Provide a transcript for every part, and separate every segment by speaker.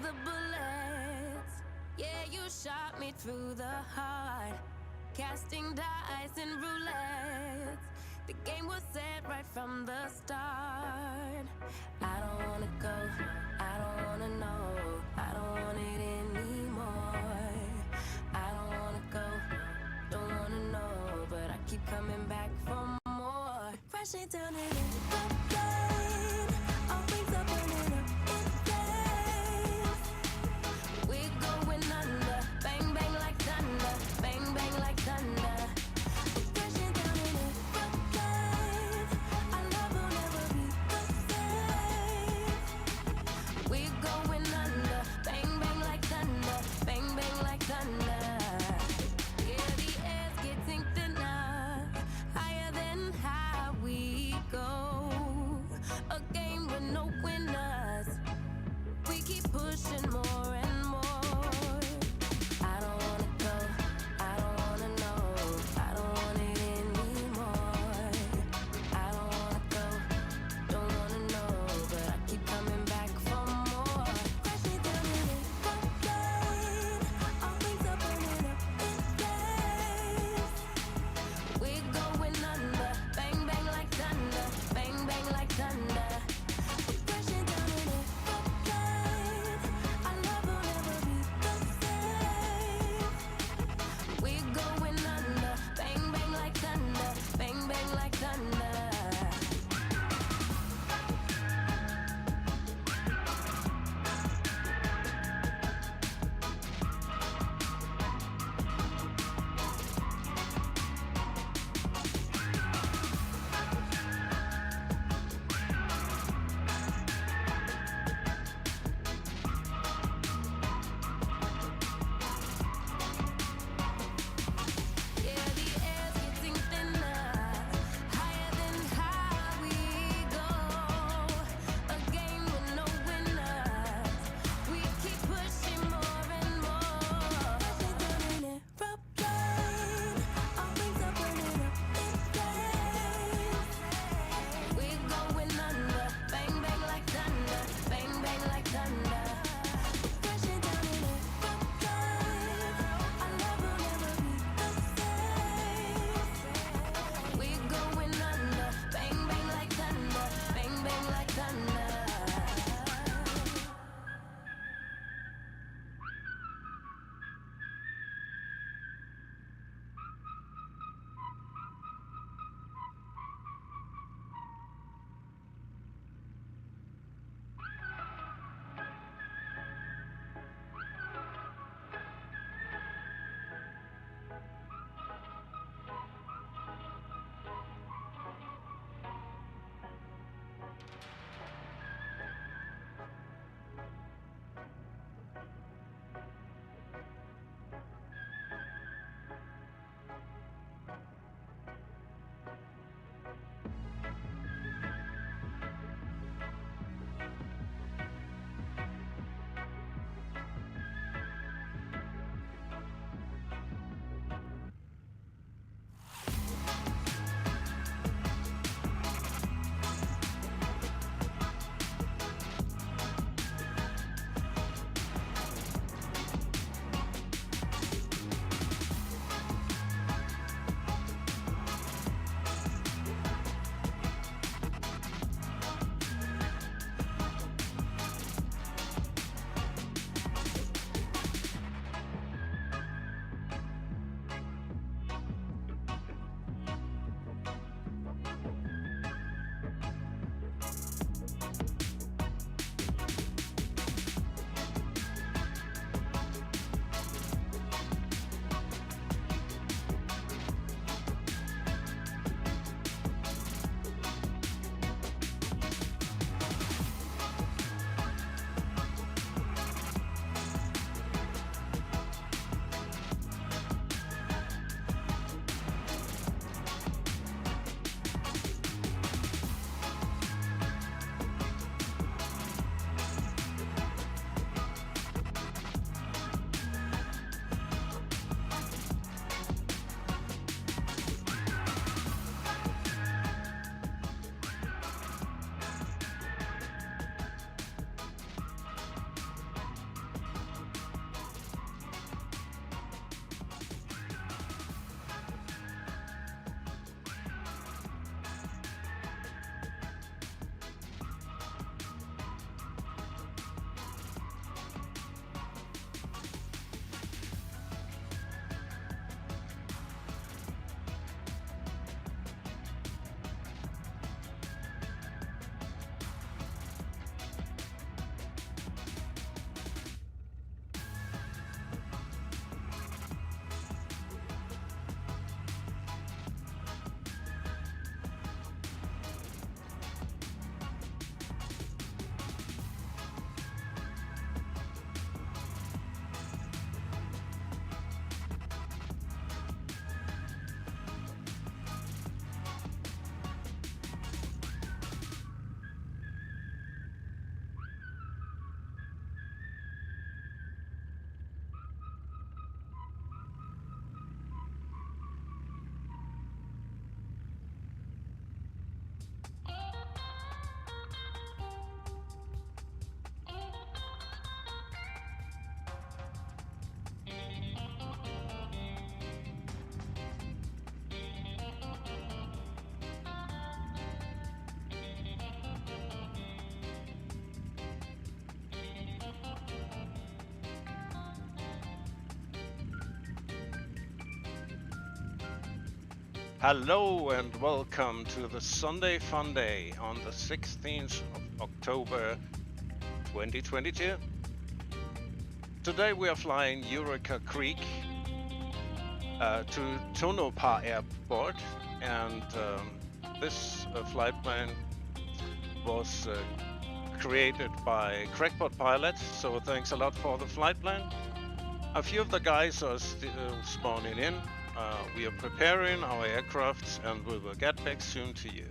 Speaker 1: the bullets. Yeah, you shot me through the heart, casting dice and roulette. The game was set right from the start. I don't wanna go, I don't wanna know, I don't want it anymore. I don't wanna go, don't wanna know, but I keep coming back for more. Crashing down into the plane, all wings up and in a flames. We're going under, bang bang like thunder, bang bang like thunder. Crashing down into the plane, our love will never be the same. We're going under, bang bang like thunder, bang bang like thunder. Yeah, the air's getting thinner, higher than high we go.
Speaker 2: Hello and welcome to the Sunday Funday on the 16th of October 2022. Today we are flying Eureka Creek to Tonopah Airport, and this flight plan was created by Crackpot Pilot, so thanks a lot for the flight plan. A few of the guys are still spawning in. We are preparing our aircrafts and we will get back soon to you.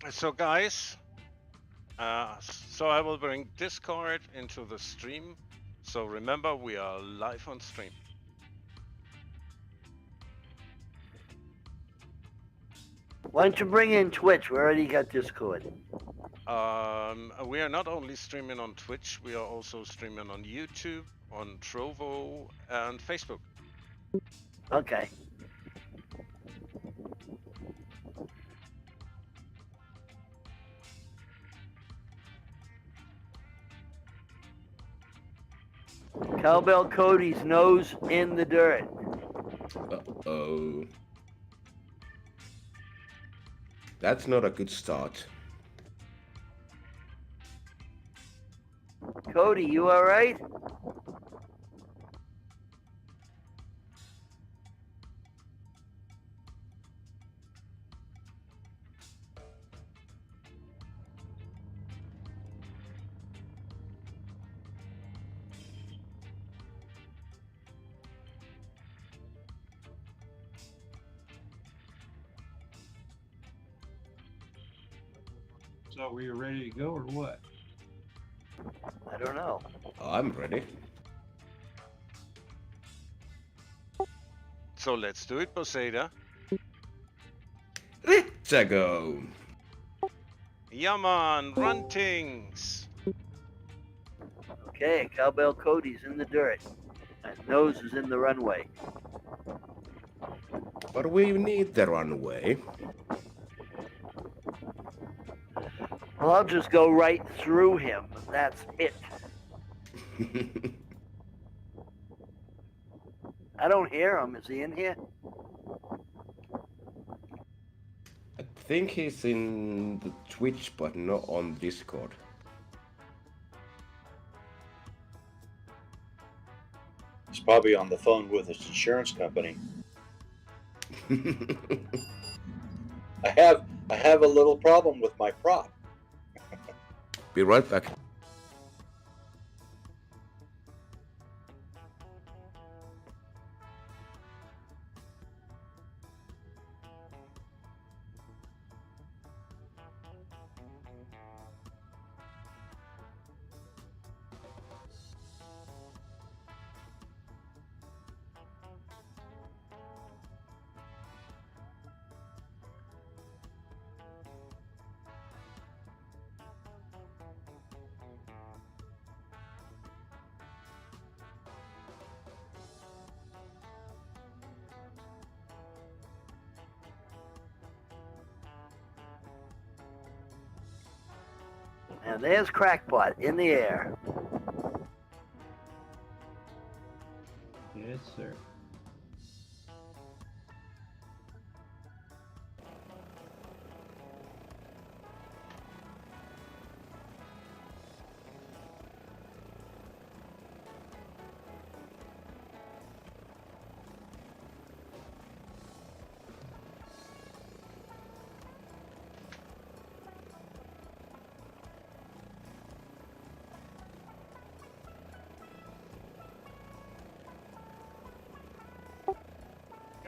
Speaker 2: So guys, so I will bring Discord into the stream. So remember, we are live on stream.
Speaker 3: Why don't you bring in Twitch? We already got Discord.
Speaker 2: We are not only streaming on Twitch, we are also streaming on YouTube, on Trovo, and Facebook.
Speaker 3: Okay. Cowbell Cody's nose in the dirt.
Speaker 4: Uh-oh. That's not a good start.
Speaker 3: Cody, you all right?
Speaker 5: thought we were ready to go, or what?
Speaker 3: I don't know.
Speaker 4: I'm ready.
Speaker 2: So let's do it, Posada.
Speaker 4: Let's go.
Speaker 2: Yaman, run things.
Speaker 3: Okay, Cowbell Cody's in the dirt, and Nose is in the runway.
Speaker 4: But we need the runway.
Speaker 3: Well, I'll just go right through him. That's it. I don't hear him. Is he in here?
Speaker 4: I think he's in the Twitch, but not on Discord.
Speaker 6: He's probably on the phone with his insurance company. I have a little problem with my prop.
Speaker 4: Be right back.
Speaker 3: And there's Crackpot in the air.
Speaker 5: Yes, sir.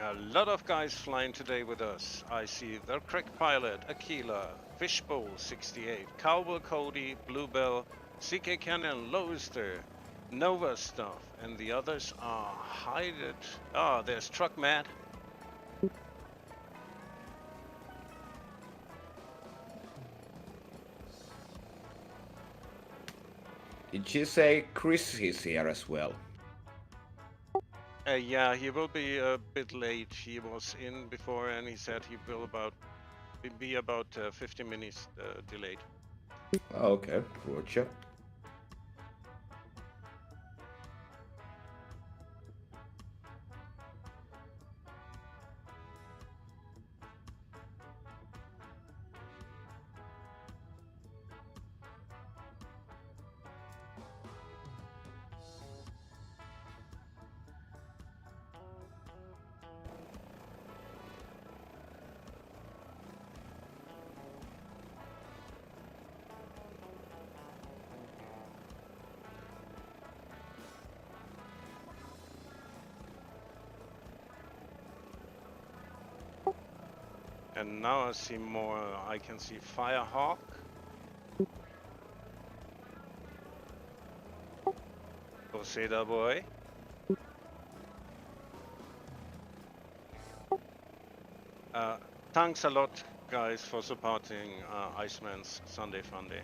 Speaker 2: A lot of guys flying today with us. I see the Crack Pilot, Aquila, Fishbowl 68, Cowboy Cody, Bluebell, CK Cannon, Lowester, Nova Stuff, and the others are hided. Ah, there's Truck Matt.
Speaker 4: Did you say Chris is here as well?
Speaker 2: Yeah, he will be a bit late. He was in before and he said he will be about 15 minutes delayed.
Speaker 4: Oh, okay, gotcha.
Speaker 2: And now I see more, I can see Firehawk. Posada boy. Thanks a lot, guys, for supporting Iceman's Sunday Funday.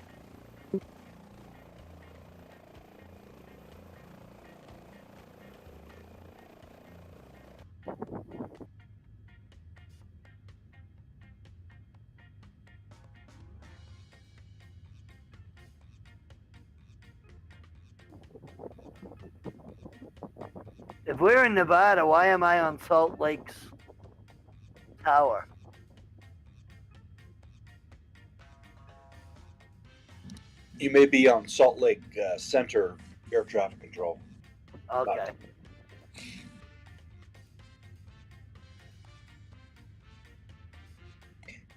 Speaker 3: If we're in Nevada, why am I on Salt Lake's tower?
Speaker 6: You may be on Salt Lake Center air traffic control.
Speaker 3: Okay.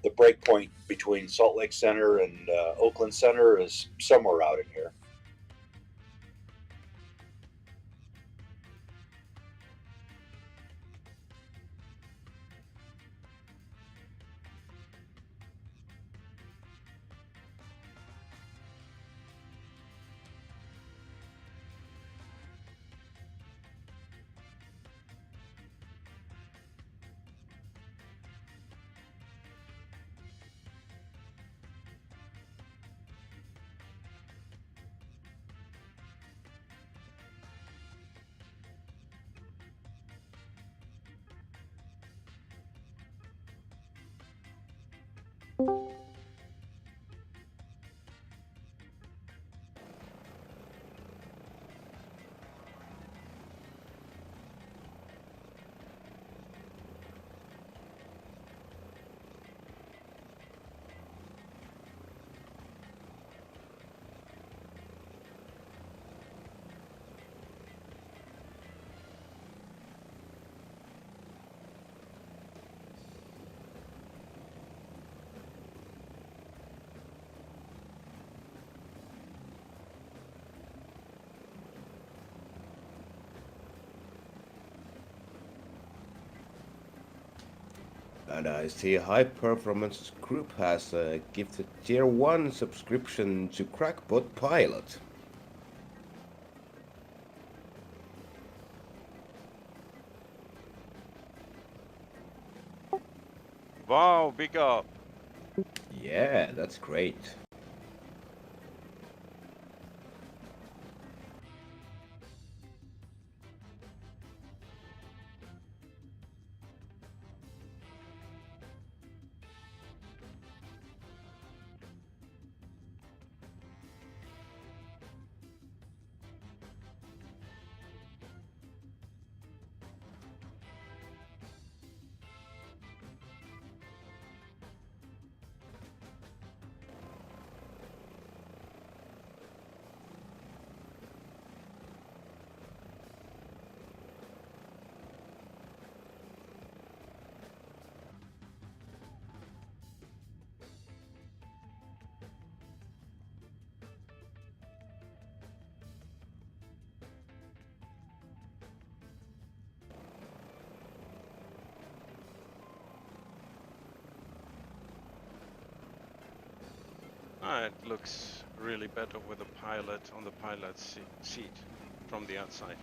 Speaker 6: The break point between Salt Lake Center and Oakland Center is somewhere out in here.
Speaker 4: And I see High Performance Group has gifted Tier 1 subscription to Crackpot Pilot.
Speaker 2: Wow, big up.
Speaker 4: Yeah, that's great.
Speaker 2: It looks really better with a pilot on the pilot seat from the outside.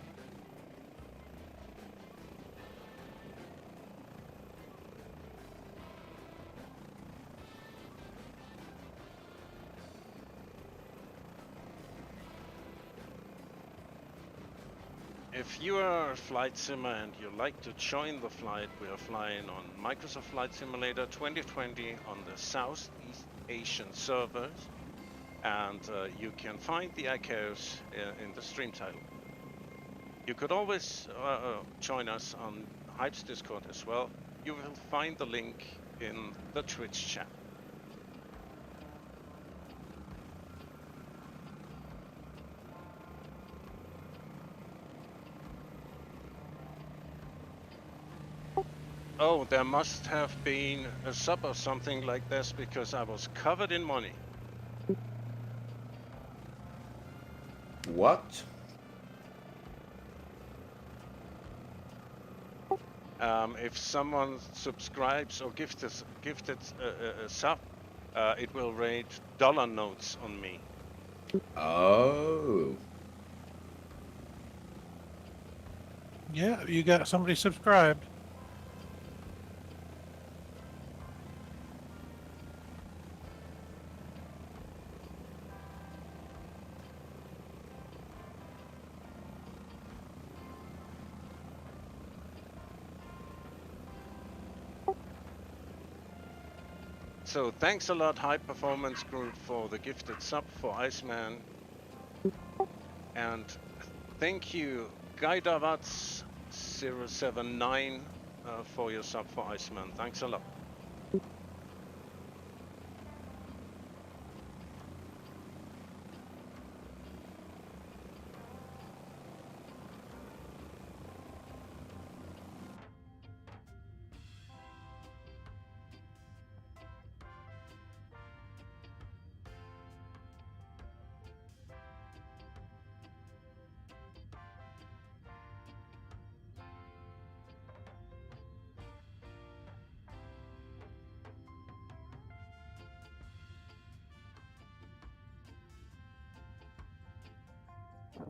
Speaker 2: If you are a flight simmer and you like to join the flight, we are flying on Microsoft Flight Simulator 2020 on the Southeast Asian servers, and you can find the ICAOs in the stream title. You could always join us on Hype's Discord as well. You will find the link in the Twitch chat. Oh, there must have been a sub or something like this because I was covered in money.
Speaker 4: What?
Speaker 2: If someone subscribes or gifted a sub, it will rate dollar notes on me.
Speaker 4: Oh.
Speaker 7: Yeah, you got somebody subscribed.
Speaker 2: So thanks a lot, High Performance Group, for the gifted sub for Iceman. And thank you, Gaidavats079, for your sub for Iceman. Thanks a lot.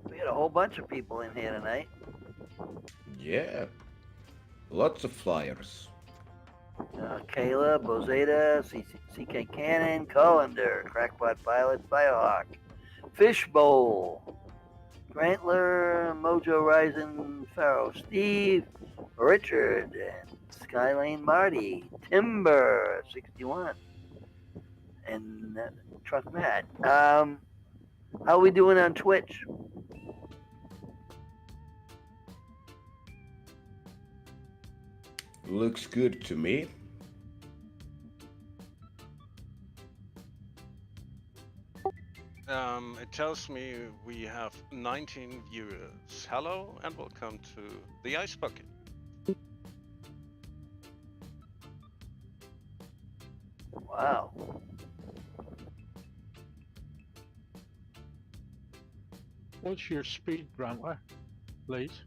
Speaker 3: We had a whole bunch of people in here tonight.
Speaker 4: Yeah. Lots of flyers.
Speaker 3: Kayla, Bozeta, CK Cannon, Colander, Crackpot Pilot, Firehawk, Fishbowl, Grantler, Mojo Rising, Pharaoh Steve, Richard, and Skylane Marty, Timber, 61, and Truck Matt. How are we doing on Twitch?
Speaker 4: Looks good to me.
Speaker 2: It tells me we have 19 viewers. Hello and welcome to the Ice Bucket.
Speaker 3: Wow.
Speaker 7: What's your speed, Grantler, please?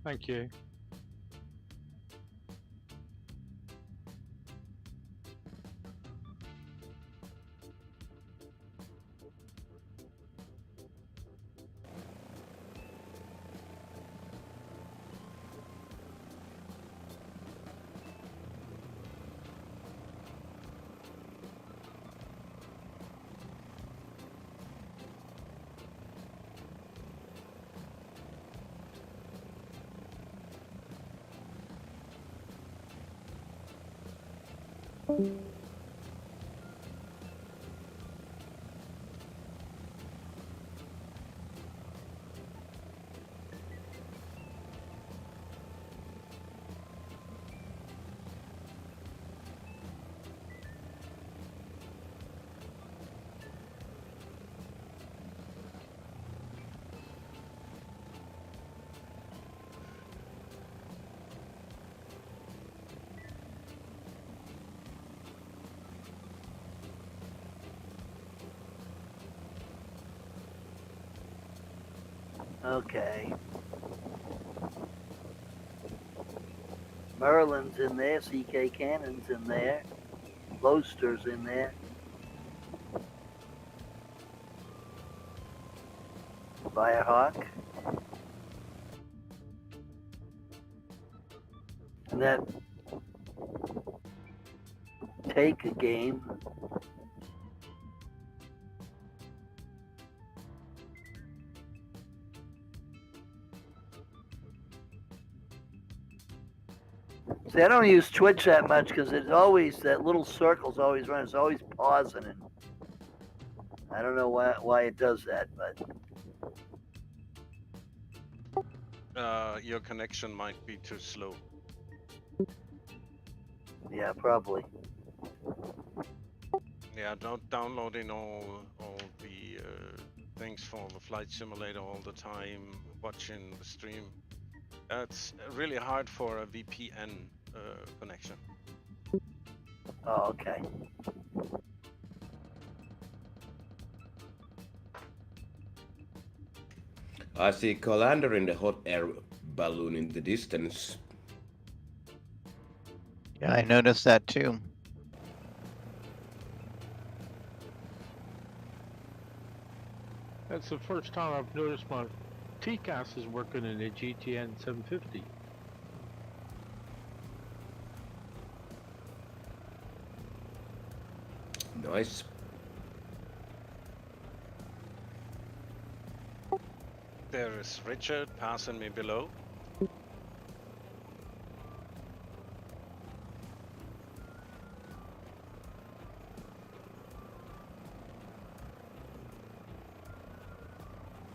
Speaker 7: Thank you.
Speaker 3: Okay. Merlin's in there, CK Cannon's in there, Loaster's in there. Firehawk. And that take a game. See, I don't use Twitch that much because it's always, that little circle's always running. It's always pausing, and I don't know why it does that, but
Speaker 2: Your connection might be too slow.
Speaker 3: yeah, probably.
Speaker 2: Yeah, don't downloading all the things for the flight simulator all the time, watching the stream. It's really hard for a VPN connection.
Speaker 3: Oh, okay.
Speaker 4: I see Colander in the hot air balloon in the distance.
Speaker 8: Yeah, I noticed that too.
Speaker 7: That's the first time I've noticed my TCAS is working in a GTN 750.
Speaker 4: Nice.
Speaker 2: There is Richard passing me below.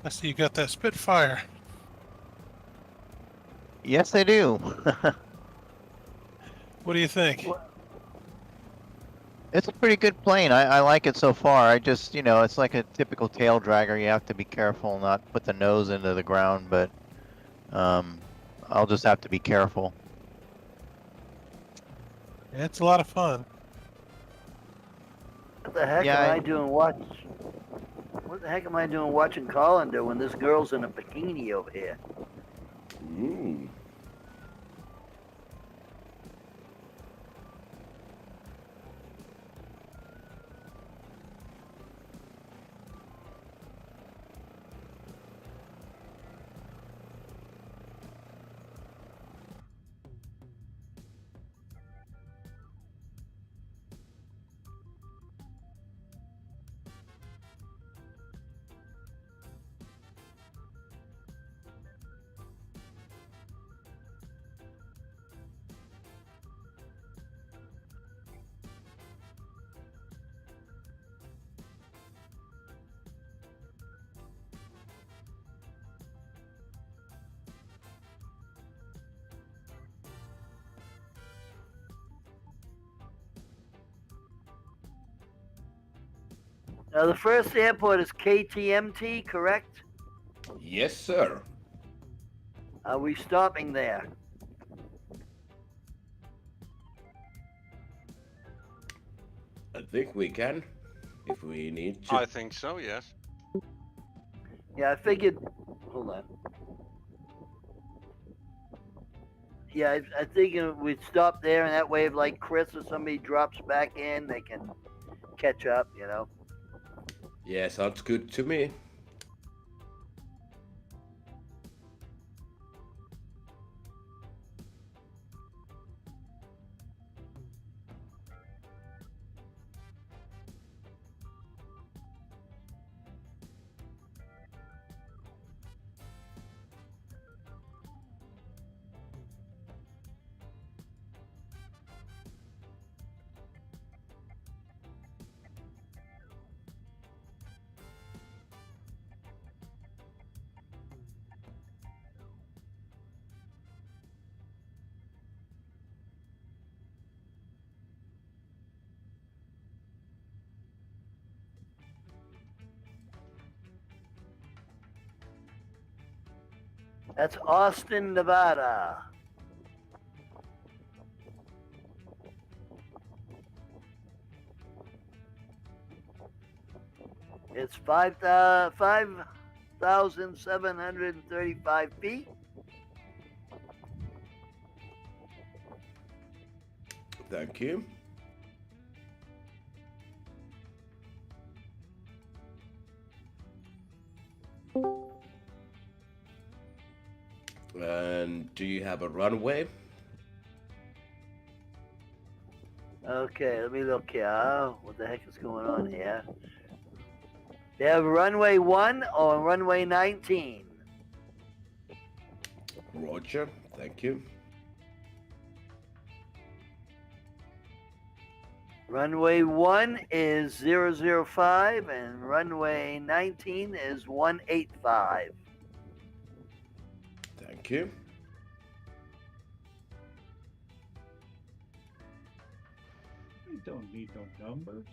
Speaker 7: I see you got that Spitfire.
Speaker 8: Yes, I do.
Speaker 7: What do you think?
Speaker 8: It's a pretty good plane. I like it so far. I just, you know, it's like a typical tail dragger. You have to be careful not put the nose into the ground, but I'll just have to be careful.
Speaker 7: Yeah, it's a lot of fun.
Speaker 3: What the heck
Speaker 8: Yeah,
Speaker 3: am I doing watching Colander when this girl's in a bikini over here?
Speaker 4: Ooh.
Speaker 3: Now, the first airport is KTMT, correct?
Speaker 4: Yes, sir.
Speaker 3: Are we stopping there?
Speaker 4: I think we can, if we need to.
Speaker 2: I think so, yes.
Speaker 3: Yeah, I figured Hold on. Yeah, I think we stop there, and that way, if like Chris or somebody drops back in, they can catch up. You know.
Speaker 4: Yeah, sounds good to me.
Speaker 3: That's Austin, Nevada. It's 5,735 feet.
Speaker 4: Thank you. And do you have a runway?
Speaker 3: Okay, let me look here. What the heck is going on here? They have runway 1 or runway 19.
Speaker 4: Roger, thank you.
Speaker 3: Runway 1 is 005 and runway 19 is 185.
Speaker 4: Thank you.
Speaker 5: You don't need no numbers.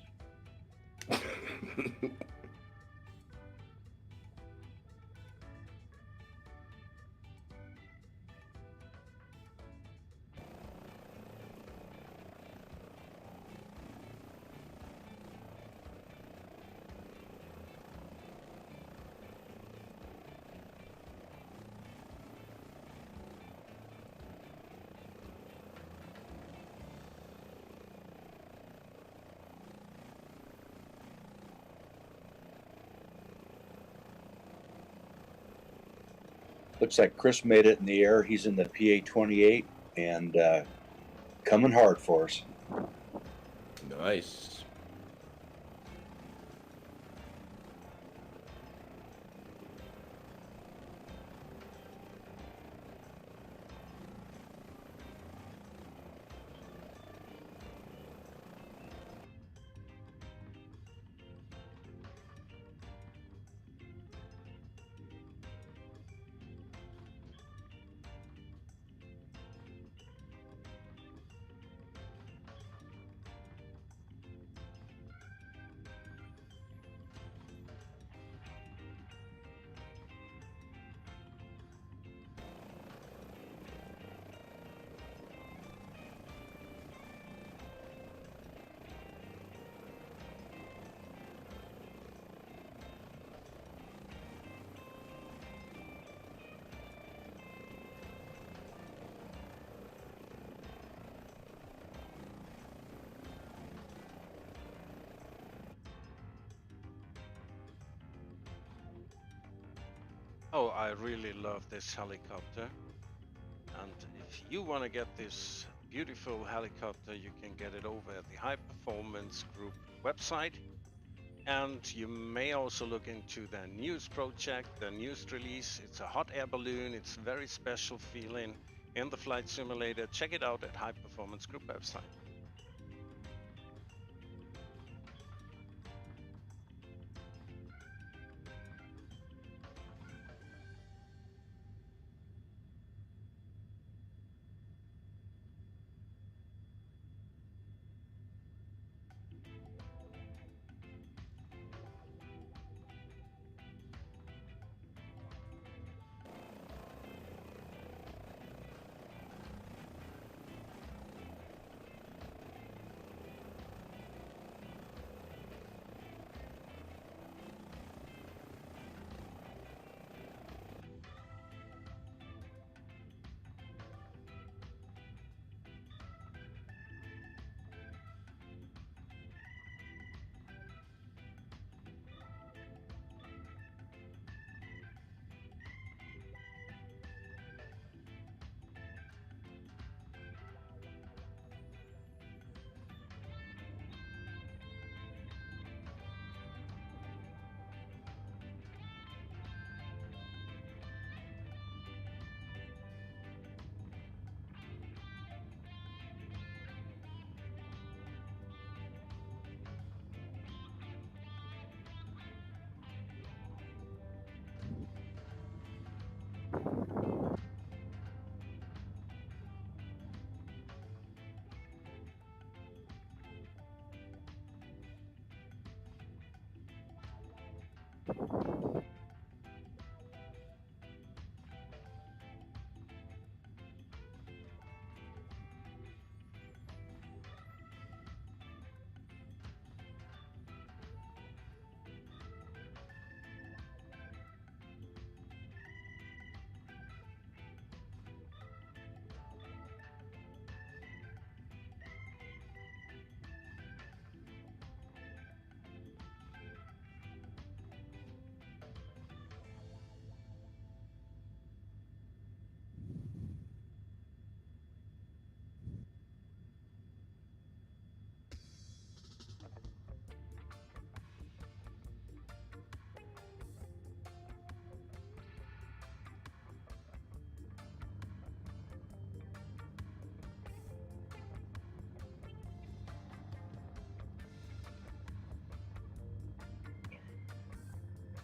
Speaker 6: Looks like Chris made it in the air. He's in the PA-28 and coming hard for us.
Speaker 4: Nice.
Speaker 2: Oh, I really love this helicopter. And if you want to get this beautiful helicopter, you can get it over at the High Performance Group website. And you may also look into their news project, their news release. It's a hot air balloon. It's very special feeling in the flight simulator. Check it out at High Performance Group website.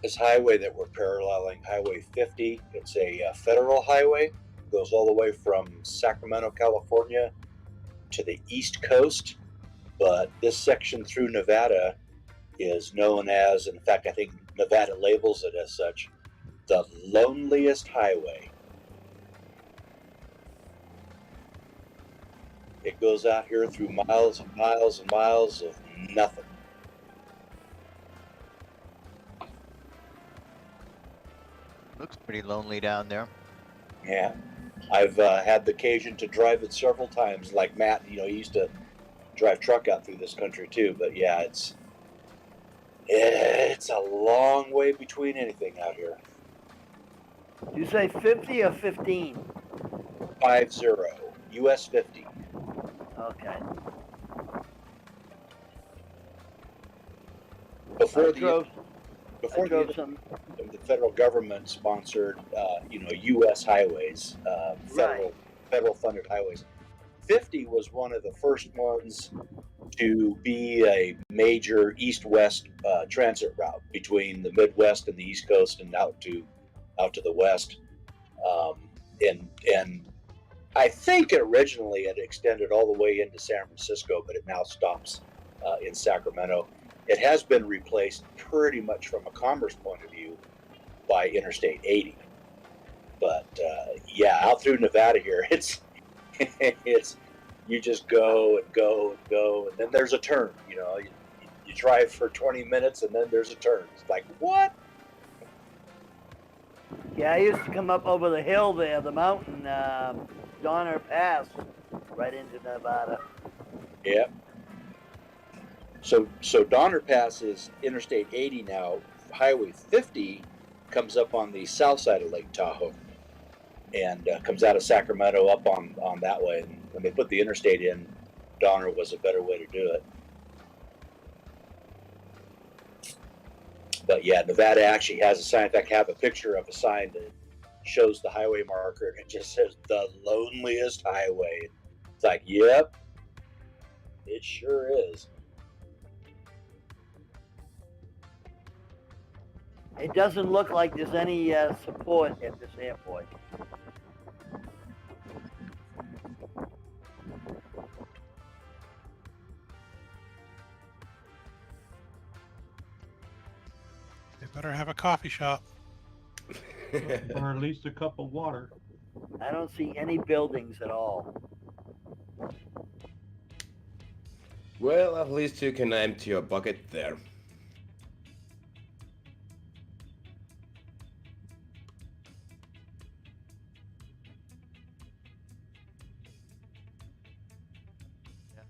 Speaker 6: This highway that we're paralleling, Highway 50, it's a federal highway. It goes all the way from Sacramento, California to the East Coast. But this section through Nevada is known as, in fact, I think Nevada labels it as such, the loneliest highway. It goes out here through miles and miles and miles of nothing.
Speaker 8: Looks pretty lonely down there.
Speaker 6: Yeah, I've had the occasion to drive it several times. Like Matt, he used to drive truck out through this country too. But yeah, it's a long way between anything out here.
Speaker 3: You say 50 or 15?
Speaker 6: 50, US 50.
Speaker 3: Okay.
Speaker 6: Before
Speaker 3: I
Speaker 6: the
Speaker 3: drove
Speaker 6: the
Speaker 3: some.
Speaker 6: federal government sponsored, U.S. highways, federal funded highways. 50 was one of the first ones to be a major east-west transit route between the Midwest and the East Coast and out to the West. And I think originally it extended all the way into San Francisco, but it now stops in Sacramento. It has been replaced pretty much from a commerce point of view by Interstate 80. But out through Nevada here, it's you just go and go and go, and then there's a turn. You drive for 20 minutes, and then there's a turn. It's like, what?
Speaker 3: Yeah, I used to come up over the hill there, the mountain, Donner Pass, right into Nevada.
Speaker 6: Yeah. So Donner Pass is Interstate 80 now. Highway 50 comes up on the south side of Lake Tahoe and comes out of Sacramento up on that way. And when they put the interstate in, Donner was a better way to do it. But yeah, Nevada actually has a sign. In fact, I have a picture of a sign that shows the highway marker, and it just says the loneliest highway. It's like, yep, it sure is.
Speaker 3: It doesn't look like there's any support at this airport.
Speaker 9: They better have a coffee shop.
Speaker 5: Or at least a cup of water.
Speaker 3: I don't see any buildings at all.
Speaker 4: Well, at least you can empty your bucket there.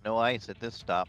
Speaker 8: No ice at this stop.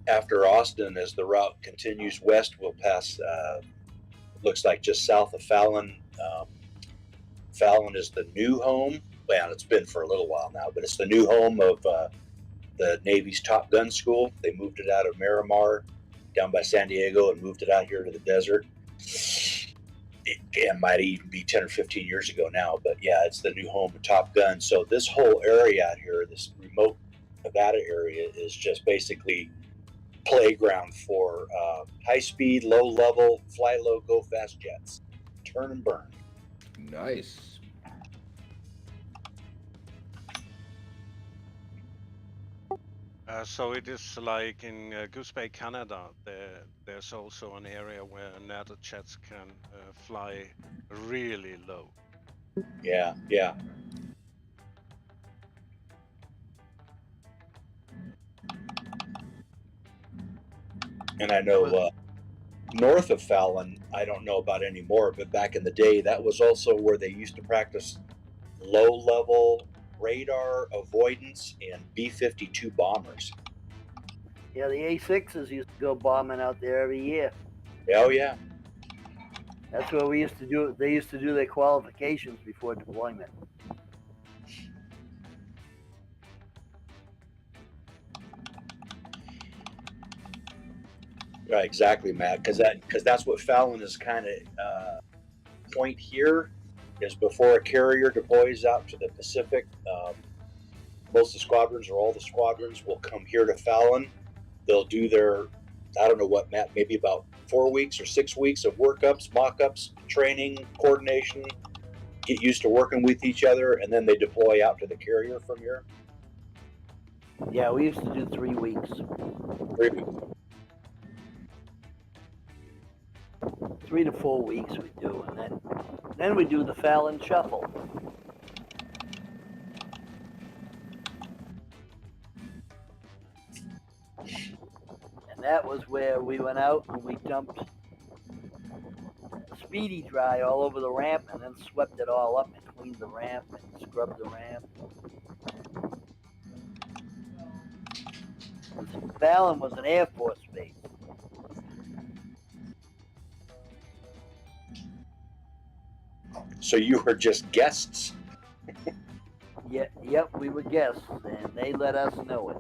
Speaker 6: After Austin, as the route continues west, we'll pass, looks like just south of Fallon. Fallon is the new home, well, it's been for a little while now, but it's the new home of the Navy's Top Gun School. They moved it out of Miramar down by San Diego and moved it out here to the desert. It might even be 10 or 15 years ago now, but yeah, it's the new home of Top Gun. So this whole area out here, this remote Nevada area, is just basically playground for high speed, low level, fly low, go fast jets. Turn and burn.
Speaker 4: Nice.
Speaker 2: So it is like in Goose Bay, Canada. There's also an area where NATO jets can fly really low.
Speaker 6: Yeah, yeah. And I know north of Fallon, I don't know about anymore, but back in the day, that was also where they used to practice low-level radar avoidance in B-52 bombers.
Speaker 3: Yeah, the A6s used to go bombing out there every year.
Speaker 6: Oh yeah.
Speaker 3: That's where we used to do. They used to do their qualifications before deployment.
Speaker 6: Right, exactly, Matt. Because that's what Fallon is kind of point here is before a carrier deploys out to the Pacific. Most of the squadrons or all the squadrons will come here to Fallon. They'll do their, I don't know what, Matt, maybe about 4 weeks or 6 weeks of workups, mock-ups, training, coordination, get used to working with each other, and then they deploy out to the carrier from here.
Speaker 3: Yeah, we used to do 3 weeks.
Speaker 6: 3 weeks.
Speaker 3: 3 to 4 weeks we do, and then we do the Fallon Shuffle. And that was where we went out and we dumped speedy dry all over the ramp and then swept it all up and cleaned the ramp and scrubbed the ramp. Fallon was an Air Force base.
Speaker 6: So you were just guests?
Speaker 3: Yeah, yep, we were guests, and they let us know it.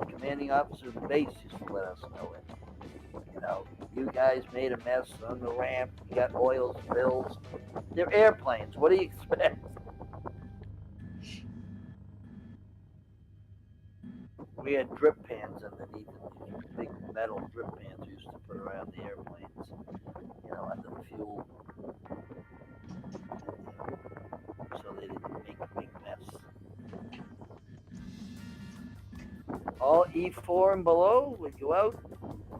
Speaker 3: Commanding officers of the base used to let us know it. You know, you guys made a mess on the ramp. You got oil spills. They're airplanes. What do you expect? We had drip pans underneath it. These big metal drip pans we used to put around the airplanes. You know, under the fuel, so they didn't make a big mess. All E4 and below would go out.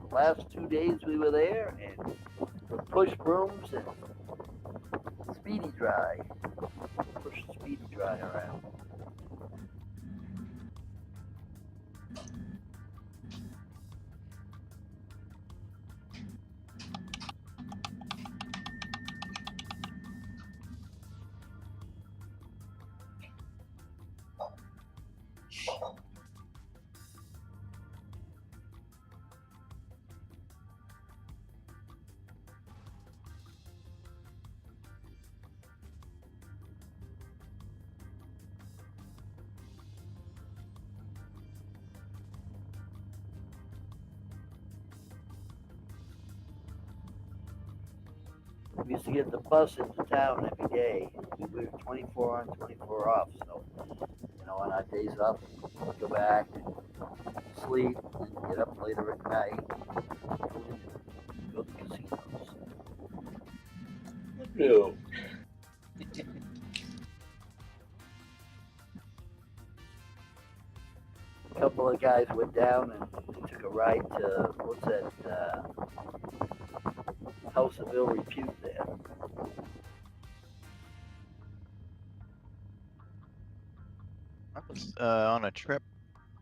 Speaker 3: The last 2 days we were there and would push brooms and speedy dry. Push the speedy dry around. We used to get the bus into town every day. We were 24 on, 24 off. So, you know, on our days off, we'd go back and sleep and get up later at night, go to casinos.
Speaker 6: No.
Speaker 3: A couple of guys went down and they took a ride to, what's that, House of Ill Repute there.
Speaker 8: I was on a trip,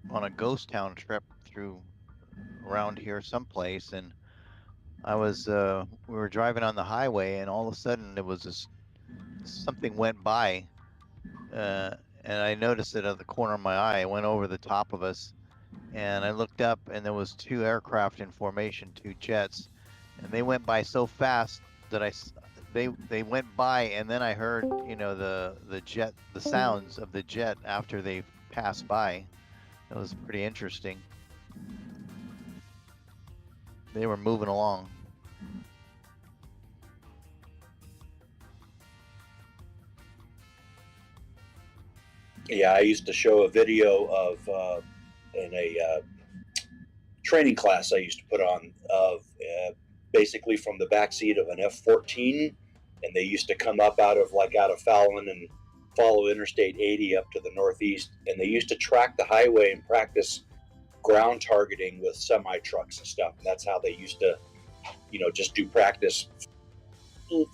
Speaker 8: on a ghost town trip through around here someplace, and I was we were driving on the highway, and all of a sudden there was this something went by, and I noticed it at the corner of my eye. It went over the top of us, and I looked up, and there was 2 aircraft in formation, 2 jets, and they went by so fast that they went by, and then I heard, you know, the sounds of the jet after they passed by. That was pretty interesting. They were moving along.
Speaker 6: Yeah, I used to show a video of in a training class I used to put on of basically from the backseat of an F-14, and they used to come up out of Fallon and follow Interstate 80 up to the northeast, and they used to track the highway and practice ground targeting with semi trucks and stuff. And that's how they used to, you know, just do practice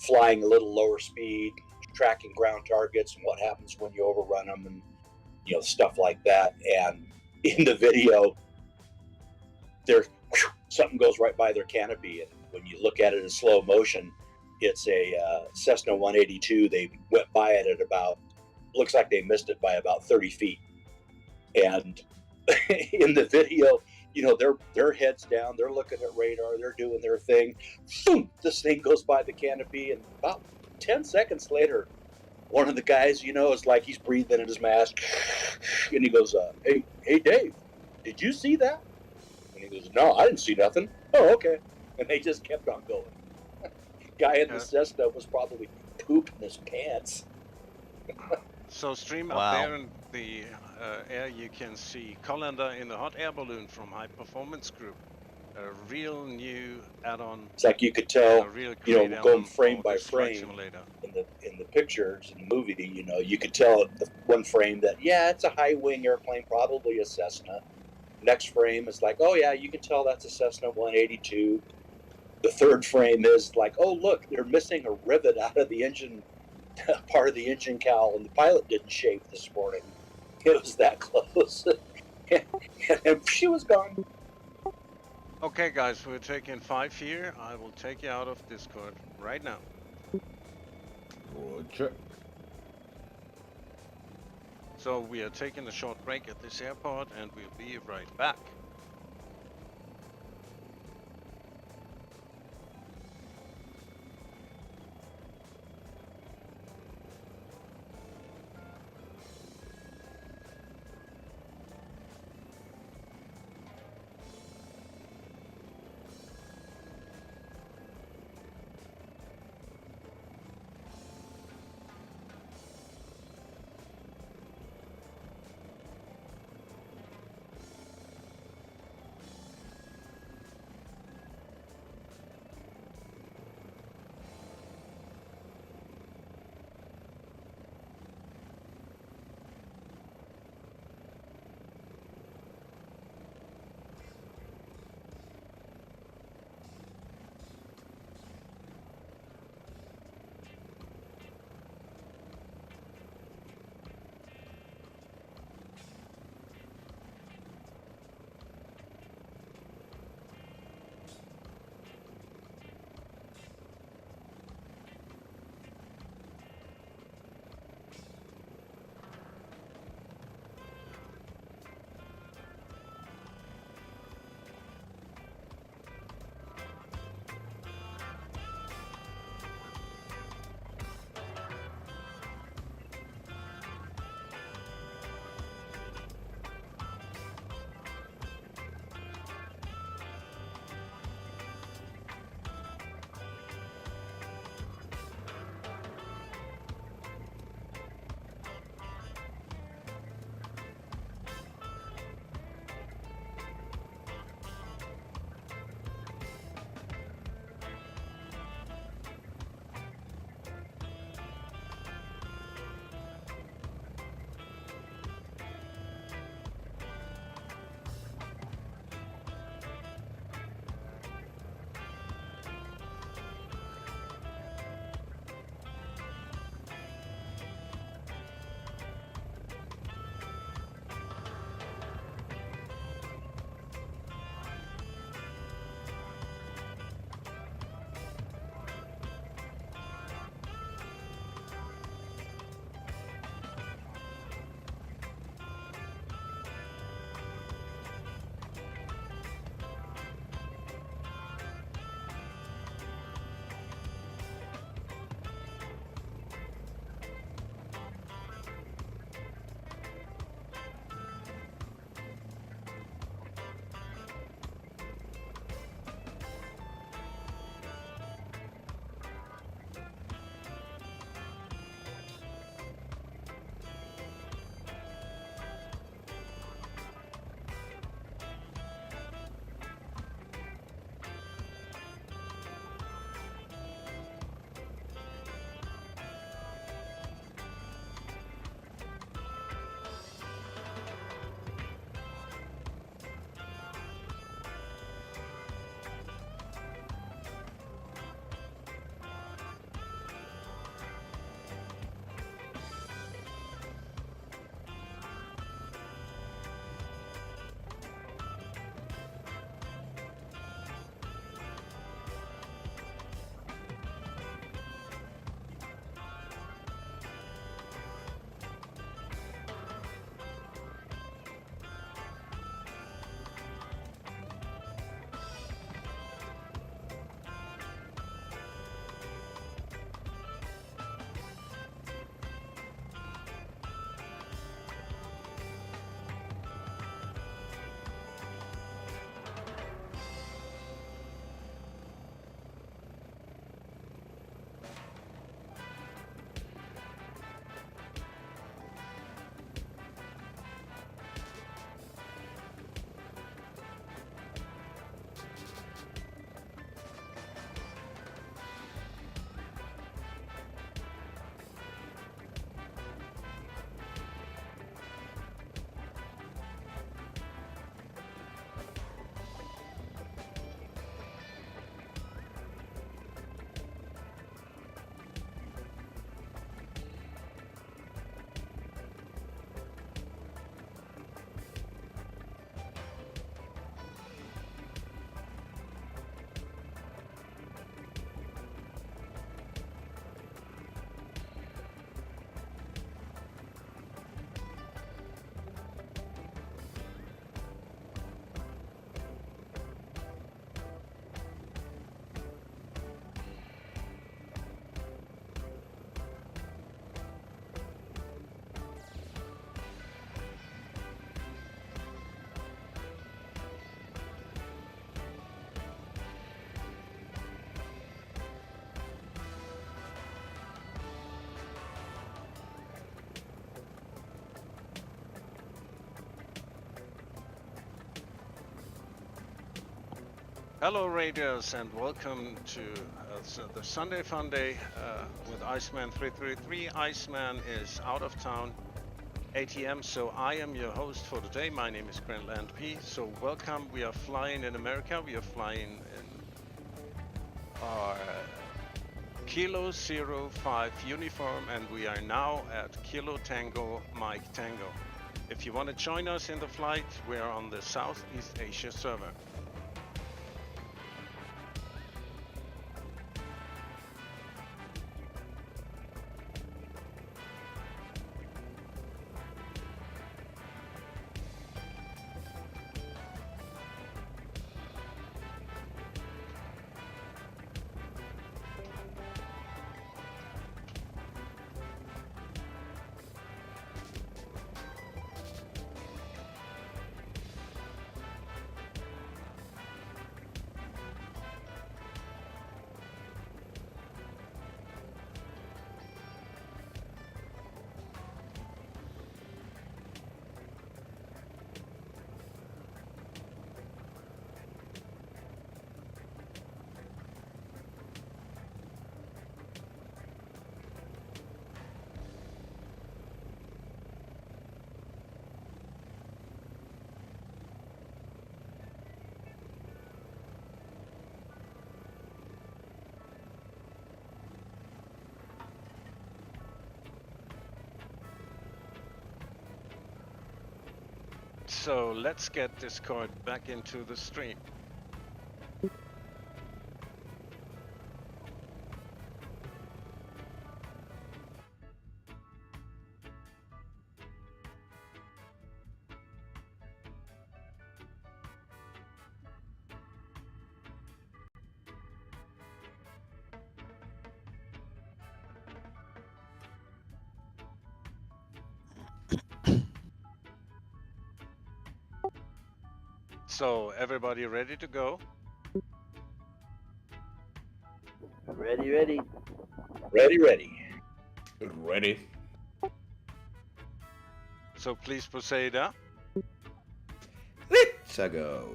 Speaker 6: flying a little lower speed, tracking ground targets, and what happens when you overrun them, and you know, stuff like that. And in the video, something goes right by their canopy, and when you look at it in slow motion, it's a Cessna 182. They went by it at about, looks like they missed it by about 30 feet. And in the video, you know, their heads down, they're looking at radar, they're doing their thing. Boom, this thing goes by the canopy, and about 10 seconds later, one of the guys, you know, is like he's breathing in his mask, and he goes, hey Dave, did you see that? And he goes, no, I didn't see nothing. Oh, okay. And they just kept on going. Guy in the Cessna was probably pooping his pants.
Speaker 2: So stream
Speaker 8: Wow.
Speaker 2: up there in the air, you can see Colander in the hot air balloon from High Performance Group. A real new add-on.
Speaker 6: It's like you could tell,
Speaker 2: real
Speaker 6: you know, going frame by
Speaker 2: flight
Speaker 6: frame
Speaker 2: simulator.
Speaker 6: in the pictures in the movie, you know, you could tell the one frame that, yeah, it's a high wing airplane, probably a Cessna. Next frame is like, oh yeah, you can tell that's a Cessna 182. The third frame is like, oh look, they're missing a rivet out of the engine, part of the engine cowl, and the pilot didn't shave this morning. It was that close. And she was gone.
Speaker 2: Okay guys, we're taking 5 here. I will take you out of Discord right now.
Speaker 4: Roger.
Speaker 2: So we are taking a short break at this airport and we'll be right back. Hello, Raiders, and welcome to the Sunday Funday with Iceman 333. Iceman is out of town, ATM, so I am your host for today. My name is Grandland P. So welcome. We are flying in America. We are flying in our Kilo 05 uniform, and we are now at Kilo Tango Mike Tango. If you want to join us in the flight, we are on the Southeast Asia server. So let's get Discord back into the stream. So everybody ready to go?
Speaker 3: Ready, ready.
Speaker 6: Ready, ready.
Speaker 4: Ready.
Speaker 2: So please proceed.
Speaker 4: Let's go.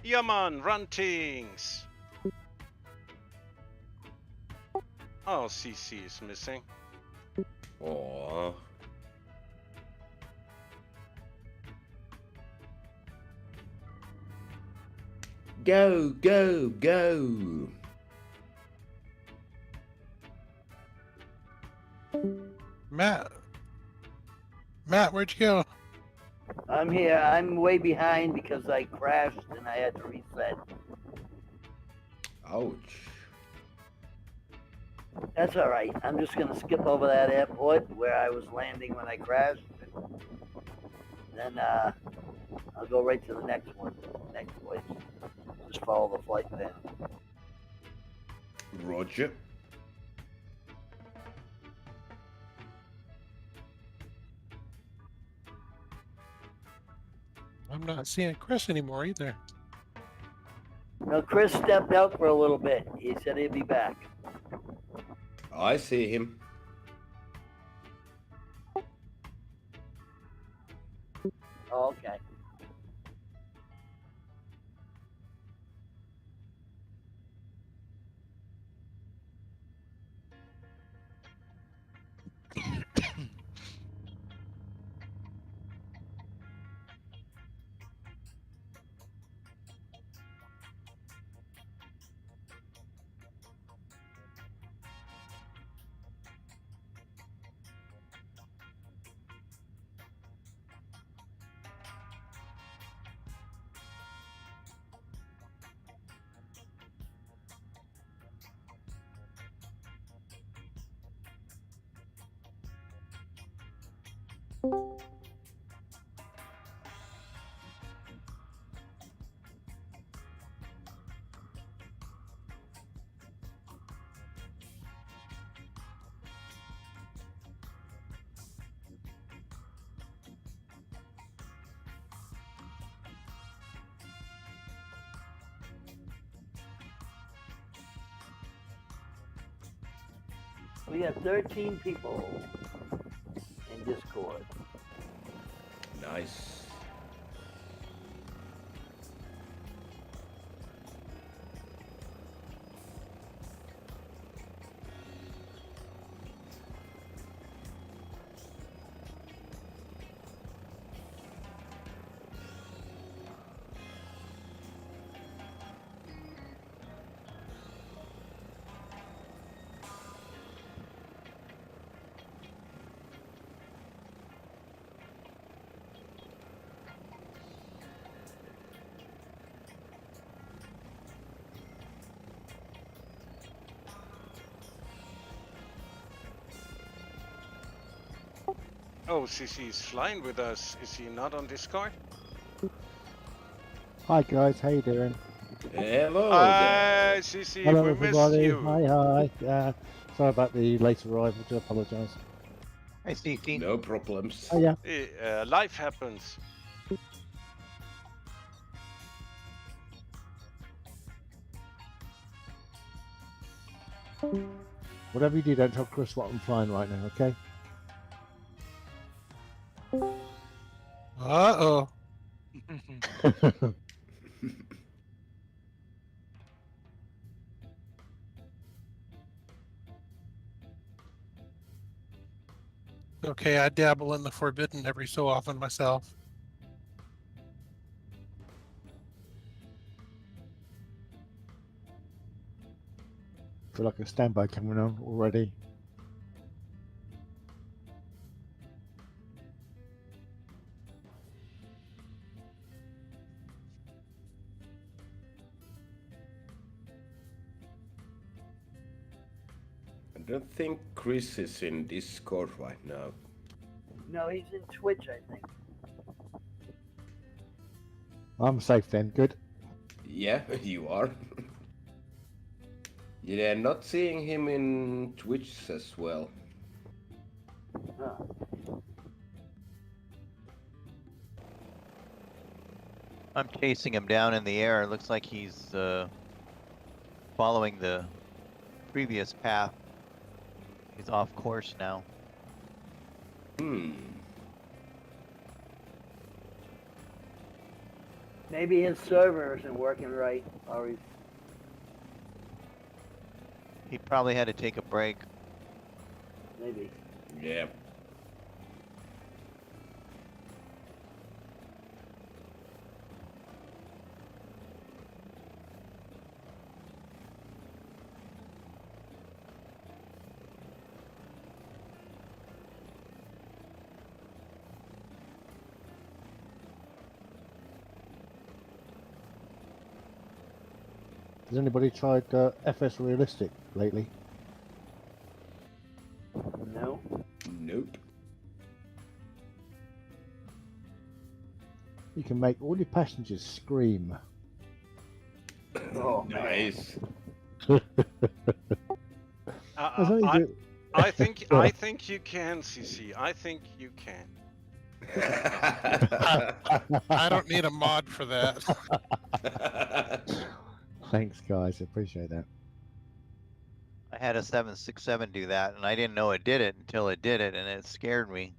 Speaker 2: Yeah, man, run things. Oh, CC is missing.
Speaker 4: Aww. Go, go, go.
Speaker 9: Matt, where'd you go?
Speaker 3: I'm here. I'm way behind because I crashed and I had to reset.
Speaker 4: Ouch.
Speaker 3: That's all right. I'm just gonna skip over that airport where I was landing when I crashed. Then I'll go right to the next one, next place. Just follow the flight then.
Speaker 4: Roger.
Speaker 9: I'm not seeing Chris anymore either.
Speaker 3: No, Chris stepped out for a little bit. He said he'd be back.
Speaker 4: I see him.
Speaker 3: Oh, okay. We have 13 people in Discord.
Speaker 4: Nice.
Speaker 2: Oh, CC is flying with us. Is he not on Discord?
Speaker 10: Hi guys, how you doing?
Speaker 4: Hello
Speaker 2: Hi,
Speaker 4: there.
Speaker 2: CC,
Speaker 10: Hello
Speaker 2: we missed
Speaker 10: everybody.
Speaker 2: you.
Speaker 10: Hi. Sorry about the late arrival. Do apologise.
Speaker 8: Hi, CC.
Speaker 4: No problems.
Speaker 10: Oh yeah.
Speaker 2: Life happens.
Speaker 10: Whatever you do, don't tell Chris what I'm flying right now, okay?
Speaker 9: Uh-oh. Okay, I dabble in the forbidden every so often myself.
Speaker 10: Feel like a standby coming on already.
Speaker 4: I don't think Chris is in Discord right now.
Speaker 3: No, he's in Twitch, I think.
Speaker 10: I'm safe then. Good.
Speaker 4: Yeah, you are. Yeah, not seeing him in Twitch as well.
Speaker 3: Huh.
Speaker 8: I'm chasing him down in the air. It looks like he's following the previous path. He's off course now.
Speaker 3: Maybe his server isn't working right, or he's...
Speaker 8: He probably had to take a break.
Speaker 3: Maybe.
Speaker 4: Yeah.
Speaker 10: Has anybody tried FS Realistic lately?
Speaker 3: No.
Speaker 4: Nope.
Speaker 10: You can make all your passengers scream.
Speaker 3: Oh,
Speaker 4: Nice.
Speaker 2: I think you can, CC. I think you can.
Speaker 9: I don't need a mod for that.
Speaker 10: Thanks, guys. I appreciate that.
Speaker 8: I had a 767 do that, and I didn't know it did it until it did it, and it scared me.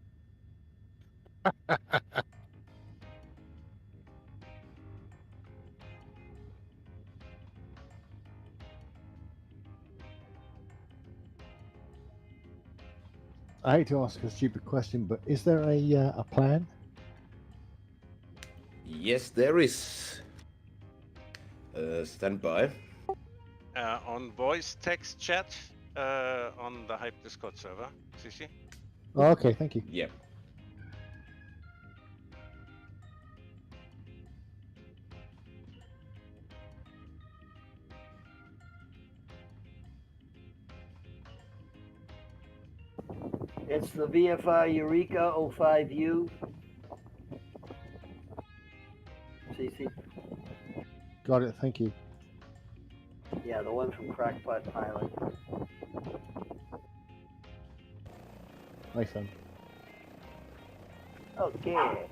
Speaker 10: I hate to ask a stupid question, but is there a plan?
Speaker 4: Yes, there is. Stand by.
Speaker 2: On voice text chat on the Hype Discord server, CC.
Speaker 10: Oh, okay, thank you.
Speaker 4: Yep.
Speaker 3: It's the VFI Eureka 05U. CC.
Speaker 10: Got it, thank you.
Speaker 3: Yeah, the one from Crackpot Pilot.
Speaker 10: Nice one.
Speaker 3: Okay.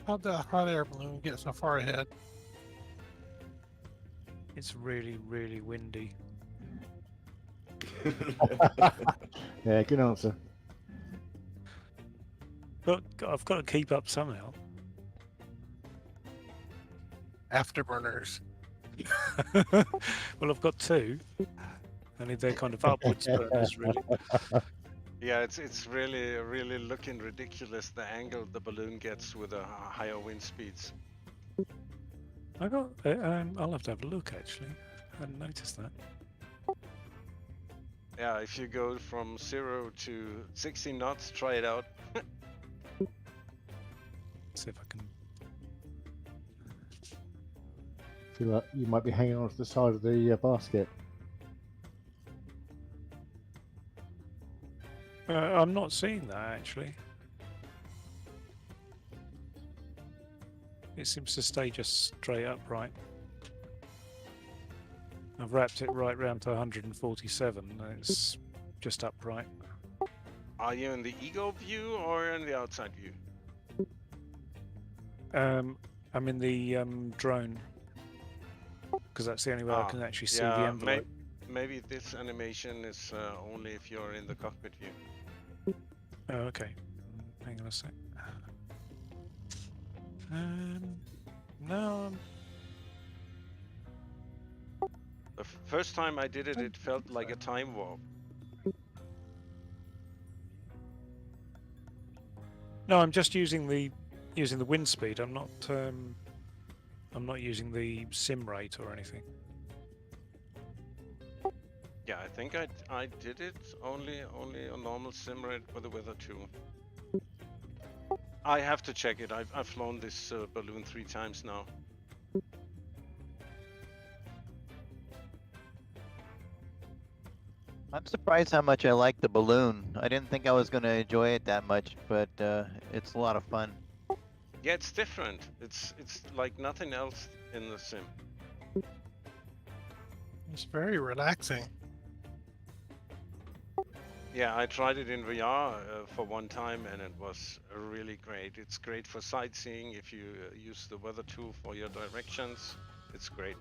Speaker 9: How'd the hot air balloon get so far ahead?
Speaker 11: It's really, really windy.
Speaker 10: Yeah, good answer.
Speaker 11: Look, I've got to keep up somehow.
Speaker 9: Afterburners.
Speaker 11: Well, I've got two. And they're kind of upwards burners, really.
Speaker 2: Yeah, it's really looking ridiculous the angle the balloon gets with the higher wind speeds.
Speaker 11: I got. I'll have to have a look. Actually, I hadn't noticed that.
Speaker 2: Yeah, if you go from 0 to 60 knots, try it out.
Speaker 11: See if I can.
Speaker 10: Feel like you might be hanging on to the side of the basket.
Speaker 11: I'm not seeing that actually. It seems to stay just straight upright. I've wrapped it right round to 147 and it's just upright.
Speaker 2: Are you in the ego view or in the outside view?
Speaker 11: I'm in the drone because that's the only way I can actually see the envelope.
Speaker 2: Maybe this animation is only if you're in the cockpit view.
Speaker 11: Oh, okay. Hang on a sec. No.
Speaker 2: The first time I did it, it felt like a time warp.
Speaker 11: No, I'm just using the wind speed. I'm not using the sim rate or anything.
Speaker 2: Yeah, I think I did it only a normal sim rate with the weather too. I have to check it. I've flown this balloon 3 times now.
Speaker 8: I'm surprised how much I like the balloon. I didn't think I was going to enjoy it that much, but it's a lot of fun.
Speaker 2: Yeah, it's different. It's like nothing else in the sim.
Speaker 9: It's very relaxing.
Speaker 2: Yeah, I tried it in VR for one time and it was really great. It's great for sightseeing if you use the weather tool for your directions. It's great.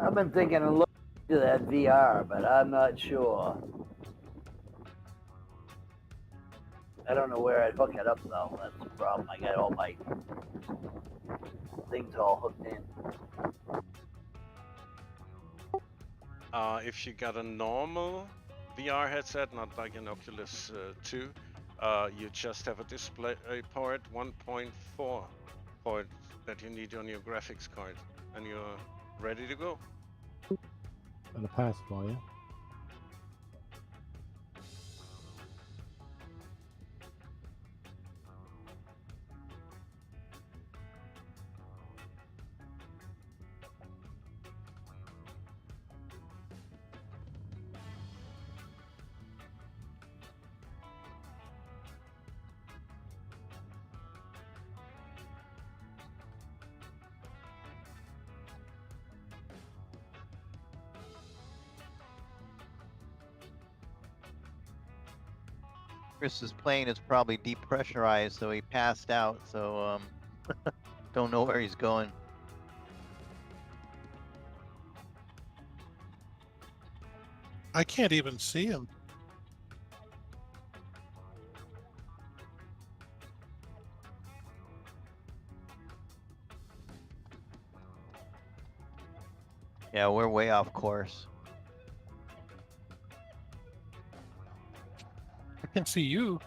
Speaker 3: I've been thinking of looking into that VR, but I'm not sure. I don't know where I'd hook it up though. That's the problem. I got all my things all hooked in.
Speaker 2: If you got a normal VR headset, not like an Oculus 2, you just have a display port 1.4 port that you need on your graphics card, and you're ready to go.
Speaker 10: And a power supply, yeah?
Speaker 8: Chris's plane is probably depressurized, so he passed out, so don't know where he's going.
Speaker 9: I can't even see him.
Speaker 8: Yeah, we're way off course.
Speaker 9: I can see you.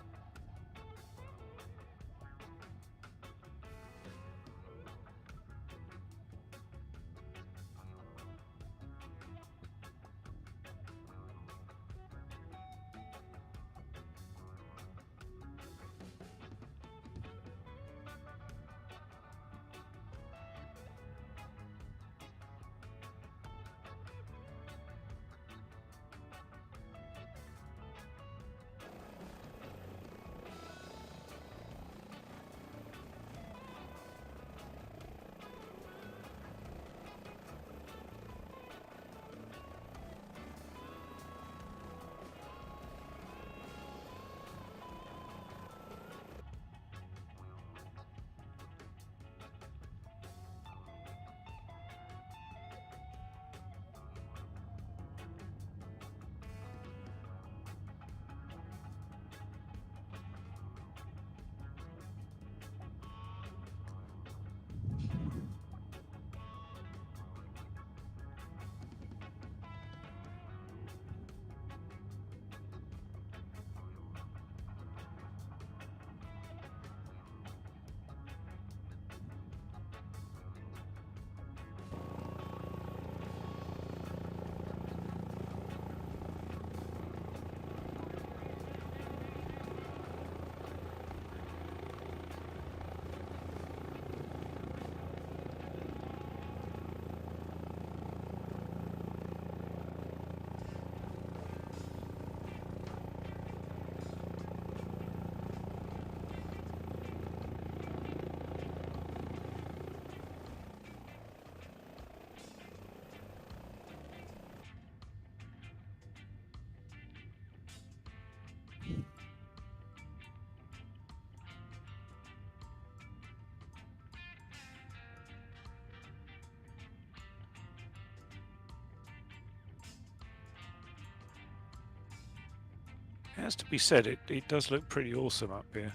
Speaker 11: has to be said, it does look pretty awesome up here.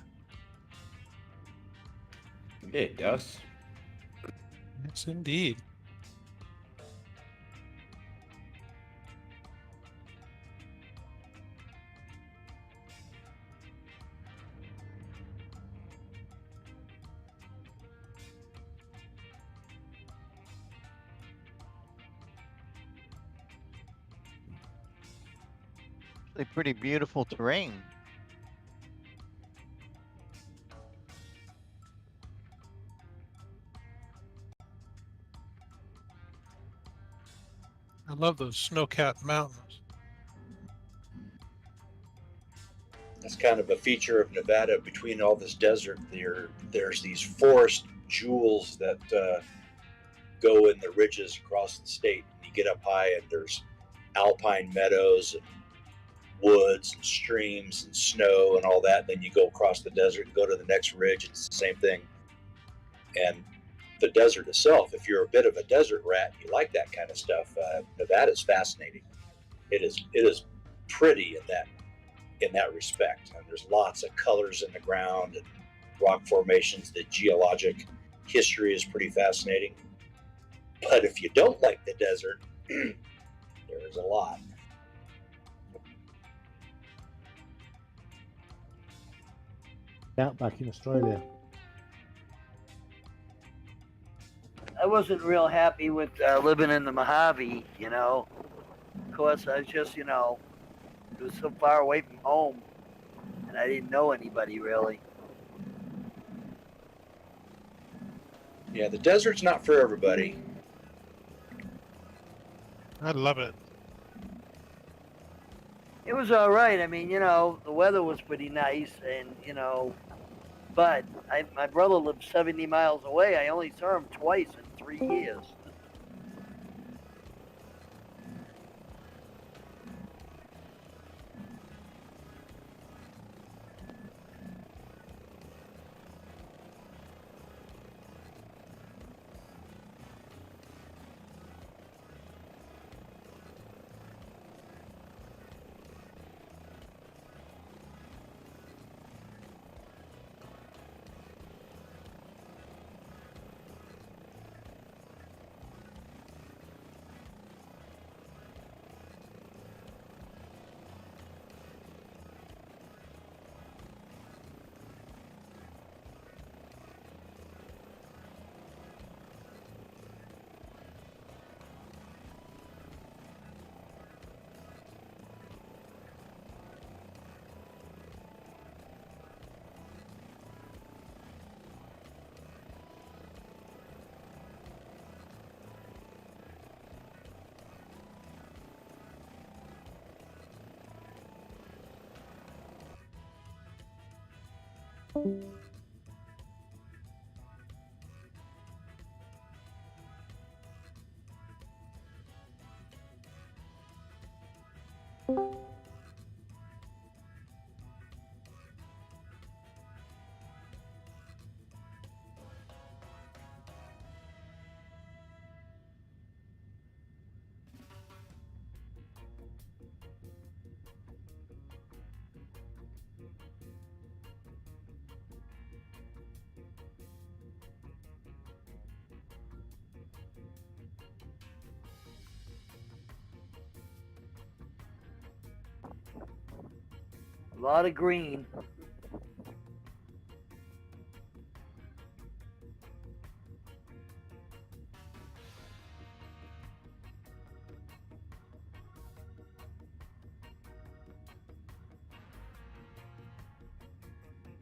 Speaker 4: Yeah, it does.
Speaker 9: Yes, indeed.
Speaker 8: Really pretty beautiful terrain.
Speaker 9: I love those snow-capped mountains.
Speaker 6: That's kind of a feature of Nevada. Between all this desert, there's these forest jewels that go in the ridges across the state. And you get up high, and there's alpine meadows and woods and streams and snow and all that. Then you go across the desert and go to the next ridge. It's the same thing. And the desert itself, if you're a bit of a desert rat and you like that kind of stuff, Nevada's fascinating. It is pretty in that respect. And there's lots of colors in the ground and rock formations. The geologic history is pretty fascinating. But if you don't like the desert, there's a lot.
Speaker 10: Outback in Australia.
Speaker 3: I wasn't real happy with living in the Mojave, you know. Of course, I was just, you know, it was so far away from home, and I didn't know anybody really.
Speaker 6: Yeah, the desert's not for everybody.
Speaker 9: I love it.
Speaker 3: It was all right. I mean, you know, the weather was pretty nice, and you know, but my brother lived 70 miles away. I only saw him twice in 3 years. A lot of green.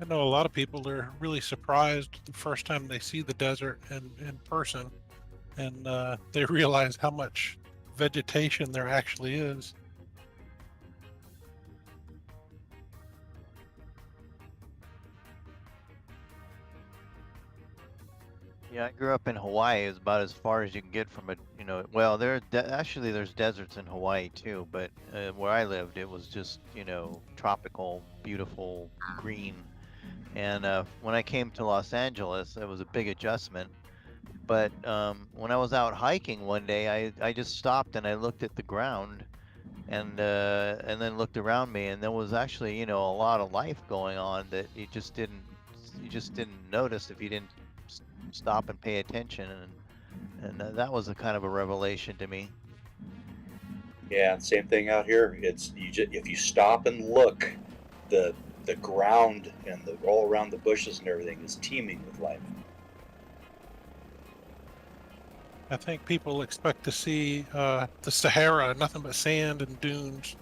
Speaker 9: I know a lot of people are really surprised the first time they see the desert in person, and they realize how much vegetation there actually is.
Speaker 8: Yeah, I grew up in Hawaii. It's about as far as you can get from a, you know, well, actually there's deserts in Hawaii too, but where I lived, it was just, you know, tropical, beautiful, green. And when I came to Los Angeles, it was a big adjustment. But when I was out hiking one day, I just stopped and I looked at the ground, and then looked around me, and there was actually, you know, a lot of life going on that you just didn't notice if you didn't stop and pay attention, and that was a kind of a revelation to me.
Speaker 6: Yeah, same thing out here. It's if you stop and look, the ground and all around the bushes and everything is teeming with life.
Speaker 9: I think people expect to see the Sahara, nothing but sand and dunes.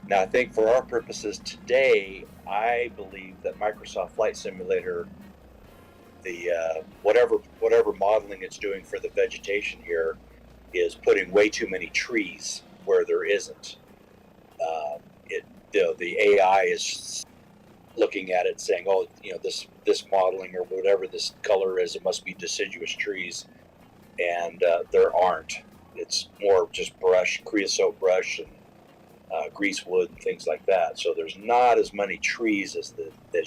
Speaker 6: Now, I think for our purposes today, I believe that Microsoft Flight Simulator, the whatever modeling it's doing for the vegetation here, is putting way too many trees where there isn't. The AI is looking at it saying, oh, you know, this modeling or whatever this color is, it must be deciduous trees, and there aren't. It's more just brush, creosote brush, and greasewood and things like that. So there's not as many trees as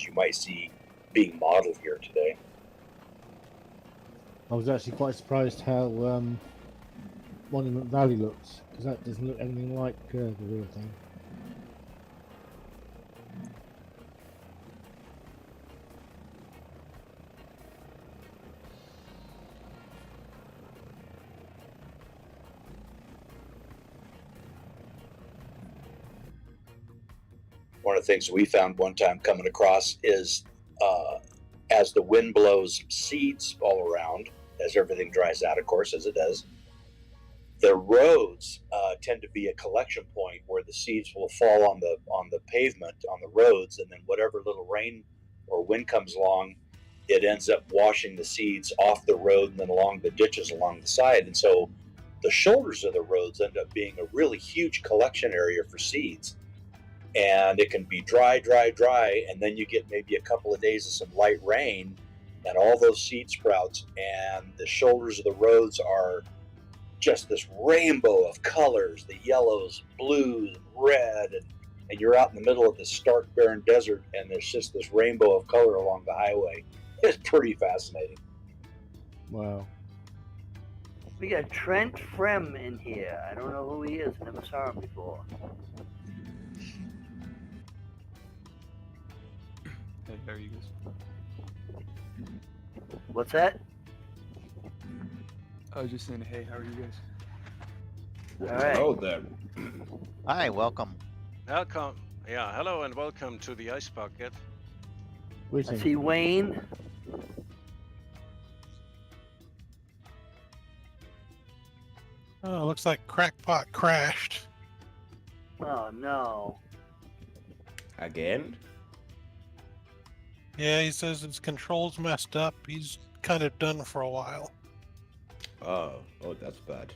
Speaker 6: you might see being modeled here today.
Speaker 10: I was actually quite surprised how Monument Valley looks, because that doesn't look anything like the real thing.
Speaker 6: One of the things we found one time coming across is as the wind blows seeds all around, as everything dries out, of course, as it does, the roads tend to be a collection point where the seeds will fall on the pavement, on the roads, and then whatever little rain or wind comes along, it ends up washing the seeds off the road and then along the ditches along the side. And so the shoulders of the roads end up being a really huge collection area for seeds. And it can be dry, and then you get maybe a couple of days of some light rain, and all those seed sprouts, and the shoulders of the roads are just this rainbow of colors, the yellows, blues, and red, and you're out in the middle of this stark barren desert, and there's just this rainbow of color along the highway. It's pretty fascinating.
Speaker 10: Wow.
Speaker 3: We got Trent Frem in here. I don't know who he is. Never saw him before.
Speaker 12: Hey, how are you guys?
Speaker 3: What's that?
Speaker 12: I was just saying, hey, how are you guys?
Speaker 3: All right.
Speaker 4: Hello there.
Speaker 8: Hi, welcome.
Speaker 2: Welcome. Yeah, hello and welcome to the Ice Bucket.
Speaker 3: I see Wayne.
Speaker 9: Oh, looks like Crackpot crashed.
Speaker 3: Oh no.
Speaker 4: Again?
Speaker 9: Yeah, he says his controls messed up. He's kind of done for a while.
Speaker 4: Oh, that's bad.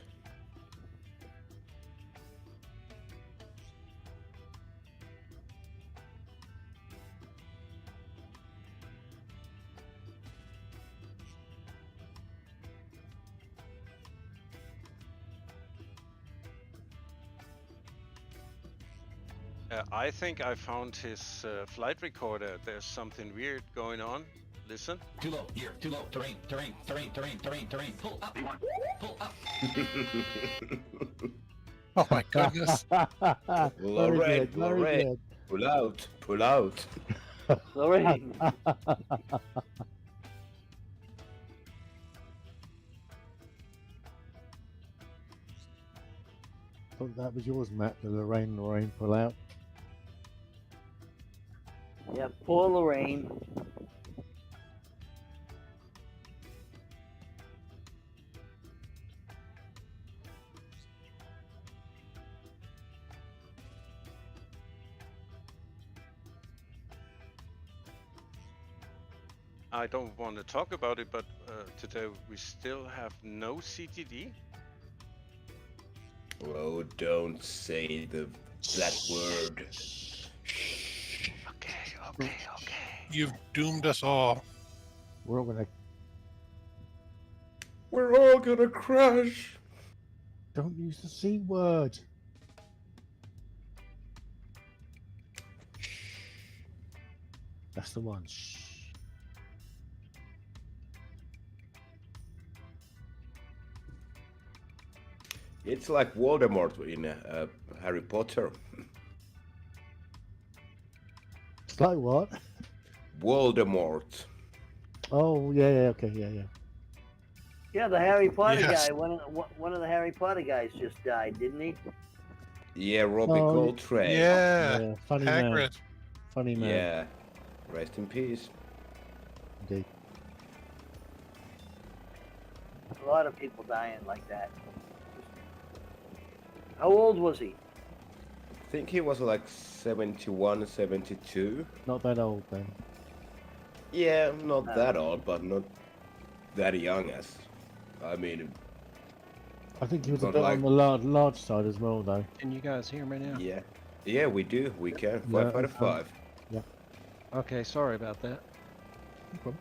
Speaker 2: I think I found his flight recorder. There's something weird going on. Listen.
Speaker 13: Too low, here, too low, terrain, pull up, pull up.
Speaker 9: Oh my goodness.
Speaker 4: Lorraine, pull out, pull out.
Speaker 3: Lorraine.
Speaker 10: Thought that was yours, Matt, the Lorraine pull out.
Speaker 3: Yeah, poor Lorraine.
Speaker 2: I don't want to talk about it, but today we still have no CTD.
Speaker 4: Oh, don't say that word.
Speaker 2: Okay.
Speaker 9: You've doomed us all.
Speaker 10: We're all gonna
Speaker 4: crash.
Speaker 10: Don't use the C word. That's the one. Shh.
Speaker 4: It's like Voldemort in Harry Potter.
Speaker 10: It's like what?
Speaker 4: Voldemort.
Speaker 10: Oh yeah, okay, yeah.
Speaker 3: Yeah, the Harry Potter
Speaker 9: Yes.
Speaker 3: guy. One of the Harry Potter guys just died, didn't he?
Speaker 4: Yeah, Robbie
Speaker 10: Oh,
Speaker 4: Coltrane.
Speaker 9: Yeah.
Speaker 10: Funny man.
Speaker 9: Hagrid.
Speaker 10: Funny man.
Speaker 4: Yeah. Rest in peace.
Speaker 10: Indeed.
Speaker 3: A lot of people dying like that. How old was he?
Speaker 4: I think he was like 71, 72.
Speaker 10: Not that old then.
Speaker 4: Yeah, not that old, but not that young as. I mean,
Speaker 10: I think he was a
Speaker 4: Not
Speaker 10: bit
Speaker 4: like-
Speaker 10: on the large side as well, though.
Speaker 14: Can you guys hear me now?
Speaker 4: yeah. Yeah, we do. We can.
Speaker 10: Yeah,
Speaker 4: 5 out of 5.
Speaker 10: Yeah.
Speaker 14: Okay, sorry about that.
Speaker 10: No problem.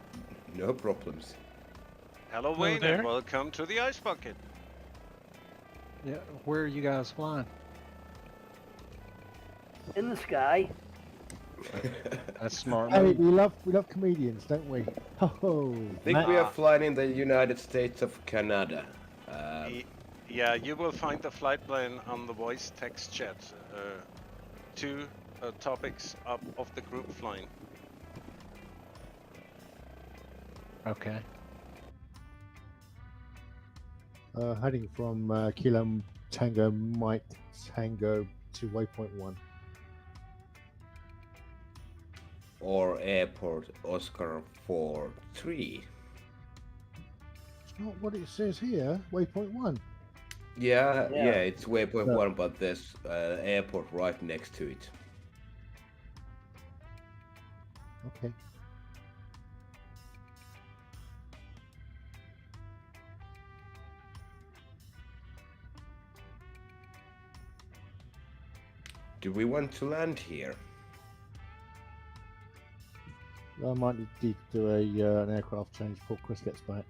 Speaker 4: No problems.
Speaker 2: Hello,
Speaker 9: Hello
Speaker 2: Wayne,
Speaker 9: there.
Speaker 2: and welcome to the Ice Bucket.
Speaker 14: Yeah, where are you guys flying?
Speaker 3: In the sky.
Speaker 14: That's smart.
Speaker 10: Hey,
Speaker 14: move.
Speaker 10: we love comedians, don't we? Oh,
Speaker 4: I think we are flying in the United States of Canada.
Speaker 2: Yeah, you will find the flight plan on the voice text chat. Two topics up of the group flying.
Speaker 14: Okay.
Speaker 10: heading from Kilo Tango Mike Tango to waypoint 1.
Speaker 4: Or Airport Oscar 43.
Speaker 10: It's not what it says here. Waypoint 1.
Speaker 4: Yeah,
Speaker 3: Yeah.
Speaker 4: it's waypoint 1, but there's airport right next to it.
Speaker 10: Okay.
Speaker 4: Do we want to land here?
Speaker 10: I might need to do an aircraft change before Chris gets back.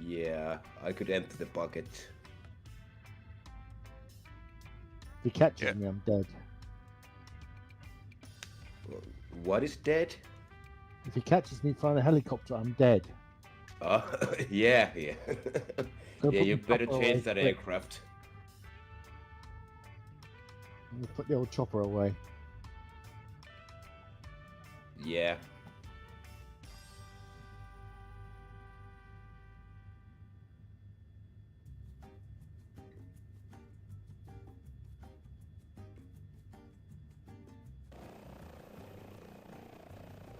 Speaker 4: Yeah, I could empty the bucket.
Speaker 10: If he catches me, I'm dead.
Speaker 4: What is dead?
Speaker 10: If he catches me flying a helicopter, I'm dead.
Speaker 4: Oh, yeah.
Speaker 10: Go
Speaker 4: Yeah,
Speaker 10: put
Speaker 4: you
Speaker 10: the
Speaker 4: better
Speaker 10: chopper
Speaker 4: change
Speaker 10: away
Speaker 4: that
Speaker 10: quick.
Speaker 4: aircraft.
Speaker 10: We'll put the old chopper away.
Speaker 4: Yeah.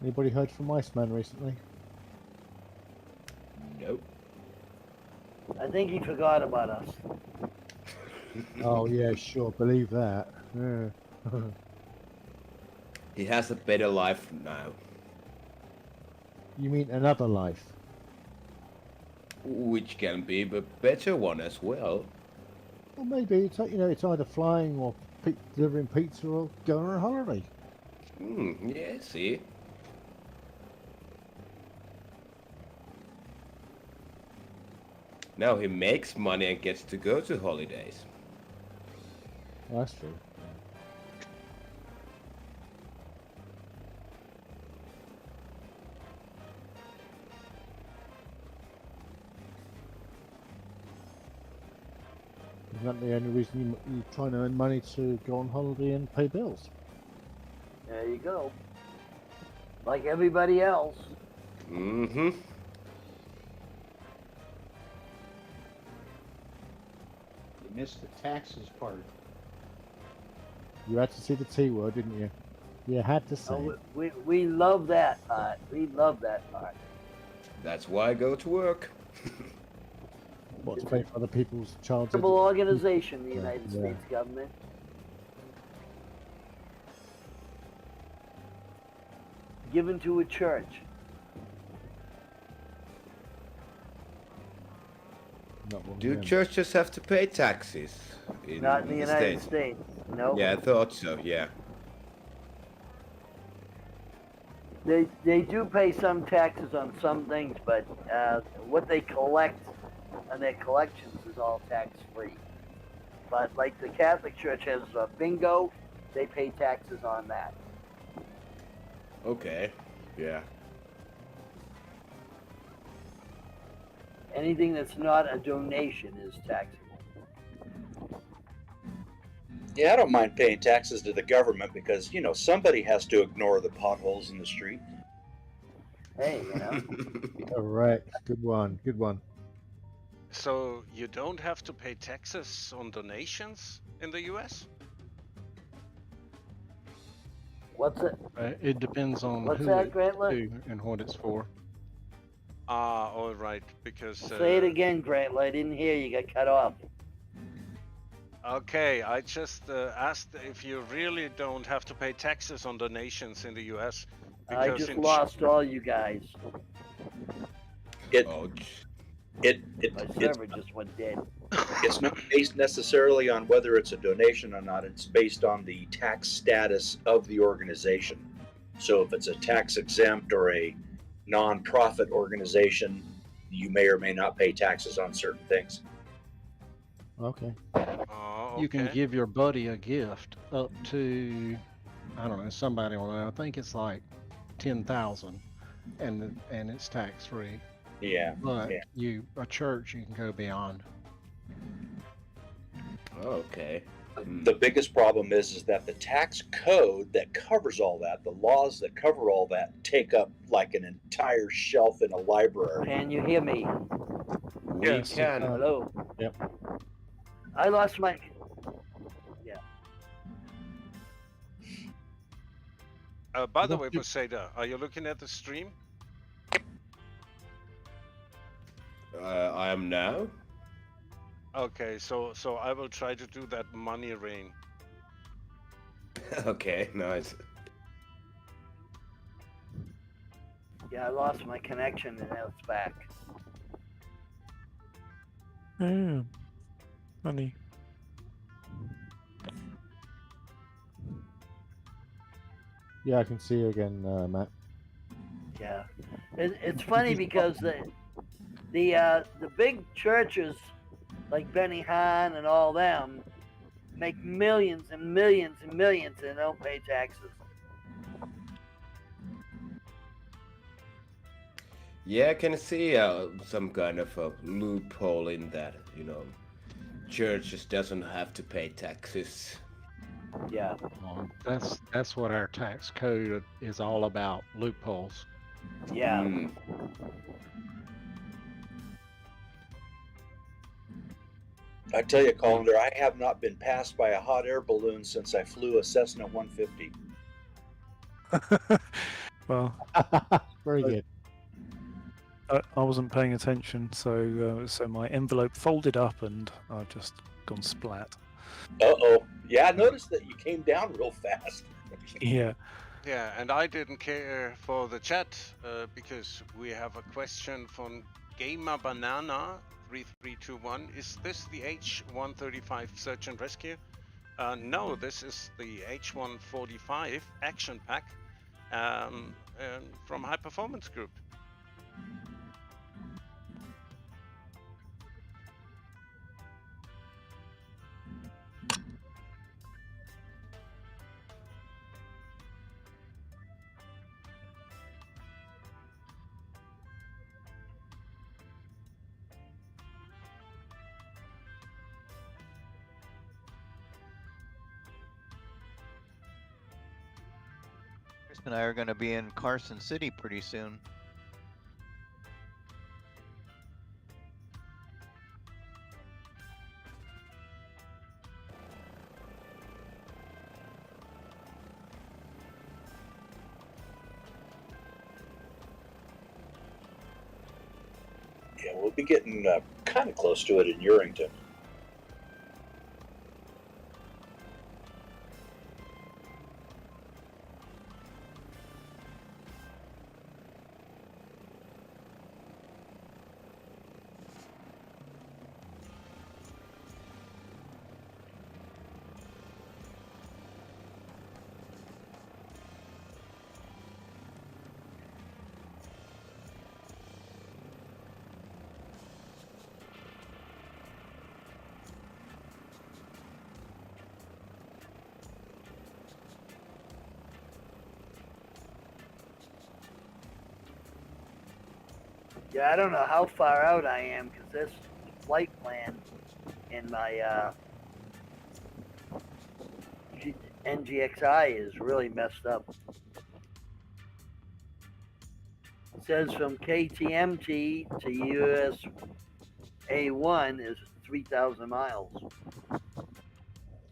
Speaker 10: Anybody heard from Iceman recently?
Speaker 4: Nope.
Speaker 3: I think he forgot about us.
Speaker 10: Oh yeah, sure. Believe that. Yeah.
Speaker 4: He has a better life now.
Speaker 10: You mean another life?
Speaker 4: Which can be a better one as well.
Speaker 10: Well, maybe it's it's either flying or delivering pizza or going on a holiday.
Speaker 4: Yeah, see? Now he makes money and gets to go to holidays.
Speaker 10: Well, that's true. Isn't that the only reason you're trying to earn money to go on holiday and pay bills?
Speaker 3: There you go. Like everybody else.
Speaker 4: Mm-hmm.
Speaker 5: You missed the taxes part.
Speaker 10: You had to see the T word, didn't you? You had to say.
Speaker 3: Oh, we love that part. We love that part.
Speaker 4: That's why I go to work.
Speaker 10: What's paying for other people's child's
Speaker 3: Charitable organization, the
Speaker 10: Yeah,
Speaker 3: United
Speaker 10: yeah.
Speaker 3: States government. Given to a church.
Speaker 10: Not one of
Speaker 4: Do
Speaker 10: them.
Speaker 4: churches have to pay taxes?
Speaker 3: Not in the United States. No.
Speaker 4: Yeah, I thought so, yeah.
Speaker 3: They do pay some taxes on some things, but what they collect on their collections is all tax free. But like the Catholic Church has bingo, they pay taxes on that.
Speaker 4: Okay, yeah.
Speaker 3: Anything that's not a donation is taxable.
Speaker 6: Yeah, I don't mind paying taxes to the government because, you know, somebody has to ignore the potholes in the street.
Speaker 3: Hey, you know.
Speaker 10: Correct. Good one. Good one.
Speaker 2: So you don't have to pay taxes on donations in the US?
Speaker 3: What's it?
Speaker 14: It depends on
Speaker 3: What's
Speaker 14: who
Speaker 3: that,
Speaker 14: it's
Speaker 3: Grantlet?
Speaker 14: to and what it's for.
Speaker 2: Ah, all right, because...
Speaker 3: Say it again, Grantlet. I didn't hear you. Got cut off.
Speaker 2: Okay, I just asked if you really don't have to pay taxes on donations in the US.
Speaker 3: I
Speaker 2: Because
Speaker 3: just lost all you guys. My server just went dead.
Speaker 6: It's not based necessarily on whether it's a donation or not. It's based on the tax status of the organization. So if it's a tax exempt or a non-profit organization, you may or may not pay taxes on certain things.
Speaker 10: Okay.
Speaker 14: You can give your buddy a gift up to, I don't know, somebody will know. I think it's like 10,000, and it's tax free.
Speaker 6: Yeah.
Speaker 14: But a church, you can go beyond.
Speaker 4: Okay.
Speaker 6: The biggest problem is that the tax code that covers all that, the laws that cover all that, take up like an entire shelf in a library.
Speaker 3: Can you hear me?
Speaker 4: We can.
Speaker 3: Hello.
Speaker 10: Yep.
Speaker 3: I lost my. Yeah.
Speaker 2: By the way, Poseda, are you looking at the stream?
Speaker 4: I am now.
Speaker 2: Okay, so I will try to do that money rain.
Speaker 4: Okay, nice.
Speaker 3: Yeah, I lost my connection and now it's back.
Speaker 11: Oh, funny.
Speaker 10: Yeah, I can see you again, Matt.
Speaker 3: Yeah, it's funny because the big churches like Benny Hinn and all them make millions and millions and millions and don't pay taxes.
Speaker 4: Yeah, I can see some kind of a loophole in that, you know. Churches doesn't have to pay taxes.
Speaker 3: Yeah.
Speaker 14: That's what our tax code is all about, loopholes.
Speaker 3: Yeah.
Speaker 6: I tell you, Colander, I have not been passed by a hot air balloon since I flew a Cessna 150.
Speaker 11: Well,
Speaker 10: very good.
Speaker 11: I wasn't paying attention, so my envelope folded up and I've just gone splat.
Speaker 6: Uh-oh. Yeah, I noticed that you came down real fast.
Speaker 11: Yeah.
Speaker 2: Yeah, and I didn't care for the chat because we have a question from Gamer Banana 3321. Is this the H135 search and rescue? No, this is the H145 action pack from High Performance Group.
Speaker 8: Chris and I are going to be in Carson City pretty soon.
Speaker 6: Yeah, we'll be getting kind of close to it in Urington.
Speaker 3: Yeah, I don't know how far out I am because this flight plan in my NGXI is really messed up. It says from KTMT to US A1 is 3,000 miles.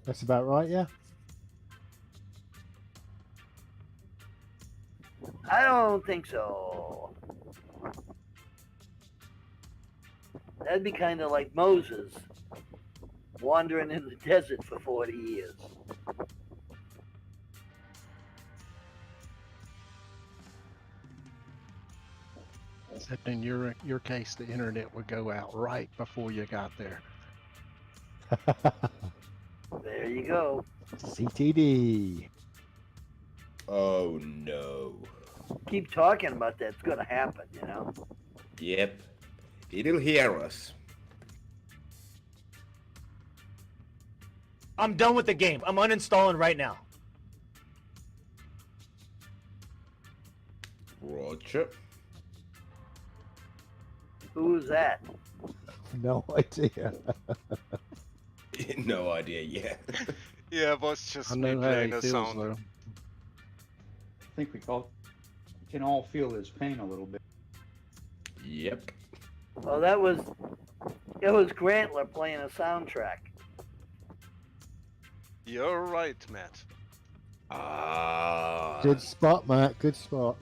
Speaker 10: That's about right, yeah.
Speaker 3: I don't think so. That'd be kind of like Moses wandering in the desert for 40 years.
Speaker 14: Except in your case, the internet would go out right before you got there.
Speaker 3: There you go.
Speaker 10: CTD.
Speaker 4: Oh no.
Speaker 3: Keep talking about that. It's going to happen, you know?
Speaker 4: Yep. It'll hear us.
Speaker 15: I'm done with the game. I'm uninstalling right now.
Speaker 4: Roger.
Speaker 3: Who's that?
Speaker 10: No idea.
Speaker 4: No idea yet.
Speaker 2: Yeah, it was just
Speaker 14: I
Speaker 2: me
Speaker 14: know how he
Speaker 2: playing a
Speaker 14: feels
Speaker 2: sound.
Speaker 14: though.
Speaker 16: I think we can all feel his pain a little bit.
Speaker 4: Yep.
Speaker 3: Well, it was Grantler playing a soundtrack.
Speaker 2: You're right, Matt.
Speaker 4: Ah.
Speaker 10: Good spot, Matt. Good spot.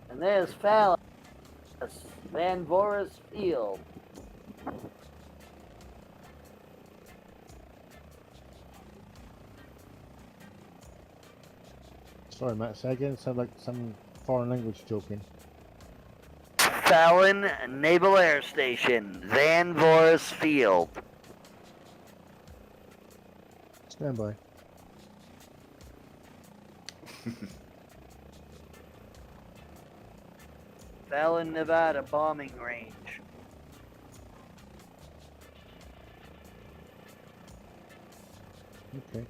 Speaker 3: And there's Fallon, Van Voris Field.
Speaker 10: Sorry, Matt. Say again. Sound like some foreign language talking.
Speaker 3: Fallon Naval Air Station, Van Voris Field.
Speaker 10: Stand by.
Speaker 3: Fallon, Nevada bombing range.
Speaker 10: Okay.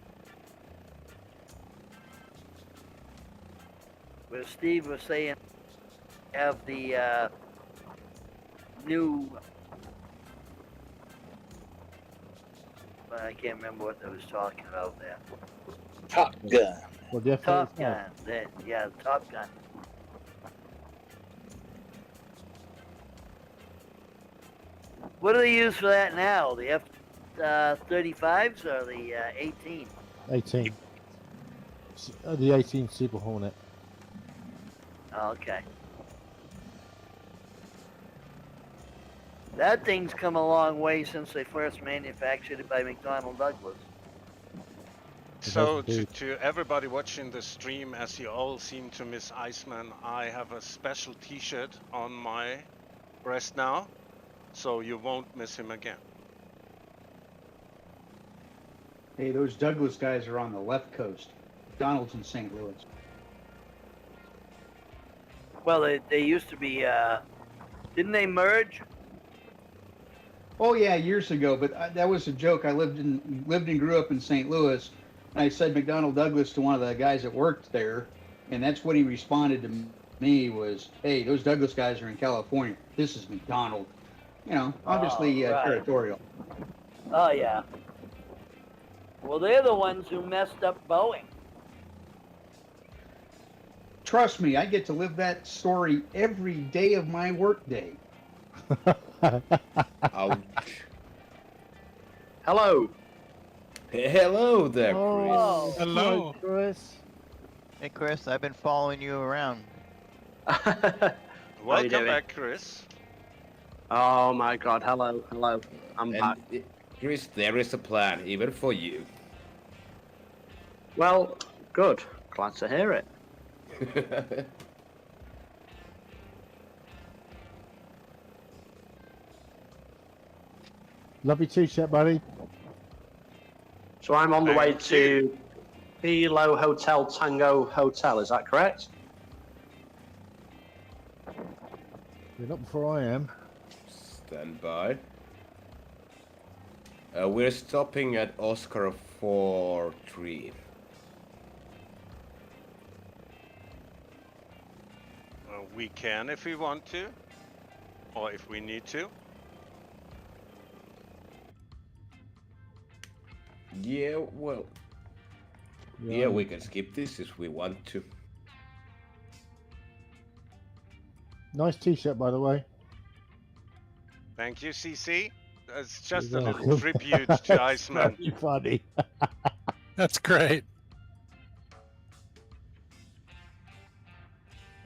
Speaker 3: Where Steve was saying have the new, I can't remember what they was talking about there.
Speaker 6: Top Gun.
Speaker 10: Well, the
Speaker 3: Top
Speaker 10: F-35.
Speaker 3: Gun. Yeah, Top Gun. What do they use for that now? The F-35s or the 18?
Speaker 10: 18. The 18 Super Hornet.
Speaker 3: Okay. That thing's come a long way since they first manufactured it by McDonnell Douglas.
Speaker 2: So to everybody watching the stream, as you all seem to miss Iceman, I have a special t-shirt on my breast now, so you won't miss him again.
Speaker 16: Hey, those Douglas guys are on the left coast. McDonald's in St. Louis.
Speaker 3: Well, they used to be, didn't they merge?
Speaker 16: Oh yeah, years ago, but that was a joke. I lived and grew up in St. Louis, and I said McDonnell Douglas to one of the guys that worked there, and that's what he responded to me was, "Hey, those Douglas guys are in California. This is McDonnell." You know, obviously
Speaker 3: right.
Speaker 16: territorial.
Speaker 3: Oh, yeah. Well, they're the ones who messed up Boeing.
Speaker 16: Trust me, I get to live that story every day of my workday.
Speaker 4: Ouch.
Speaker 17: Hello.
Speaker 4: Hello there, Chris.
Speaker 3: Oh,
Speaker 9: Hello.
Speaker 10: Chris.
Speaker 8: Hey Chris, I've been following you around.
Speaker 2: Welcome
Speaker 17: doing?
Speaker 2: back, Chris.
Speaker 17: Oh my God! Hello. I'm back.
Speaker 4: Chris, there is a plan, even for you.
Speaker 17: Well, good. Glad to hear it.
Speaker 10: Love you too, chat buddy.
Speaker 17: So I'm on the way to Kilo Hotel Tango Hotel, is that correct?
Speaker 10: You're not before I am.
Speaker 4: Stand by. We're stopping at Oscar 43.
Speaker 2: We can if we want to, or if we need to.
Speaker 4: Yeah, well, yeah, we can skip this if we want to.
Speaker 10: Nice t-shirt, by the way.
Speaker 2: Thank you, CC. It's just
Speaker 10: You're
Speaker 2: a little
Speaker 10: welcome.
Speaker 2: tribute to Iceman.
Speaker 10: Very funny.
Speaker 9: That's great.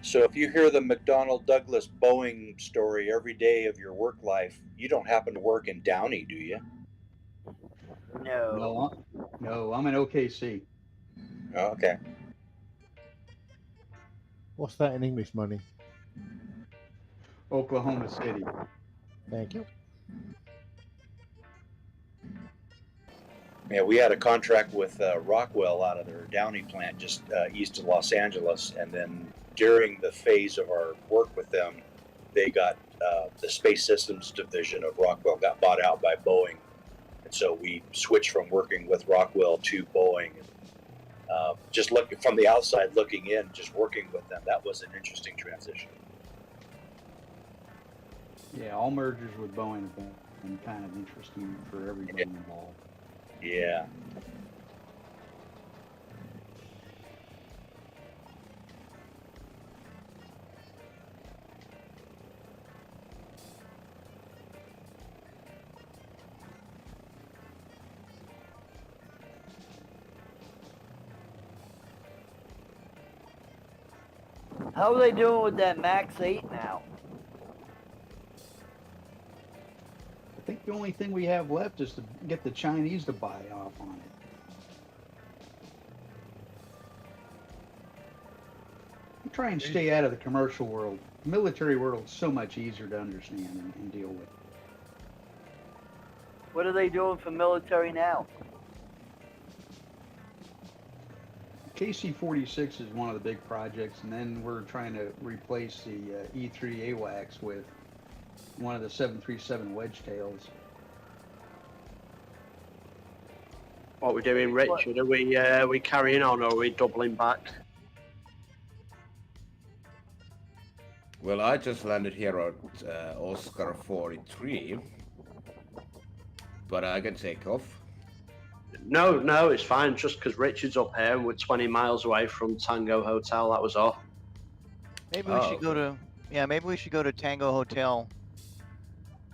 Speaker 6: So if you hear the McDonnell Douglas Boeing story every day of your work life, you don't happen to work in Downey, do you?
Speaker 3: No.
Speaker 16: No, I'm in OKC.
Speaker 6: Oh, okay.
Speaker 10: What's that in English money?
Speaker 16: Oklahoma City.
Speaker 10: Thank you.
Speaker 6: Yeah, we had a contract with Rockwell out of their Downey plant just east of Los Angeles, and then during the phase of our work with them, they got the Space Systems division of Rockwell got bought out by Boeing, and so we switched from working with Rockwell to Boeing. And, just looking from the outside, looking in, just working with them, that was an interesting transition.
Speaker 16: Yeah, all mergers with Boeing have been kind of interesting for everybody involved.
Speaker 6: Yeah.
Speaker 3: How are they doing with that Max 8 now?
Speaker 16: I think the only thing we have left is to get the Chinese to buy off on it. We try and stay out of the commercial world. The military world is so much easier to understand and deal with.
Speaker 3: What are they doing for military now?
Speaker 16: KC-46 is one of the big projects, and then we're trying to replace the E3 AWACS with one of the 737 wedge tails.
Speaker 17: What we're doing, Richard? Are we carrying on, or are we doubling back?
Speaker 4: Well, I just landed here at Oscar 43, but I can take off.
Speaker 17: No, it's fine. Just because Richard's up here and we're 20 miles away from Tango Hotel, that was all.
Speaker 8: Maybe we should go to, maybe we should go to Tango Hotel.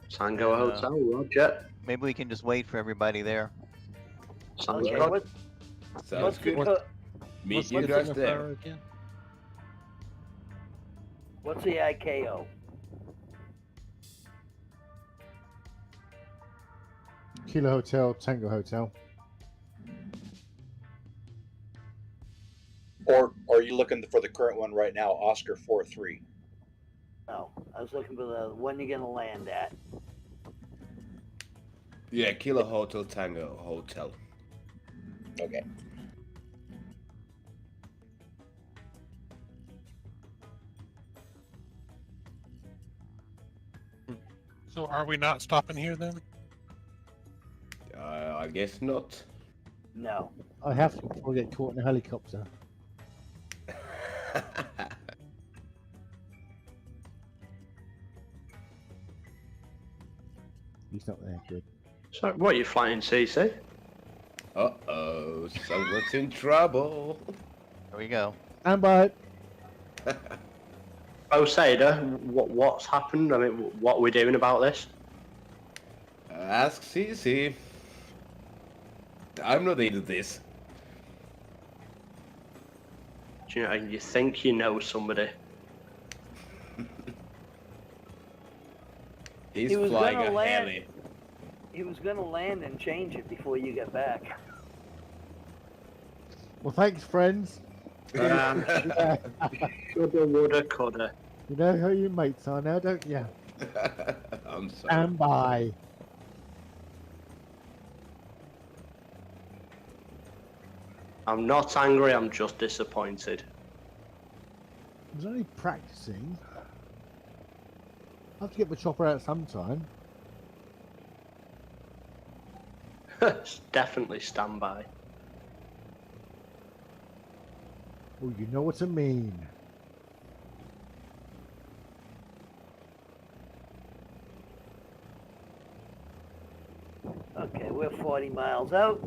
Speaker 17: Tango Hotel, Roger.
Speaker 8: Maybe we can just wait for everybody there.
Speaker 17: Sounds
Speaker 3: Okay,
Speaker 17: good.
Speaker 4: Sounds good. Meet you guys there.
Speaker 3: What's the ICAO?
Speaker 10: Kilo Hotel, Tango Hotel.
Speaker 6: Or are you looking for the current one right now, Oscar 43?
Speaker 3: No, I was looking for the one you're gonna land at.
Speaker 4: Yeah, Kilo Hotel, Tango Hotel.
Speaker 6: Okay.
Speaker 9: So are we not stopping here then?
Speaker 4: I guess not.
Speaker 3: No.
Speaker 10: I have to before I get caught in a helicopter. He's not there, good.
Speaker 17: So, what are you flying, CC?
Speaker 4: Uh-oh, someone's in trouble.
Speaker 8: There we go.
Speaker 10: Stand by.
Speaker 17: Sada, what's happened? I mean, what are we doing about this?
Speaker 4: Ask CC. I'm not into this.
Speaker 17: Do you know, you think you know somebody?
Speaker 4: He's flying a
Speaker 3: land.
Speaker 4: heli.
Speaker 3: He was gonna land and change it before you get back.
Speaker 10: Well, thanks, friends.
Speaker 17: Shoulda, woulda, coulda.
Speaker 10: You know who your mates are now, don't you?
Speaker 4: I'm sorry.
Speaker 10: Stand by.
Speaker 17: I'm not angry, I'm just disappointed.
Speaker 10: I was only practicing. I have to get the chopper out sometime.
Speaker 17: It's definitely standby.
Speaker 10: Oh, you know what I mean.
Speaker 3: Okay, we're 40 miles out.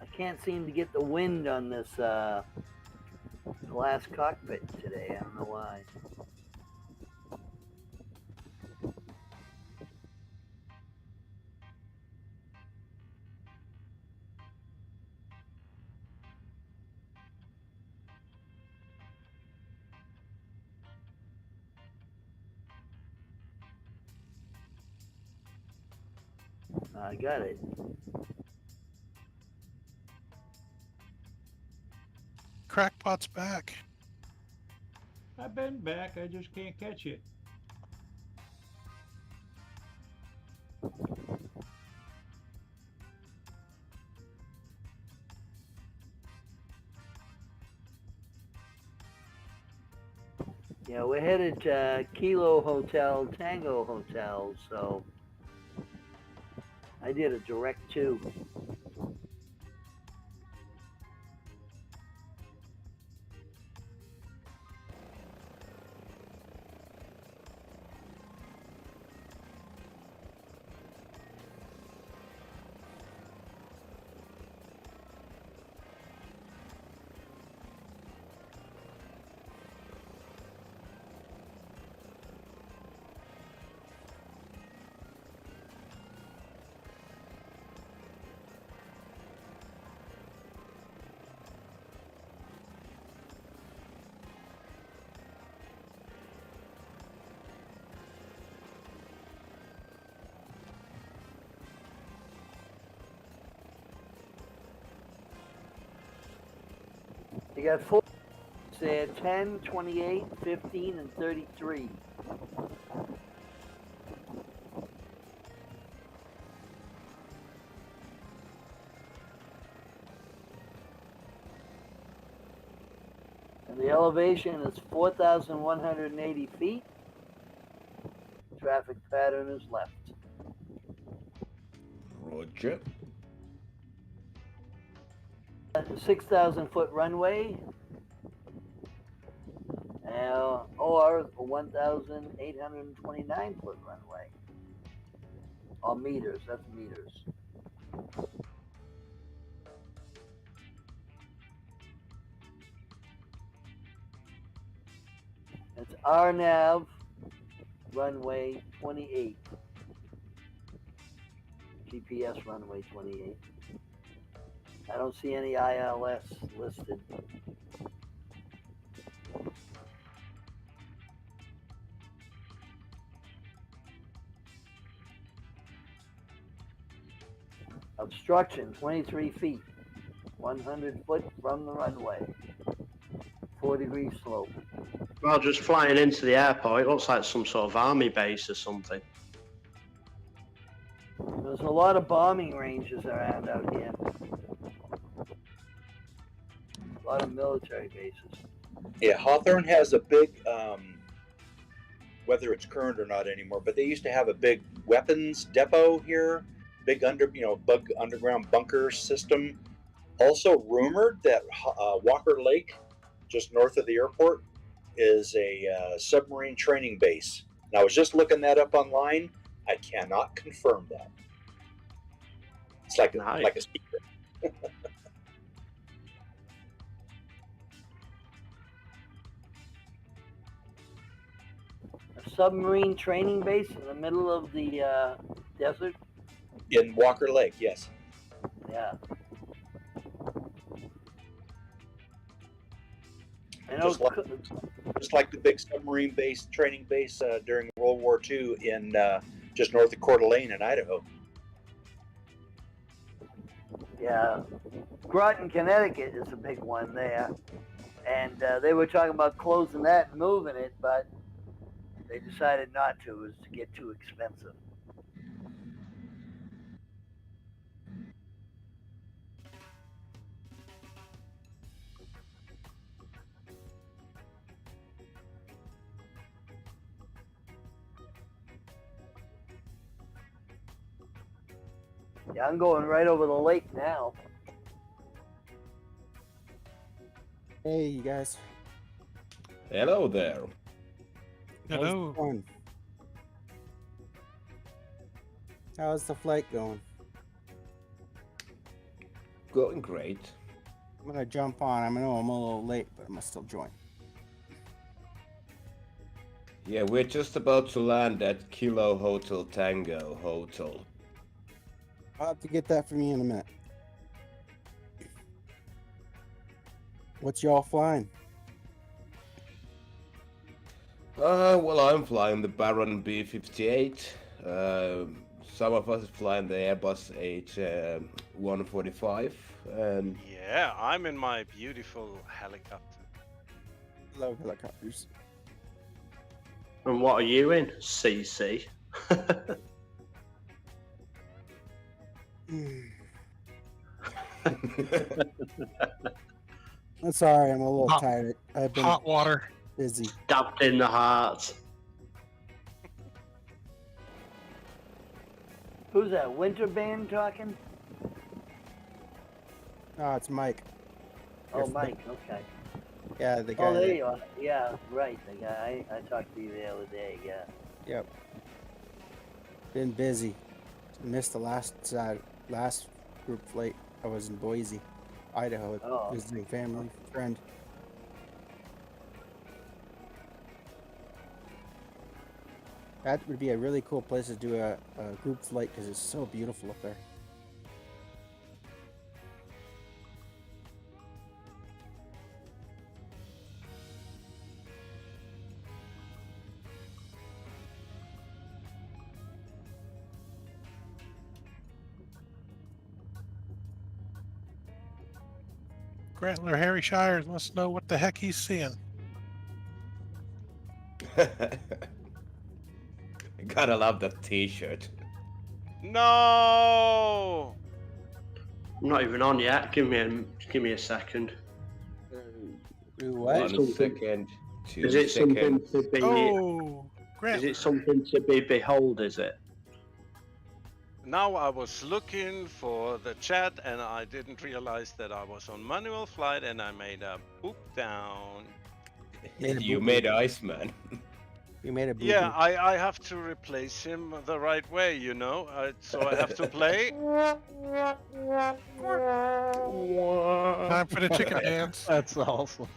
Speaker 3: I can't seem to get the wind on this glass cockpit today. I don't know why. I got it.
Speaker 9: Crackpot's back.
Speaker 5: I've been back, I just can't catch it.
Speaker 3: Yeah, we're headed to Kilo Hotel, Tango Hotel, so I did a direct two. You got four there, 10, 28, 15, and 33. And the elevation is 4,180 feet. Traffic pattern is left.
Speaker 4: Roger.
Speaker 3: 6,000 foot runway, or a 1,829 foot runway. All meters, that's meters. It's RNAV runway 28. GPS runway 28. I don't see any ILS listed. Obstruction 23 feet, 100 foot from the runway, 4-degree slope.
Speaker 17: Well, just flying into the airport, it looks like some sort of army base or something.
Speaker 3: There's a lot of bombing ranges around out here. A lot of military bases.
Speaker 6: Yeah, Hawthorne has a big, whether it's current or not anymore, but they used to have a big weapons depot here, big underground bunker system. Also rumored that Walker Lake, just north of the airport, is a submarine training base. And I was just looking that up online. I cannot confirm that. It's like a secret.
Speaker 3: A submarine training base in the middle of the desert?
Speaker 6: In Walker Lake, yes.
Speaker 3: Yeah. I know
Speaker 6: just like the big submarine base, training base during World War II in just north of Coeur d'Alene in Idaho.
Speaker 3: Yeah. Groton, Connecticut is a big one there. And they were talking about closing that and moving it, but they decided not to. It was to get too expensive. Yeah, I'm going right over the lake now.
Speaker 18: Hey, you guys.
Speaker 4: Hello there.
Speaker 9: Hello.
Speaker 18: How's the flight going?
Speaker 4: Going great.
Speaker 18: I'm gonna jump on. I know I'm a little late, but I'm gonna still join.
Speaker 4: Yeah, we're just about to land at Kilo Hotel Tango Hotel.
Speaker 18: I'll have to get that from you in a minute. What's y'all flying?
Speaker 4: Well, I'm flying the Baron B-58. Some of us flying the Airbus H145. And
Speaker 2: Yeah, I'm in my beautiful helicopter.
Speaker 18: Love helicopters.
Speaker 17: And what are you in? CC.
Speaker 18: I'm sorry, I'm a little tired. I've been
Speaker 9: hot water.
Speaker 18: Busy.
Speaker 17: Stabbed in the heart.
Speaker 3: Who's that, Winter Band talking?
Speaker 18: Oh, it's Mike.
Speaker 3: Oh, Mike, okay.
Speaker 18: Yeah, the guy.
Speaker 3: Oh, there you are. Yeah, right, the guy. I talked to you the other day, yeah.
Speaker 18: Yep. Been busy. Missed the last group flight. I was in Boise, Idaho, visiting family, friend. That would be a really cool place to do a group flight because it's so beautiful up there.
Speaker 9: Grantler Harry Shires wants to know what the heck he's seeing.
Speaker 4: Gotta love that t-shirt.
Speaker 2: No!
Speaker 17: I'm not even on yet. Give me a second.
Speaker 18: What?
Speaker 4: 1 second. 2
Speaker 17: Is it something
Speaker 4: seconds.
Speaker 17: to be?
Speaker 9: Oh,
Speaker 17: Is it something to be behold? Is it?
Speaker 2: now I was looking for the chat and I didn't realize that I was on manual flight and I made a boop down.
Speaker 4: You made Iceman.
Speaker 18: You made a boo-boo.
Speaker 2: Yeah, I have to replace him the right way, you know. So I have to play.
Speaker 9: Time for the chicken dance.
Speaker 14: That's awesome.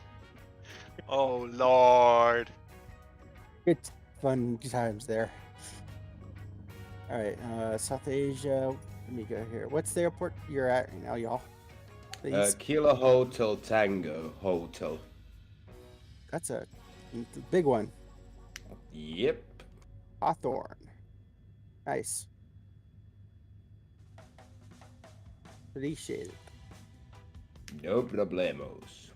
Speaker 2: Oh Lord.
Speaker 18: Good fun times there. All right, South Asia. Let me go here. What's the airport you're at right now, y'all?
Speaker 4: Kilo Hotel Tango Hotel.
Speaker 18: That's a big one.
Speaker 4: Yep.
Speaker 18: Hawthorne. Nice. Appreciate it.
Speaker 4: No problemos.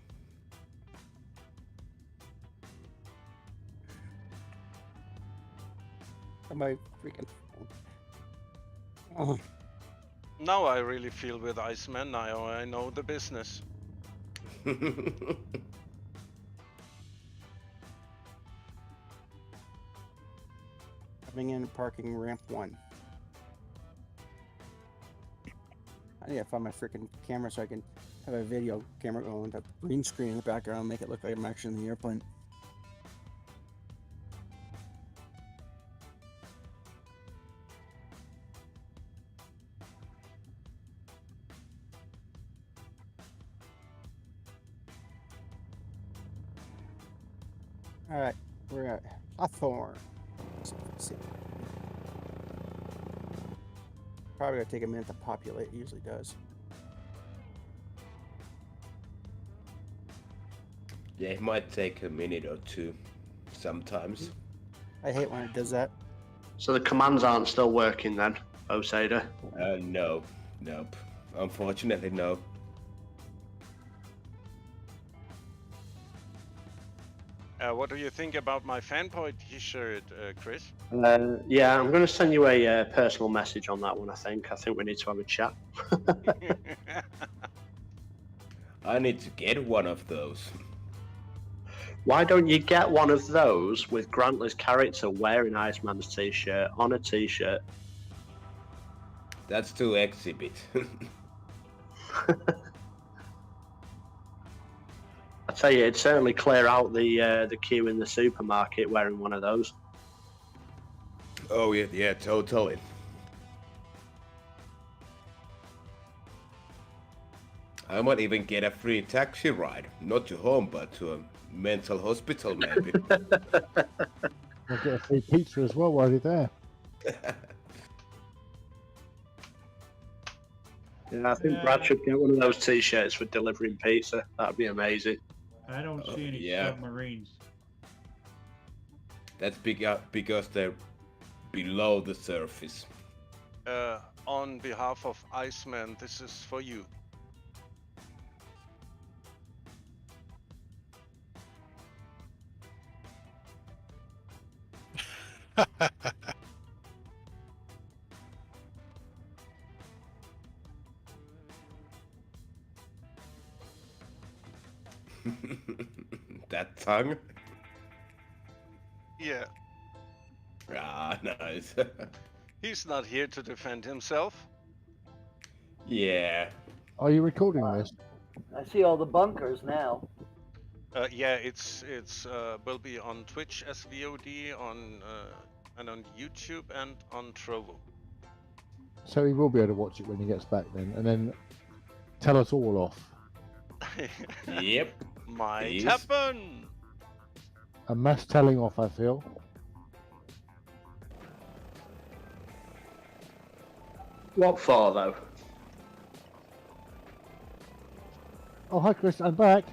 Speaker 18: My freaking. Oh.
Speaker 2: Now I really feel with Iceman. Now I know the business.
Speaker 18: Coming in, parking ramp 1. I need to find my freaking camera so I can have a video camera going with a green screen in the background and make it look like I'm actually in the airplane. All right, we're at Hawthorne. Let's see. Probably gonna take a minute to populate. It usually does.
Speaker 4: Yeah, it might take a minute or two sometimes.
Speaker 18: I hate when it does that.
Speaker 17: So the commands aren't still working then, Osada?
Speaker 4: No. Nope. Unfortunately, no.
Speaker 2: What do you think about my fanboy t-shirt, Chris?
Speaker 17: Yeah, I'm going to send you a personal message on that one, I think. I think we need to have a chat.
Speaker 4: I need to get one of those.
Speaker 17: Why don't you get one of those with Grantley's character wearing Iceman's t-shirt on a t-shirt?
Speaker 4: That's to exhibit.
Speaker 17: I tell you, it'd certainly clear out the queue in the supermarket wearing one of those.
Speaker 4: Oh yeah, totally. I might even get a free taxi ride, not to home, but to a mental hospital maybe.
Speaker 10: I'll get a free pizza as well while you're there.
Speaker 17: Yeah, I think Brad should get one of those t-shirts for delivering pizza. That'd be amazing.
Speaker 5: I don't see any
Speaker 4: yeah.
Speaker 5: submarines.
Speaker 4: That's because they're below the surface.
Speaker 2: On behalf of Iceman, this is for you.
Speaker 4: That tongue?
Speaker 2: Yeah.
Speaker 4: Ah, nice.
Speaker 2: He's not here to defend himself.
Speaker 4: Yeah.
Speaker 10: Are you recording this?
Speaker 3: I see all the bunkers now.
Speaker 2: Yeah, it's will be on Twitch as VOD, and on YouTube and on Trovo.
Speaker 10: So he will be able to watch it when he gets back then, and then tell us all off.
Speaker 4: Yep.
Speaker 2: Might happen.
Speaker 10: A mass telling off, I feel.
Speaker 17: What for, though?
Speaker 10: Oh, hi, Chris. I'm back.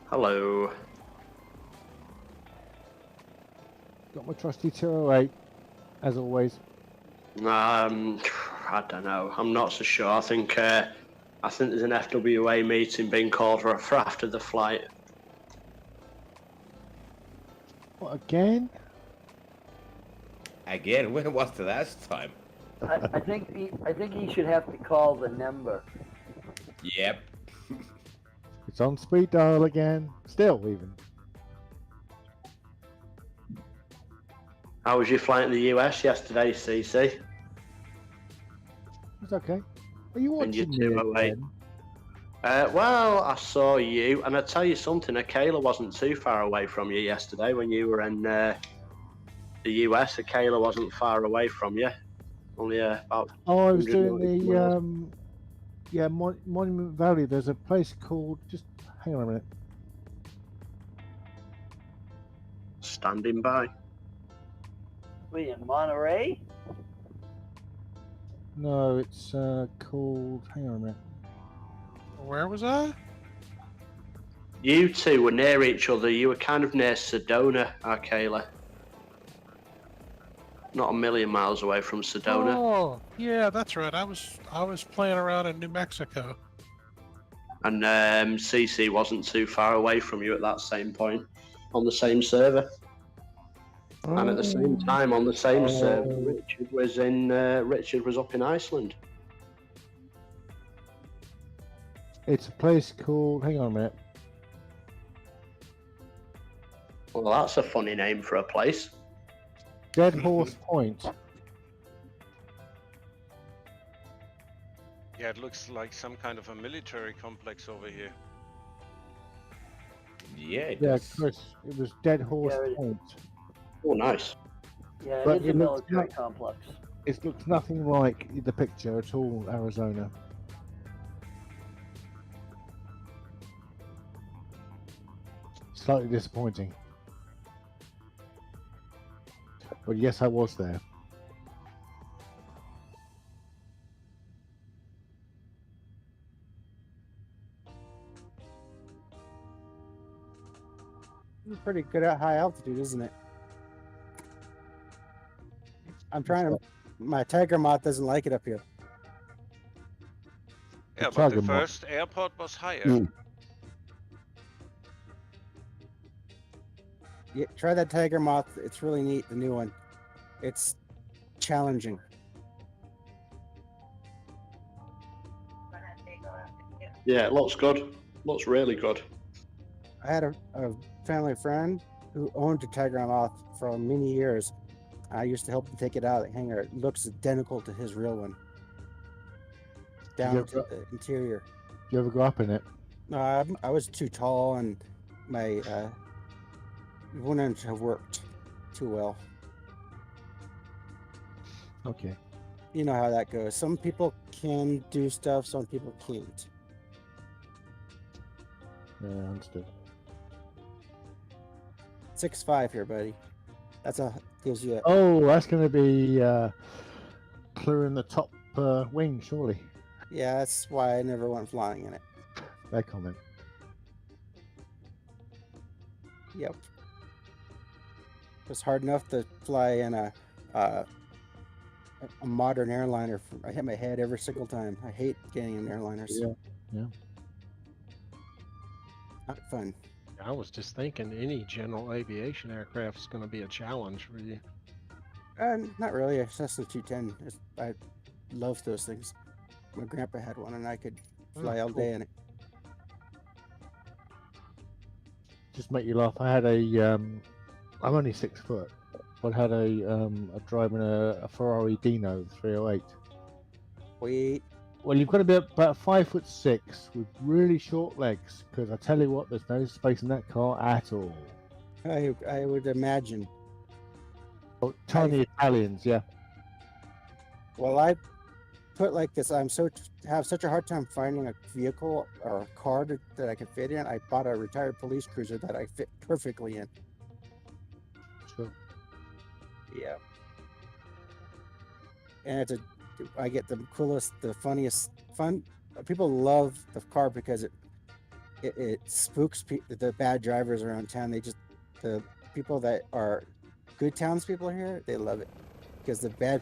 Speaker 17: Hello.
Speaker 10: Got my trusty 208, as always.
Speaker 17: I don't know. I'm not so sure. I think there's an FWA meeting being called for after the flight.
Speaker 10: What, again?
Speaker 4: Again? When was the last time?
Speaker 3: I think he should have to call the number.
Speaker 4: Yep.
Speaker 10: It's on speed dial again. Still, even.
Speaker 17: How was your flight in the US yesterday, CC?
Speaker 10: It's okay. Are you
Speaker 17: And you're
Speaker 10: watching me
Speaker 17: 208.
Speaker 10: again?
Speaker 17: Well, I saw you, and I tell you something. Akela wasn't too far away from you yesterday when you were in the US. Akela wasn't far away from you, only about.
Speaker 10: Oh, I was doing
Speaker 17: 190
Speaker 10: the
Speaker 17: miles.
Speaker 10: yeah, Monument Valley. There's a place called. Just hang on a minute.
Speaker 17: Standing by.
Speaker 3: Wait, in Monterey?
Speaker 10: No, it's called. Hang on a minute.
Speaker 9: Where was I?
Speaker 17: You two were near each other. You were kind of near Sedona, Akela. Not a million miles away from Sedona.
Speaker 9: Oh, yeah, that's right. I was playing around in New Mexico.
Speaker 17: And CC wasn't too far away from you at that same point on the same server. And at the same time on the same server, Richard was up in Iceland.
Speaker 10: It's a place called. Hang on a minute.
Speaker 17: Well, that's a funny name for a place.
Speaker 10: Dead Horse Point.
Speaker 2: Yeah, it looks like some kind of a military complex over here.
Speaker 4: Yeah, it
Speaker 10: Yeah,
Speaker 4: does.
Speaker 10: Chris. It was Dead Horse
Speaker 3: Yeah,
Speaker 10: Point.
Speaker 17: Oh, nice.
Speaker 3: Yeah,
Speaker 10: But
Speaker 3: it's a
Speaker 10: it looks
Speaker 3: military
Speaker 10: like-
Speaker 3: complex.
Speaker 10: It looks nothing like the picture at all, Arizona. Slightly disappointing. But yes, I was there.
Speaker 18: It's pretty good at high altitude, isn't it? I'm trying to. My tiger moth doesn't like it up here.
Speaker 2: Yeah, but the first airport was higher.
Speaker 18: Yeah, try that tiger moth. It's really neat. The new one. It's challenging.
Speaker 17: Yeah, it looks good. Looks really good.
Speaker 18: I had a family friend who owned a tiger moth for many years. I used to help him take it out of the hangar. It looks identical to his real one. Down to the interior.
Speaker 10: You ever go up in it?
Speaker 18: No, I was too tall and my wouldn't have worked too well.
Speaker 10: Okay.
Speaker 18: You know how that goes. Some people can do stuff, some people can't.
Speaker 10: Yeah, understood.
Speaker 18: 6'5" here, buddy. That's a gives you.
Speaker 10: Oh, that's going to be clearing the top wing, surely.
Speaker 18: Yeah, that's why I never went flying in it.
Speaker 10: That comment.
Speaker 18: Yep. It was hard enough to fly in a modern airliner. I hit my head every single time. I hate getting in airliners.
Speaker 10: Yeah, yeah.
Speaker 18: Not fun.
Speaker 14: I was just thinking any general aviation aircraft is going to be a challenge for you.
Speaker 18: Not really. A Cessna 210. I love those things. My grandpa had one, and I could fly all day in it.
Speaker 10: Just make you laugh. I had a. I'm only 6 foot, but had a driving a Ferrari Dino 308.
Speaker 18: Wait.
Speaker 10: Well, you've got to be about 5'6" with really short legs, because I tell you what, there's no space in that car at all.
Speaker 18: I would imagine.
Speaker 10: Oh, tiny Italians, yeah.
Speaker 18: Well, I put like this. Have such a hard time finding a vehicle or a car that I can fit in. I bought a retired police cruiser that I fit perfectly in.
Speaker 10: Sure.
Speaker 18: Yeah. And I get the coolest, the funniest fun. People love the car because it spooks the bad drivers around town. The people that are good townspeople here, they love it because the bad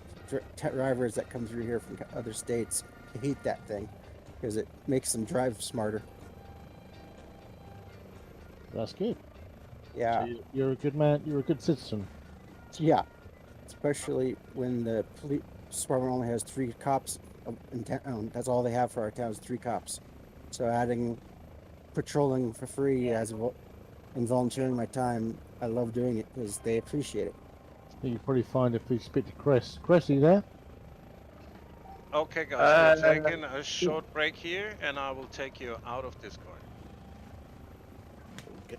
Speaker 18: drivers that come through here from other states hate that thing because it makes them drive smarter.
Speaker 10: That's good.
Speaker 18: Yeah.
Speaker 10: So you're a good man. You're a good citizen.
Speaker 18: Yeah. Especially when the police department only has 3 cops in town. That's all they have for our town is 3 cops. So adding patrolling for free and volunteering my time, I love doing it because they appreciate it.
Speaker 10: You probably find if we speak to Chris. Chris, are you there?
Speaker 2: Okay, guys, we're taking a short break here, and I will take you out of Discord.
Speaker 19: Okay.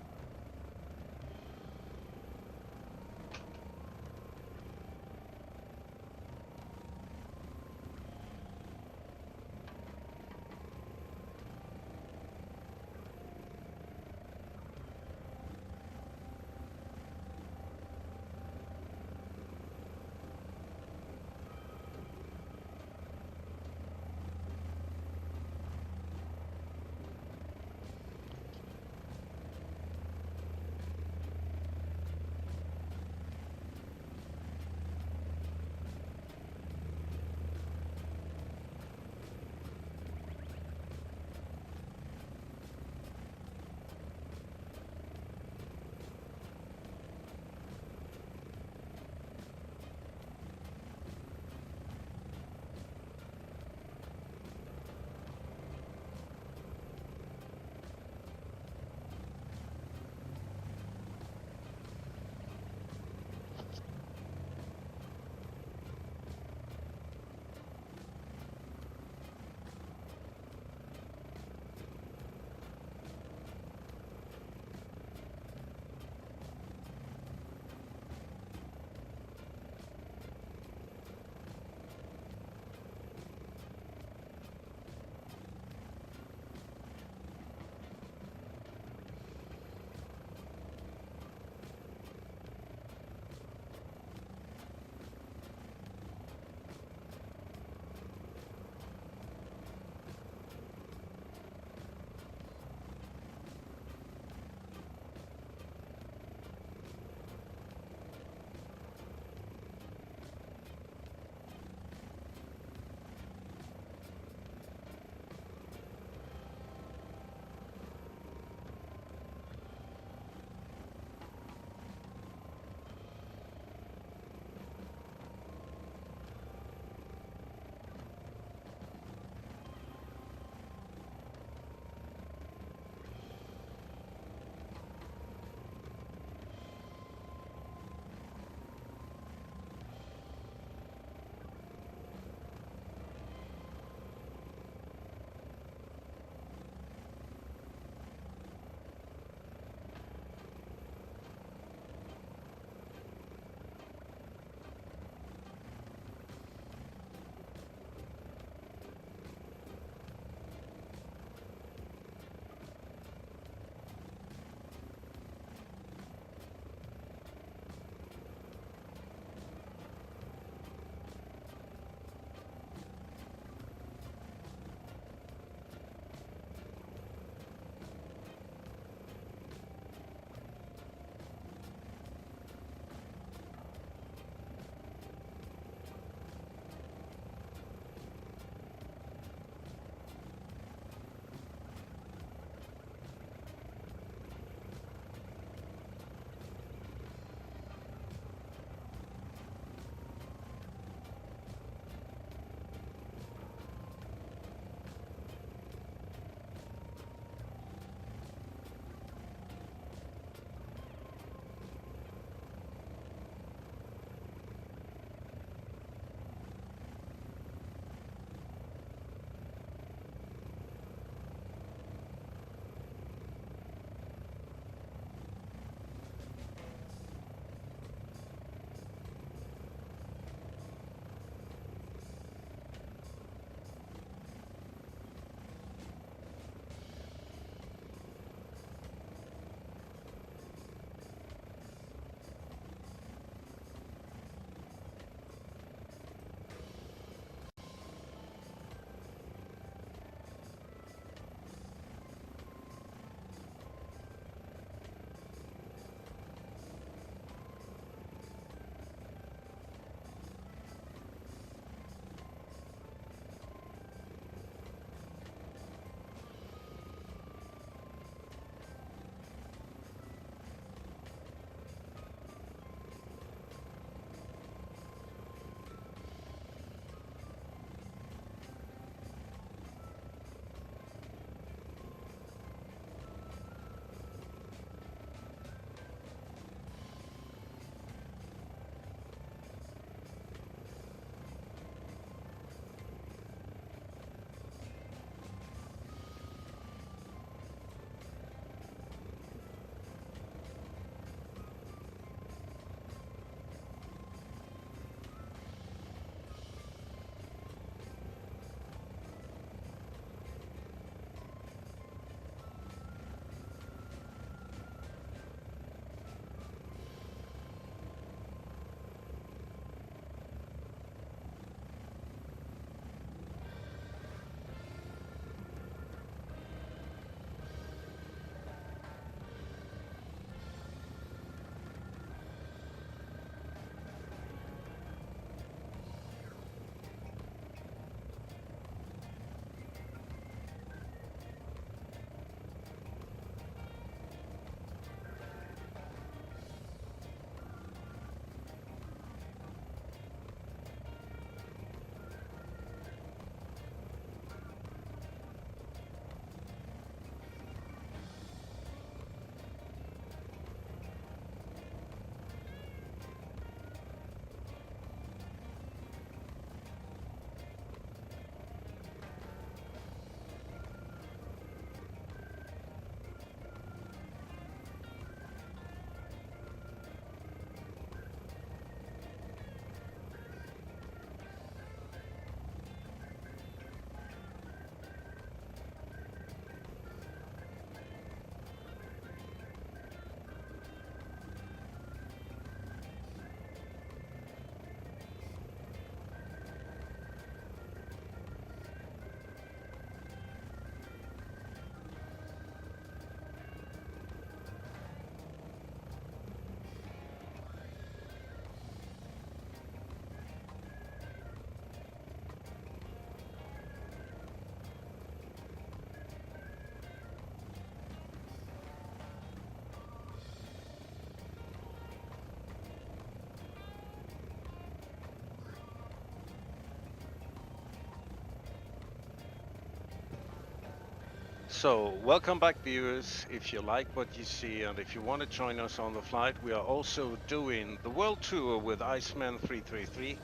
Speaker 2: So, welcome back, viewers. If you like what you see and if you want to join us on the flight, we are also doing the world tour with ICE333.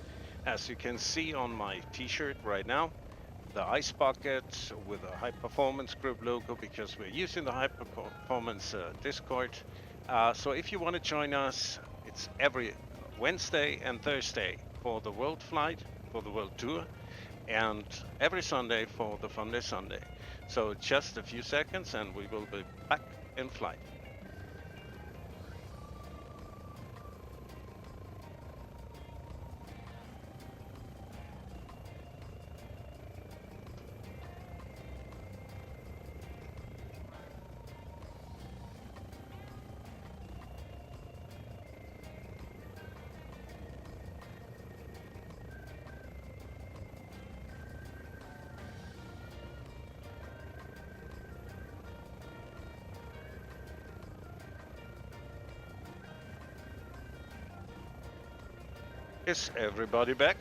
Speaker 2: As you can see on my t-shirt right now, the ice bucket with a high performance group logo because we're using the high performance Discord. So if you want to join us, it's every Wednesday and Thursday for the world flight, for the world tour, and every Sunday for the Funday Sunday. So just a few seconds and we will be back in flight. Is everybody back?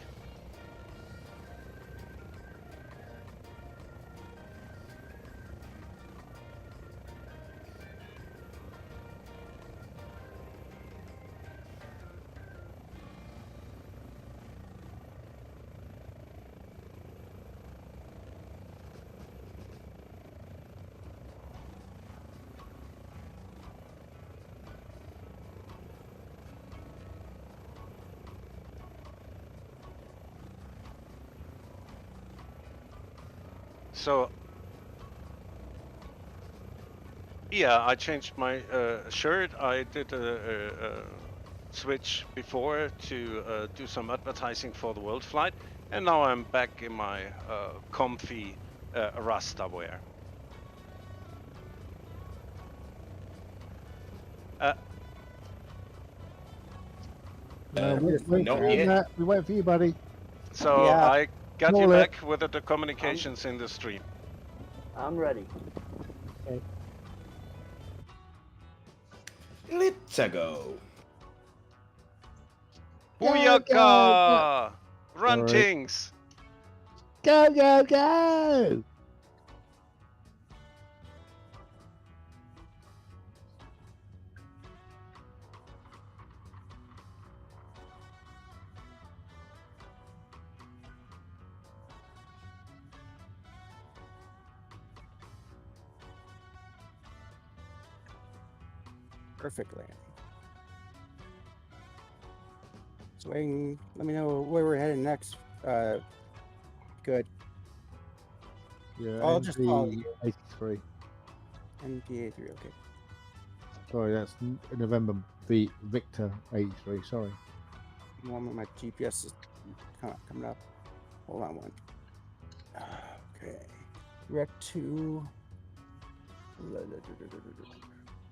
Speaker 2: So, yeah, I changed my shirt. I did a switch before to do some advertising for the world flight, and now I'm back in my comfy Rasta wear.
Speaker 10: We wait for you, buddy.
Speaker 2: So
Speaker 10: Yeah.
Speaker 2: I got you
Speaker 10: Call it.
Speaker 2: back with the communications in the stream.
Speaker 3: I'm ready.
Speaker 10: Okay.
Speaker 4: Let's go.
Speaker 2: Booyaka! Run,
Speaker 10: Alright.
Speaker 2: Tings!
Speaker 10: Go, go, go!
Speaker 18: Perfect landing. Swing. Let me know where we're heading next. Good.
Speaker 10: Yeah,
Speaker 18: I'll just follow you.
Speaker 10: 83.
Speaker 18: NV83, okay.
Speaker 10: Sorry, that's November Victor 83. Sorry.
Speaker 18: One with my GPS is coming up. Hold on one. Okay. Rec 2.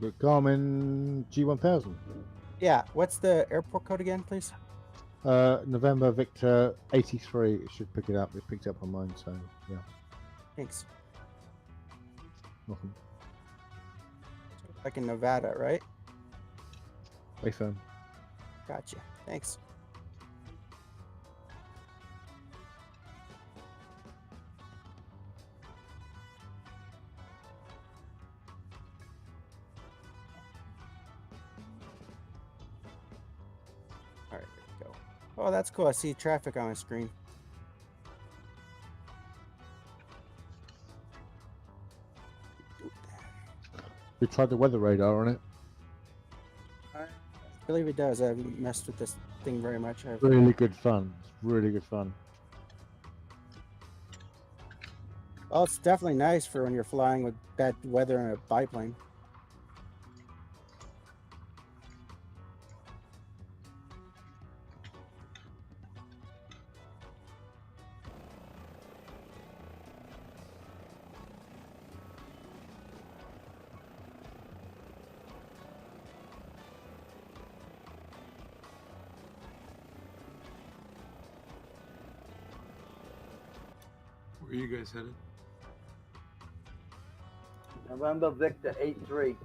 Speaker 10: The Garmin G1000.
Speaker 18: Yeah. What's the airport code again, please?
Speaker 10: November Victor 83. It should pick it up. It picked up on mine, so yeah.
Speaker 18: Thanks.
Speaker 10: Welcome.
Speaker 18: Like in Nevada, right?
Speaker 10: Wayphone.
Speaker 18: Gotcha. Thanks. All right, there we go. Oh, that's cool. I see traffic on my screen.
Speaker 10: We tried the weather radar on it.
Speaker 18: I believe it does. I haven't messed with this thing very much.
Speaker 10: Really good fun. It's really good fun.
Speaker 18: Well, it's definitely nice for when you're flying with bad weather in a biplane.
Speaker 12: Where are you guys headed?
Speaker 3: November Victor 83.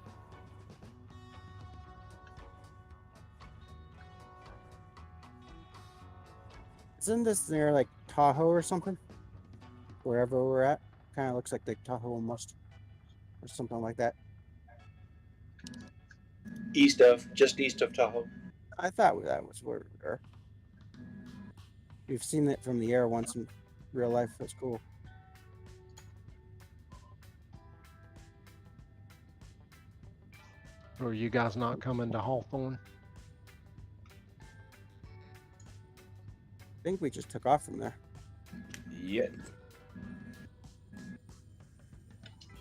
Speaker 18: Isn't this near like Tahoe or something? Wherever we're at, kind of looks like the Tahoe almost. or something like that.
Speaker 6: Just east of Tahoe.
Speaker 18: I thought that was where we were. We've seen it from the air once in real life. It was cool.
Speaker 14: Are you guys not coming to Hawthorne?
Speaker 18: I think we just took off from there.
Speaker 4: Yeah.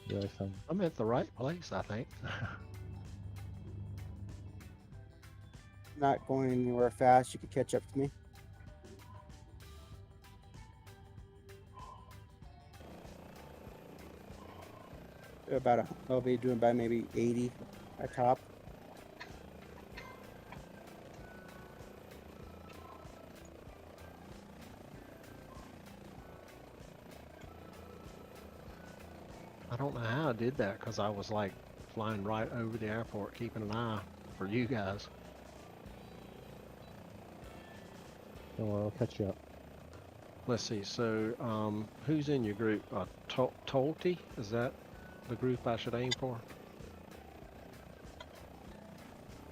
Speaker 10: Yeah,
Speaker 14: I'm at the right place, I think.
Speaker 18: Not going anywhere fast. You could catch up to me. I'll be doing by maybe 80 at top.
Speaker 14: I don't know how I did that because I was like flying right over the airport, keeping an eye for you guys.
Speaker 10: Don't worry, I'll catch you up.
Speaker 14: Let's see. So, who's in your group? Tolty? Is that the group I should aim for?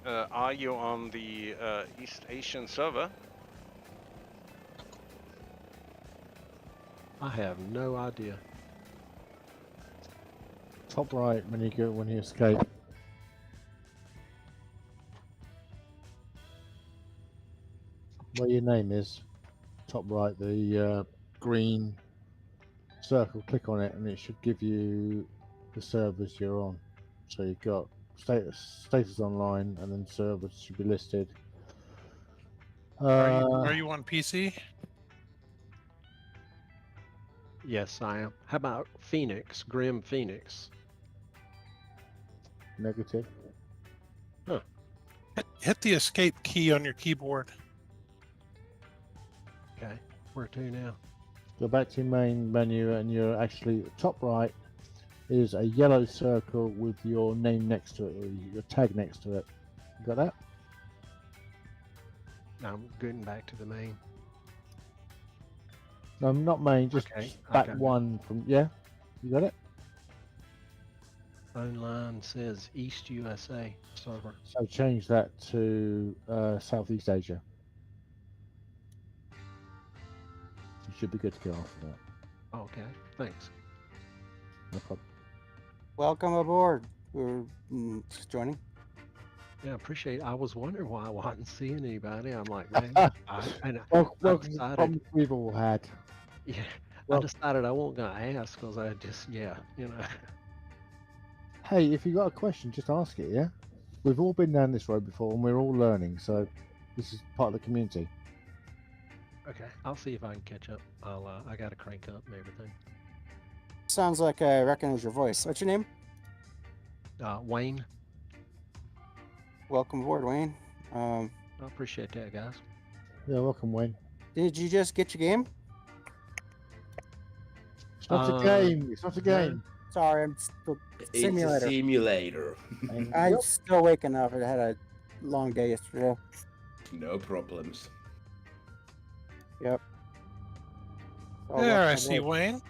Speaker 2: Are you on the East Asian server?
Speaker 14: I have no idea.
Speaker 10: Top right when you escape. Where your name is, top right, the green circle. Click on it, and it should give you the servers you're on. So you've got status online, and then servers should be listed.
Speaker 9: Are you on PC?
Speaker 14: Yes, I am. How about Phoenix? Grim Phoenix.
Speaker 10: Negative.
Speaker 14: Huh.
Speaker 9: Hit the escape key on your keyboard.
Speaker 14: Okay. Where to now?
Speaker 10: Go back to your main menu, and you're actually top right is a yellow circle with your name next to it, or your tag next to it. You got that?
Speaker 14: I'm getting back to the main.
Speaker 10: No, not main, just back one from, yeah? You got it?
Speaker 14: Phone line says East USA server.
Speaker 10: So change that to Southeast Asia. You should be good to go after that.
Speaker 14: Okay, thanks.
Speaker 10: No problem.
Speaker 18: Welcome aboard. We're just joining.
Speaker 14: Yeah, appreciate it. I was wondering why I wasn't seeing anybody. I'm like, man, I decided,
Speaker 10: we've all had.
Speaker 14: Yeah,
Speaker 10: Well,
Speaker 14: I decided I wasn't gonna ask because I just, yeah, you know.
Speaker 10: Hey, if you got a question, just ask it. Yeah, we've all been down this road before, and we're all learning. So this is part of the community.
Speaker 14: Okay, I'll see if I can catch up. I gotta crank up and everything.
Speaker 18: Sounds like I recognize your voice. What's your name?
Speaker 14: Wayne.
Speaker 18: Welcome aboard, Wayne.
Speaker 14: I appreciate that, guys.
Speaker 10: Yeah, welcome, Wayne.
Speaker 18: Did you just get your game?
Speaker 10: It's not a game. It's not a game.
Speaker 18: Sorry, I'm simulator.
Speaker 4: It's a simulator.
Speaker 18: I'm still waking up. I had a long day yesterday.
Speaker 4: No problems.
Speaker 18: Yep.
Speaker 9: There, I see Wayne.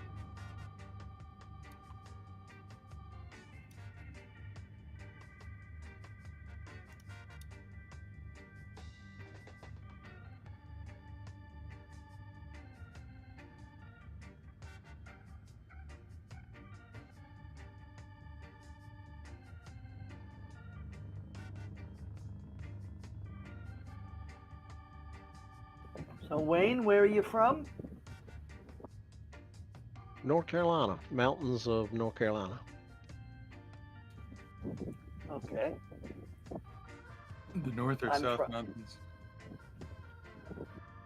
Speaker 3: So Wayne, where are you from?
Speaker 14: North Carolina, mountains of North Carolina.
Speaker 3: Okay.
Speaker 12: The North or South Mountains?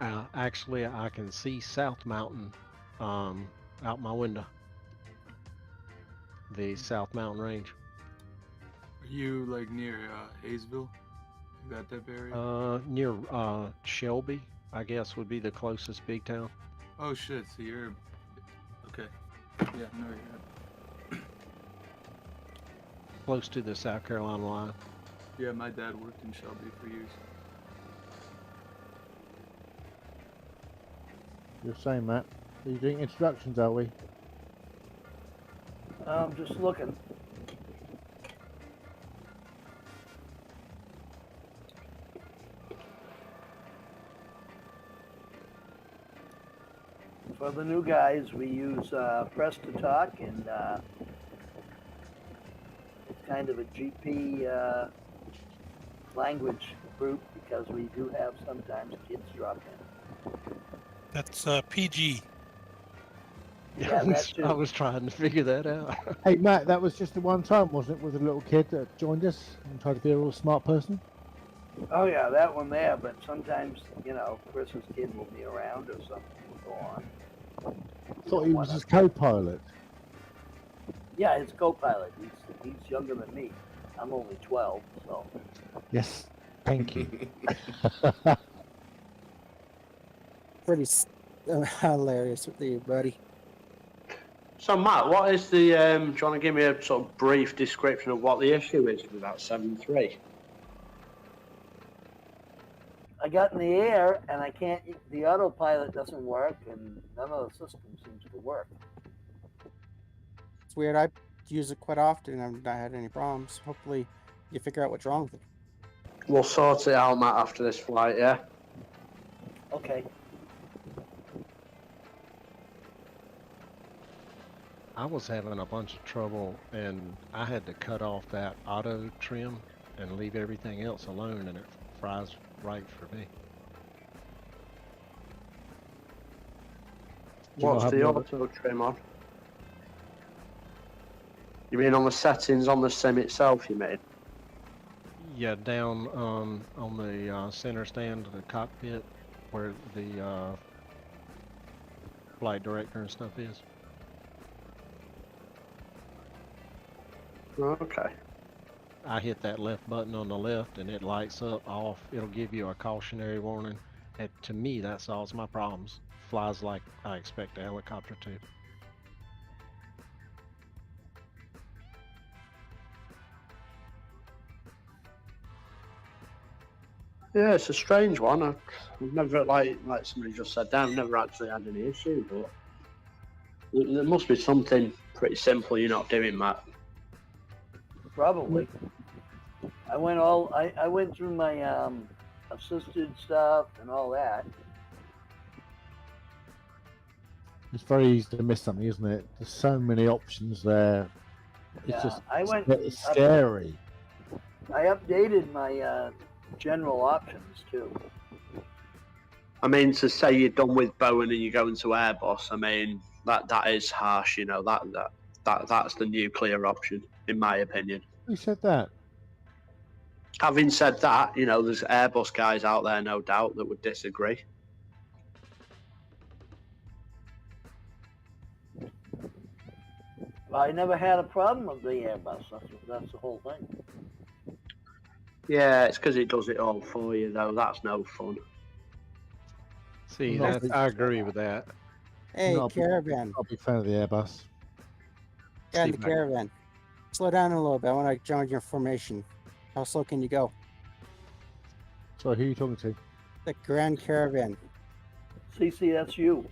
Speaker 14: Actually, I can see South Mountain out my window. The South Mountain Range.
Speaker 12: Are you like near Hayesville? That type of area?
Speaker 14: Near Shelby, I guess would be the closest big town.
Speaker 12: Oh shit, so you're... Okay. Yeah, no, you're
Speaker 14: Close to the South Carolina line.
Speaker 12: Yeah, my dad worked in Shelby for years.
Speaker 10: You're saying, Matt. Are you doing introductions, are we?
Speaker 3: I'm just looking. For the new guys, we use Press to Talk, and it's kind of a GP language group because we do have sometimes kids drop in.
Speaker 9: That's PG.
Speaker 3: Yeah, that
Speaker 14: I
Speaker 3: too.
Speaker 14: was trying to figure that out.
Speaker 10: Hey Matt, that was just the one time, wasn't it, with a little kid that joined us and tried to be a real smart person?
Speaker 3: Oh yeah, that one there. But sometimes, Chris's kid will be around or something will go on.
Speaker 10: Thought he was his co-pilot.
Speaker 3: Yeah, his co-pilot. He's younger than me. I'm only 12, so.
Speaker 10: Yes, thank you.
Speaker 18: Pretty hilarious with you, buddy.
Speaker 17: So Matt, what is the? Do you want to give me a sort of brief description of what the issue is with that 7.3?
Speaker 3: I got in the air and I can't. The autopilot doesn't work, and none of the system seems to work.
Speaker 18: It's weird. I use it quite often and I've not had any problems. Hopefully, you figure out what's wrong with it.
Speaker 17: We'll sort it out, Matt, after this flight. Yeah.
Speaker 3: Okay.
Speaker 14: I was having a bunch of trouble, and I had to cut off that auto trim and leave everything else alone, and it fries right for me.
Speaker 17: What's the auto trim on? You mean on the settings on the sim itself, you mean?
Speaker 14: Yeah, down on the center stand of the cockpit where the flight director and stuff is.
Speaker 17: Okay.
Speaker 14: I hit that left button on the left and it lights up off. It'll give you a cautionary warning. And to me, that solves my problems. Flies like I expect a helicopter to.
Speaker 17: Yeah, it's a strange one. I've never, like somebody just said, I've never actually had any issue, but there must be something pretty simple you're not doing, Matt.
Speaker 3: Probably. I went through my assisted stuff and all that.
Speaker 10: It's very easy to miss something, isn't it? There's so many options there. It's just it's scary.
Speaker 3: I updated my general options too.
Speaker 17: I mean, to say you're done with Boeing and you're going to Airbus, I mean, that is harsh, that's the nuclear option, in my opinion.
Speaker 10: Who said that?
Speaker 17: Having said that, there's Airbus guys out there, no doubt, that would disagree.
Speaker 3: I never had a problem with the Airbus. That's the whole thing.
Speaker 17: Yeah, it's because it does it all for you, though. That's no fun.
Speaker 14: See, I agree with that.
Speaker 18: Hey, Caravan.
Speaker 10: I'll be fan of the Airbus.
Speaker 18: Yeah, in the Caravan. Slow down a little bit. I want to join your formation. How slow can you go?
Speaker 10: Sorry, who are you talking to?
Speaker 18: The Grand Caravan.
Speaker 3: CC, that's you.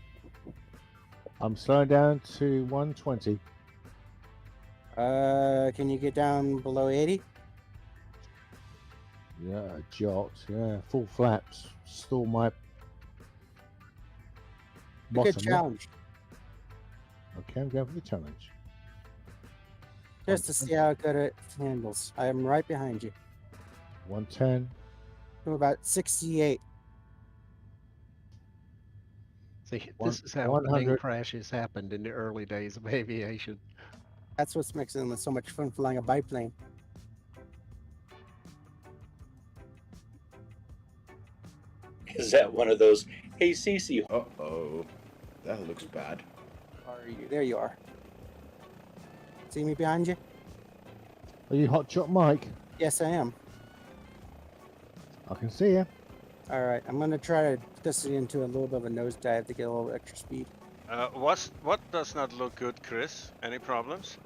Speaker 10: I'm slowing down to 120.
Speaker 18: Can you get down below 80?
Speaker 10: Yeah, jot. Yeah, full flaps. Stall my
Speaker 18: Good challenge.
Speaker 10: Okay, I'm going for the challenge.
Speaker 18: Just to see how good it handles. I am right behind you.
Speaker 10: 110.
Speaker 18: I'm about 68.
Speaker 14: See, this is how plane crashes happened in the early days of aviation.
Speaker 18: That's what's making it so much fun flying a biplane.
Speaker 6: Is that one of those, hey, Cece?
Speaker 4: Uh-oh. That looks bad.
Speaker 18: Are you? There you are. See me behind you?
Speaker 10: Are you Hotshot Mike?
Speaker 18: Yes, I am.
Speaker 10: I can see you.
Speaker 18: All right, I'm going to try to put this into a little bit of a nosedive to get a little extra speed.
Speaker 2: What does not look good, Chris? Any problems?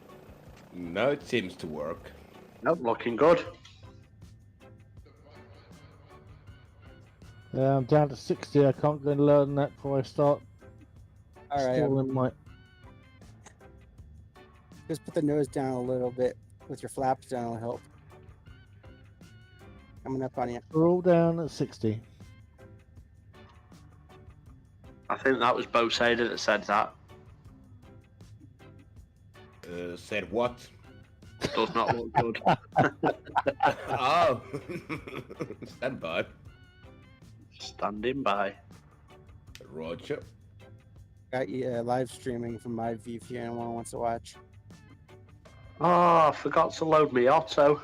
Speaker 4: No, it seems to work.
Speaker 17: Nope, looking good.
Speaker 10: Yeah, I'm down to 60. I can't go lower than that before I start.
Speaker 18: All right.
Speaker 10: Stalling my...
Speaker 18: Just put the nose down a little bit with your flaps down. It'll help. Coming up on you.
Speaker 10: We're all down at 60.
Speaker 17: I think that was Bo Sader that said that.
Speaker 4: Said what?
Speaker 17: Does not look good.
Speaker 4: Oh, stand by.
Speaker 17: Standing by.
Speaker 4: Roger.
Speaker 18: Got you live streaming from my view if anyone wants to watch.
Speaker 17: Oh, I forgot to load me auto.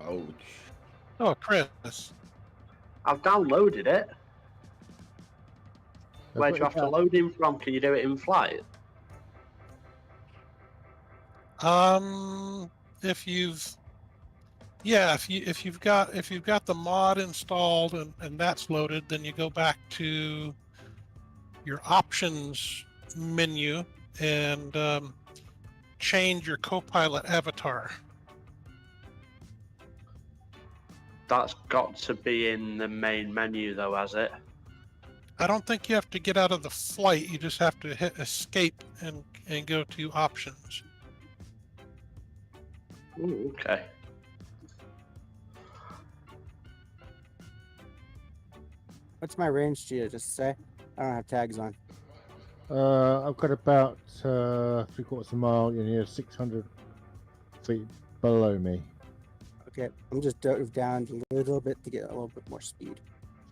Speaker 4: Ouch.
Speaker 9: Oh, Chris.
Speaker 17: I've downloaded it. Where do you have to load in from? Can you do it in flight?
Speaker 9: If you've got the mod installed and that's loaded, then you go back to your options menu and change your Copilot avatar.
Speaker 17: That's got to be in the main menu though, has it?
Speaker 9: I don't think you have to get out of the flight. You just have to hit escape and go to options.
Speaker 17: Ooh, okay.
Speaker 18: What's my range to you? Just say. I don't have tags on.
Speaker 10: I've got about 3/4 of a mile. You're 600 feet below me.
Speaker 18: Okay, I'm just dove down a little bit to get a little bit more speed.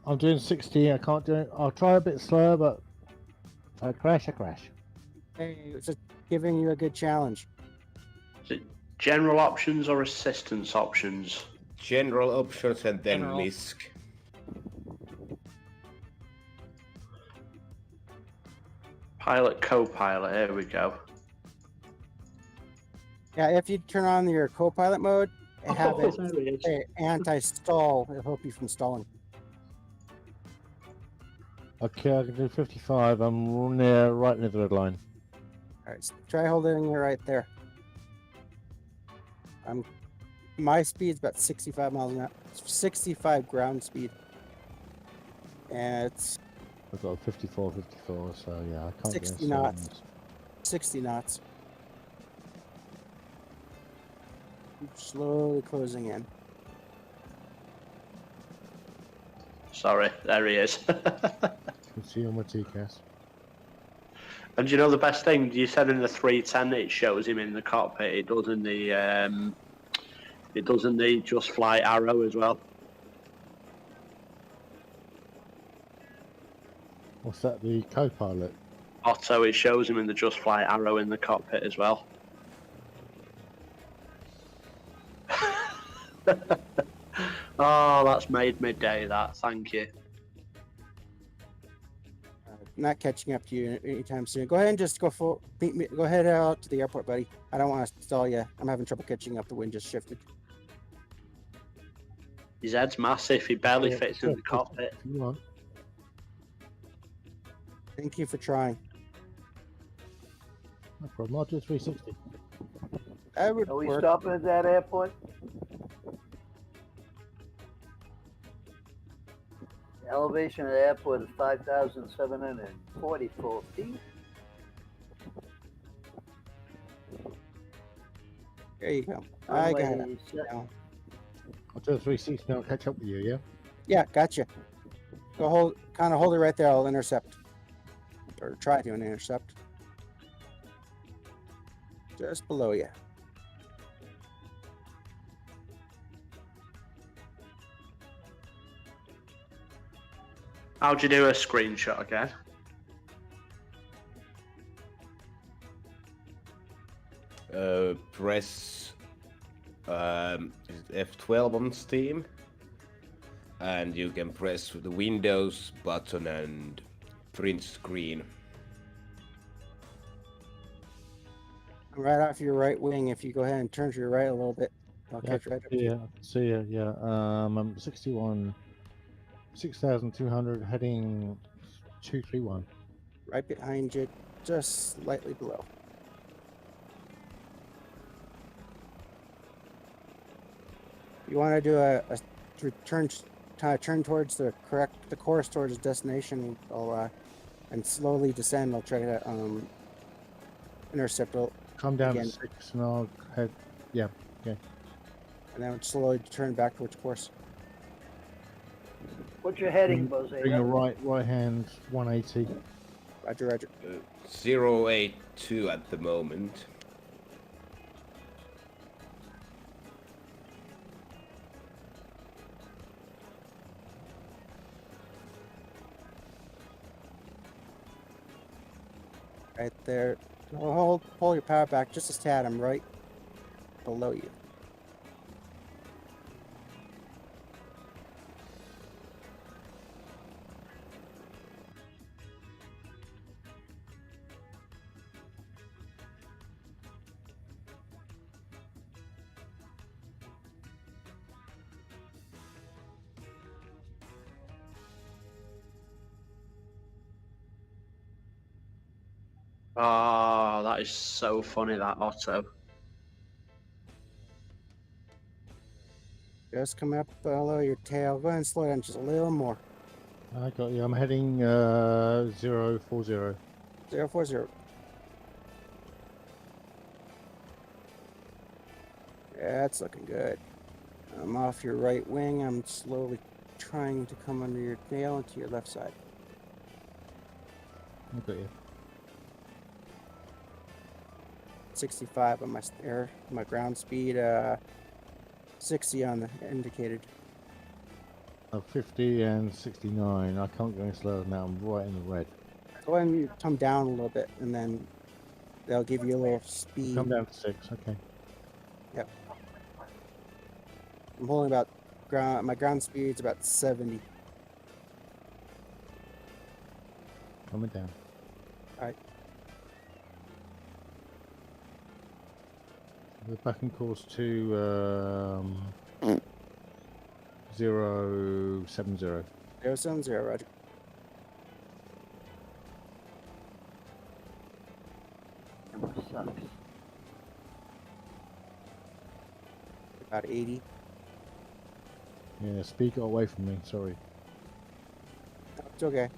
Speaker 10: I'm doing 60. I can't do it. I'll try a bit slower, but if I crash, I crash.
Speaker 18: Hey, it's just giving you a good challenge.
Speaker 17: Is it general options or assistance options?
Speaker 4: General options and then
Speaker 17: General.
Speaker 4: MISC.
Speaker 17: Pilot, co-pilot, here we go.
Speaker 18: Yeah, if you turn on your co-pilot mode and have
Speaker 17: Oh,
Speaker 18: it
Speaker 17: there it is.
Speaker 18: say anti-stall, it'll help you from stalling.
Speaker 10: Okay, I can do 55. I'm right near the red line.
Speaker 18: All right, so try holding it right there. My speed's about 65 miles an hour. 65 ground speed. And it's
Speaker 10: I've got a 54, so yeah, I can't
Speaker 18: 60
Speaker 10: get
Speaker 18: knots. 60 knots. I'm slowly closing in.
Speaker 17: Sorry, there he is.
Speaker 10: You can see on my TCAS.
Speaker 17: And you know the best thing? You said in the 310 it shows him in the cockpit. It does in the Just Flight arrow as well.
Speaker 10: What's that? The co-pilot?
Speaker 17: Otto, it shows him in the Just Flight arrow in the cockpit as well. Oh, that's made my day, that. Thank you.
Speaker 18: Not catching up to you anytime soon. Go ahead and just go ahead out to the airport, buddy. I don't want to stall you. I'm having trouble catching up. The wind just shifted.
Speaker 17: His head's massive. He barely fits in the cockpit.
Speaker 10: Come on.
Speaker 18: Thank you for trying.
Speaker 10: No problem. I'll do 360.
Speaker 18: That would
Speaker 3: Are we
Speaker 18: work.
Speaker 3: stopping at that airport? The elevation of the airport is 5,744 feet.
Speaker 18: There you go. I got it. Now.
Speaker 10: I'll do a 360 now. I'll catch up with you, yeah?
Speaker 18: Yeah, gotcha. Go hold it right there. I'll intercept. Or try to intercept. Just below you.
Speaker 17: How'd you do a screenshot again?
Speaker 4: Press F12 on Steam, and you can press the Windows button and print screen.
Speaker 18: Right off your right wing. If you go ahead and turn to your right a little bit, I'll catch right up to
Speaker 10: Yeah,
Speaker 18: you.
Speaker 10: see ya, yeah. I'm 61, 6,200, heading 231.
Speaker 18: Right behind you, just slightly below. You want to do a turn towards the course towards the destination. And slowly descend. I'll try to intercept.
Speaker 10: Come down
Speaker 18: again.
Speaker 10: to 6 and I'll head. Yeah, okay.
Speaker 18: And then slowly turn back towards course.
Speaker 3: What's your heading, Bose?
Speaker 10: Bring your right hand 180.
Speaker 18: Roger, roger.
Speaker 4: 082 at the moment.
Speaker 18: Right there. Pull your power back just a tad. I'm right below you.
Speaker 17: Oh, that is so funny, that Otto.
Speaker 18: Just come up below your tail. Go ahead and slow down just a little more.
Speaker 10: I got you. I'm heading 040.
Speaker 18: 040. Yeah, that's looking good. I'm off your right wing. I'm slowly trying to come under your tail and to your left side.
Speaker 10: I got you.
Speaker 18: 65 on my air, my ground speed. 60 on the indicated.
Speaker 10: 50 and 69. I can't go any slower than that. I'm right in the red.
Speaker 18: Go ahead and come down a little bit, and then they'll give you a little speed.
Speaker 10: Come down to 6. Okay.
Speaker 18: Yep. I'm holding about ground. My ground speed's about 70.
Speaker 10: Coming down.
Speaker 18: All right.
Speaker 10: We're back in course to 070.
Speaker 18: 070, roger.
Speaker 3: Sucks.
Speaker 18: About 80.
Speaker 10: Yeah, speed got away from me. Sorry.
Speaker 18: It's okay.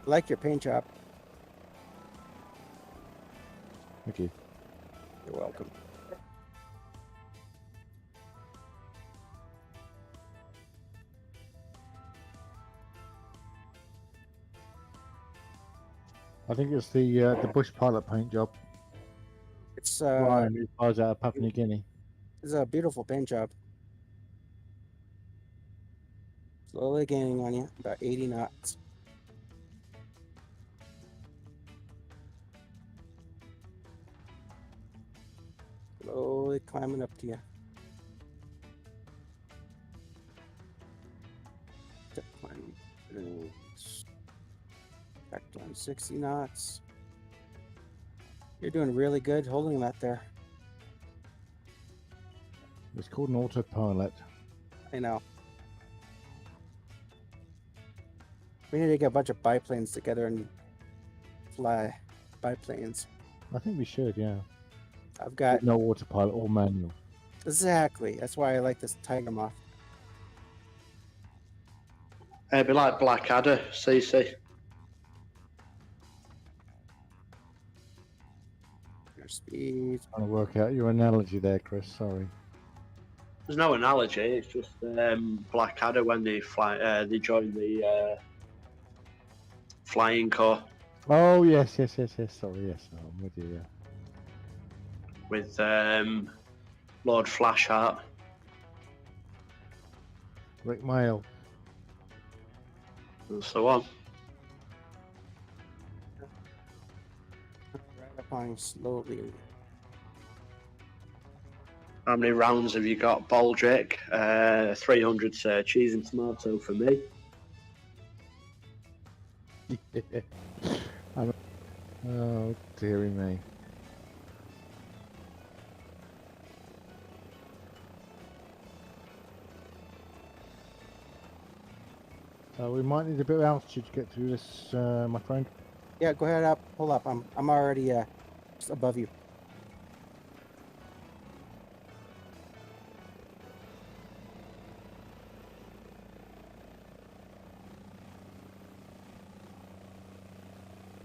Speaker 18: I like your paint job.
Speaker 10: Thank you.
Speaker 18: You're welcome.
Speaker 10: I think it's the bush pilot paint job.
Speaker 18: It's
Speaker 10: Ryan, who flies out of Papua New Guinea.
Speaker 18: It's a beautiful paint job. Slowly gaining on you, about 80 knots. Slowly climbing up to you. Step climb. Back down 60 knots. You're doing really good holding that there.
Speaker 10: It's called an autopilot.
Speaker 18: I know. We need to get a bunch of biplanes together and fly biplanes.
Speaker 10: I think we should, yeah.
Speaker 18: I've got
Speaker 10: no autopilot or manual.
Speaker 18: Exactly. That's why I like this Tiger Moth.
Speaker 17: It'd be like Blackadder, CC.
Speaker 18: Your speed.
Speaker 10: Trying to work out your analogy there, Chris. Sorry.
Speaker 17: There's no analogy. It's just Blackadder when they fly. They join the flying corps
Speaker 10: Oh yes. Sorry, yes, I'm with you. Yeah.
Speaker 17: with Lord Flashheart.
Speaker 10: Rick Mail.
Speaker 17: And so on.
Speaker 18: Right up on you slowly.
Speaker 17: How many rounds have you got, Baldrick? 300 cheese and tomato for me.
Speaker 10: Yeah. Oh dearie me. We might need a bit of altitude to get through this, my friend.
Speaker 18: Yeah, go ahead up. Pull up. I'm already just above you.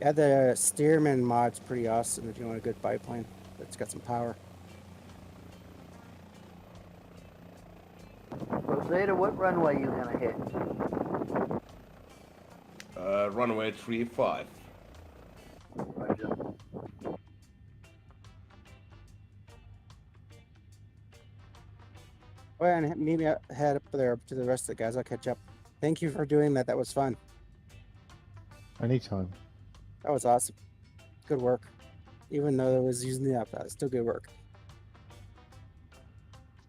Speaker 18: Yeah, the Steerman mod's pretty awesome if you want a good biplane. It's got some power.
Speaker 3: Rosetta, what runway you gonna hit?
Speaker 4: Runway 35.
Speaker 3: Roger.
Speaker 18: Oh, yeah, and maybe I head up there to the rest of the guys. I'll catch up. Thank you for doing that. That was fun.
Speaker 10: Anytime.
Speaker 18: That was awesome. Good work. Even though it was using the app, still good work.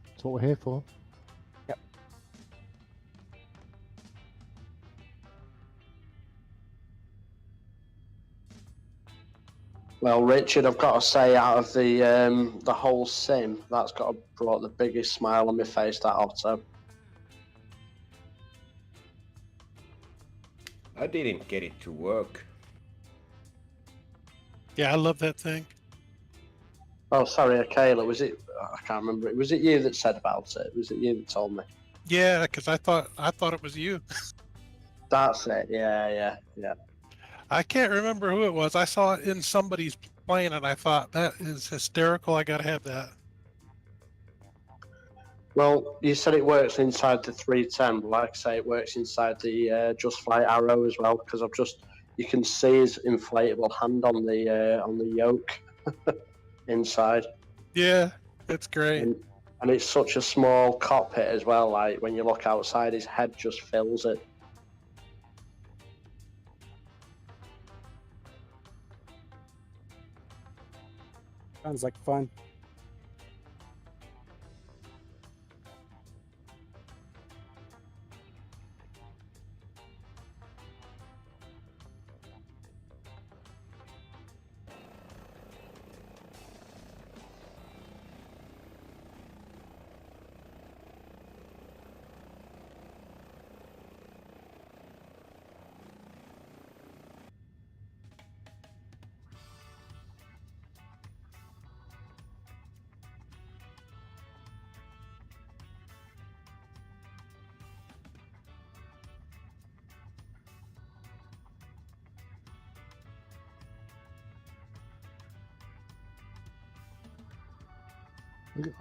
Speaker 10: That's what we're here for.
Speaker 18: Yep.
Speaker 17: Well, Richard, I've got to say, out of the whole sim, that's got brought the biggest smile on my face, that auto.
Speaker 4: I didn't get it to work.
Speaker 9: Yeah, I love that thing.
Speaker 17: Oh, sorry, Kayla, was it? I can't remember. Was it you that said about it? Was it you that told me?
Speaker 9: Yeah, because I thought it was you.
Speaker 17: That's it. Yeah.
Speaker 9: I can't remember who it was. I saw it in somebody's plane, and I thought that is hysterical. I gotta have that.
Speaker 17: Well, you said it works inside the 310, but like I say, it works inside the Just Flight Arrow as well, because you can see his inflatable hand on the yoke inside.
Speaker 9: Yeah, it's great.
Speaker 17: And it's such a small cockpit as well. Like when you look outside, his head just fills it.
Speaker 18: Sounds like fun.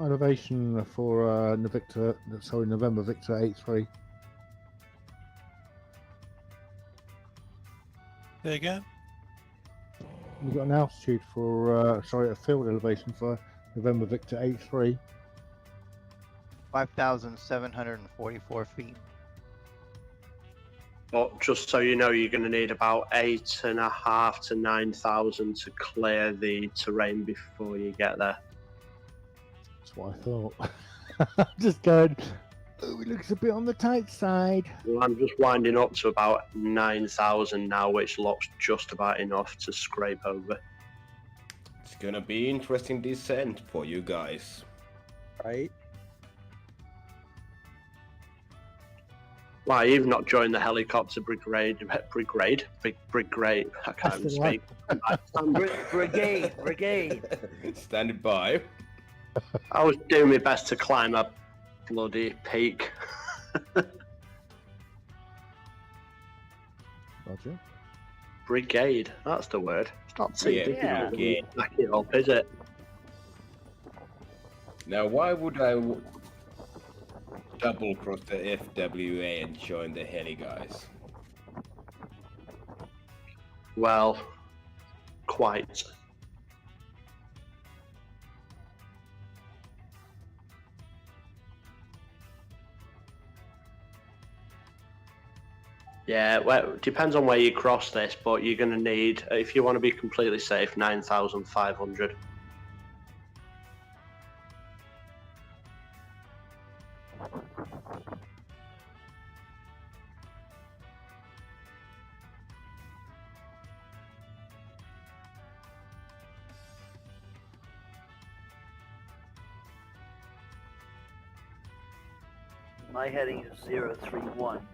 Speaker 10: Elevation for November Victor 83.
Speaker 9: Say again?
Speaker 10: We've got an altitude for, a field elevation for November Victor 83.
Speaker 8: 5,744 feet.
Speaker 17: But just so you know, you're going to need about 8,500 to 9,000 to clear the terrain before you get there.
Speaker 10: That's what I thought. Just going, oh, it looks a bit on the tight side.
Speaker 17: Well, I'm just winding up to about 9,000 now, which looks just about enough to scrape over.
Speaker 4: It's gonna be interesting descent for you guys.
Speaker 18: Right?
Speaker 17: Why, you've not joined the helicopter brigade. I can't even speak.
Speaker 3: Brigade.
Speaker 4: Stand by.
Speaker 17: I was doing my best to climb a bloody peak.
Speaker 10: Roger.
Speaker 17: Brigade, that's the word. It's not too
Speaker 4: Yeah,
Speaker 17: difficult
Speaker 4: brigade.
Speaker 17: to back it up, is it?
Speaker 4: Now, why would I double cross the FWA and join the heli guys?
Speaker 17: Well, quite. Yeah, well, it depends on where you cross this, but you're going to need, if you want to be completely safe, 9,500.
Speaker 3: My heading is 031.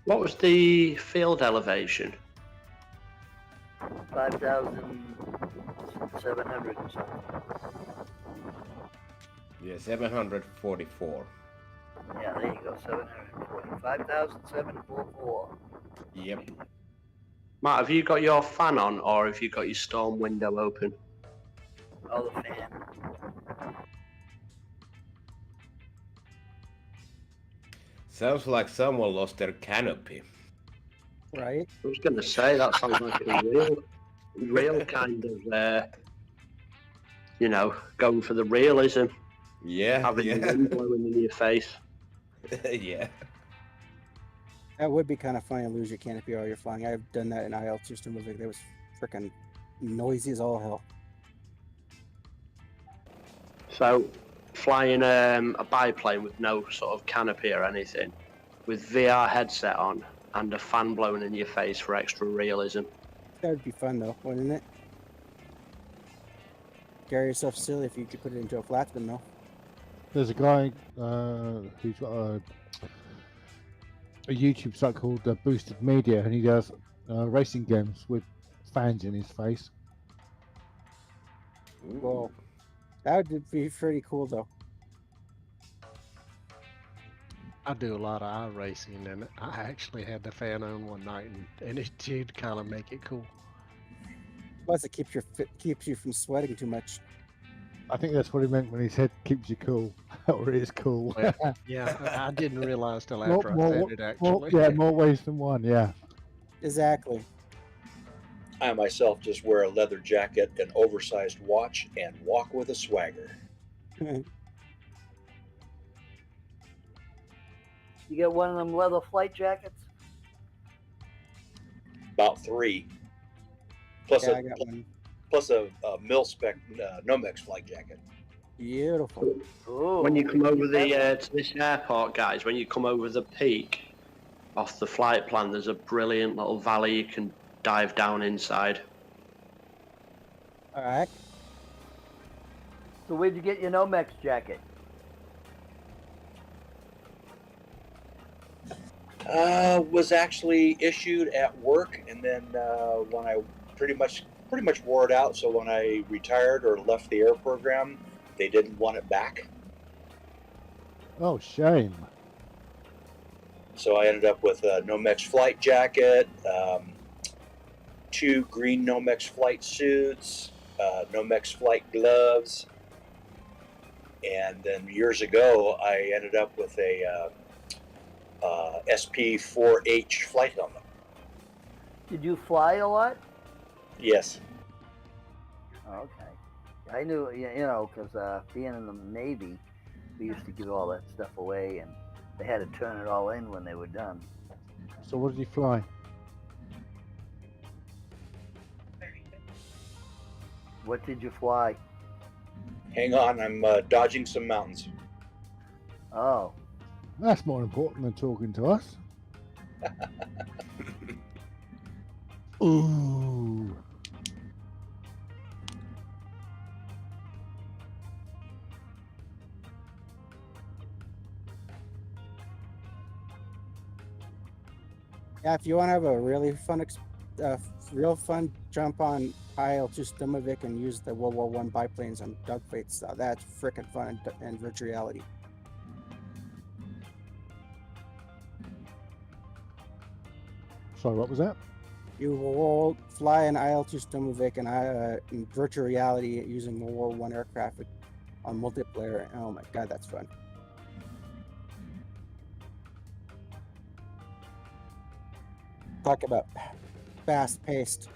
Speaker 17: What was the field elevation?
Speaker 3: 5,700 or something.
Speaker 4: Yeah, 744.
Speaker 3: Yeah, there you go. 740. 5,744.
Speaker 4: Yep.
Speaker 17: Matt, have you got your fan on or have you got your storm window open?
Speaker 3: Oh, the fan.
Speaker 4: Sounds like someone lost their canopy.
Speaker 18: Right?
Speaker 17: I was going to say, that sounds like a real kind of, going for the realism.
Speaker 4: Yeah,
Speaker 17: Having the wind blowing in your face.
Speaker 4: yeah.
Speaker 18: That would be kind of funny to lose your canopy while you're flying. I've done that in IL-2 Stimulus. That was freaking noisy as all hell.
Speaker 17: So, flying a biplane with no sort of canopy or anything, with VR headset on and a fan blowing in your face for extra realism.
Speaker 18: That would be fun though, wouldn't it? Carry yourself silly if you could put it into a flat spin though.
Speaker 10: There's a guy who's got a YouTube site called Boosted Media, and he does racing games with fans in his face.
Speaker 18: Well, that would be pretty cool though.
Speaker 14: I do a lot of iRacing, and I actually had the fan on one night, and it did kind of make it cool.
Speaker 18: Plus, it keeps you from sweating too much.
Speaker 10: I think that's what he meant when he said "keeps you cool," or "it is cool."
Speaker 14: Well, yeah, I didn't realize till after I said it. Actually,
Speaker 10: yeah, more ways than one. Yeah.
Speaker 18: Exactly.
Speaker 6: I myself just wear a leather jacket, an oversized watch, and walk with a swagger.
Speaker 3: You get one of them leather flight jackets?
Speaker 6: About 3. Plus
Speaker 18: Yeah, I got one.
Speaker 6: Plus a mil-spec Nomex flight jacket.
Speaker 18: Beautiful.
Speaker 3: Ooh,
Speaker 17: When you come over to this airport, guys, when you come over the peak off the flight plan, there's a brilliant little valley you can dive down inside.
Speaker 18: All right.
Speaker 3: So where'd you get your Nomex jacket?
Speaker 6: Was actually issued at work, and then when I pretty much wore it out. So when I retired or left the air program, they didn't want it back.
Speaker 10: Oh, shame.
Speaker 6: So I ended up with a Nomex flight jacket, 2 green Nomex flight suits, Nomex flight gloves, and then years ago I ended up with a SP4H flight helmet.
Speaker 3: Did you fly a lot?
Speaker 6: Yes.
Speaker 3: Okay. I knew, because being in the Navy, we used to give all that stuff away, and they had to turn it all in when they were done.
Speaker 10: So what did you fly?
Speaker 3: What did you fly?
Speaker 6: Hang on, I'm dodging some mountains.
Speaker 3: Oh.
Speaker 10: That's more important than talking to us. Ooh.
Speaker 18: Yeah, if you want to have a really fun, real fun jump on IL-2 Stimavik and use the World War I biplanes on dogfights, that's freaking fun in virtual reality.
Speaker 10: Sorry, what was that?
Speaker 18: You will fly an IL-2 Stimavik in virtual reality using World War I aircraft on multiplayer. Oh my god, that's fun. Talk about fast-paced.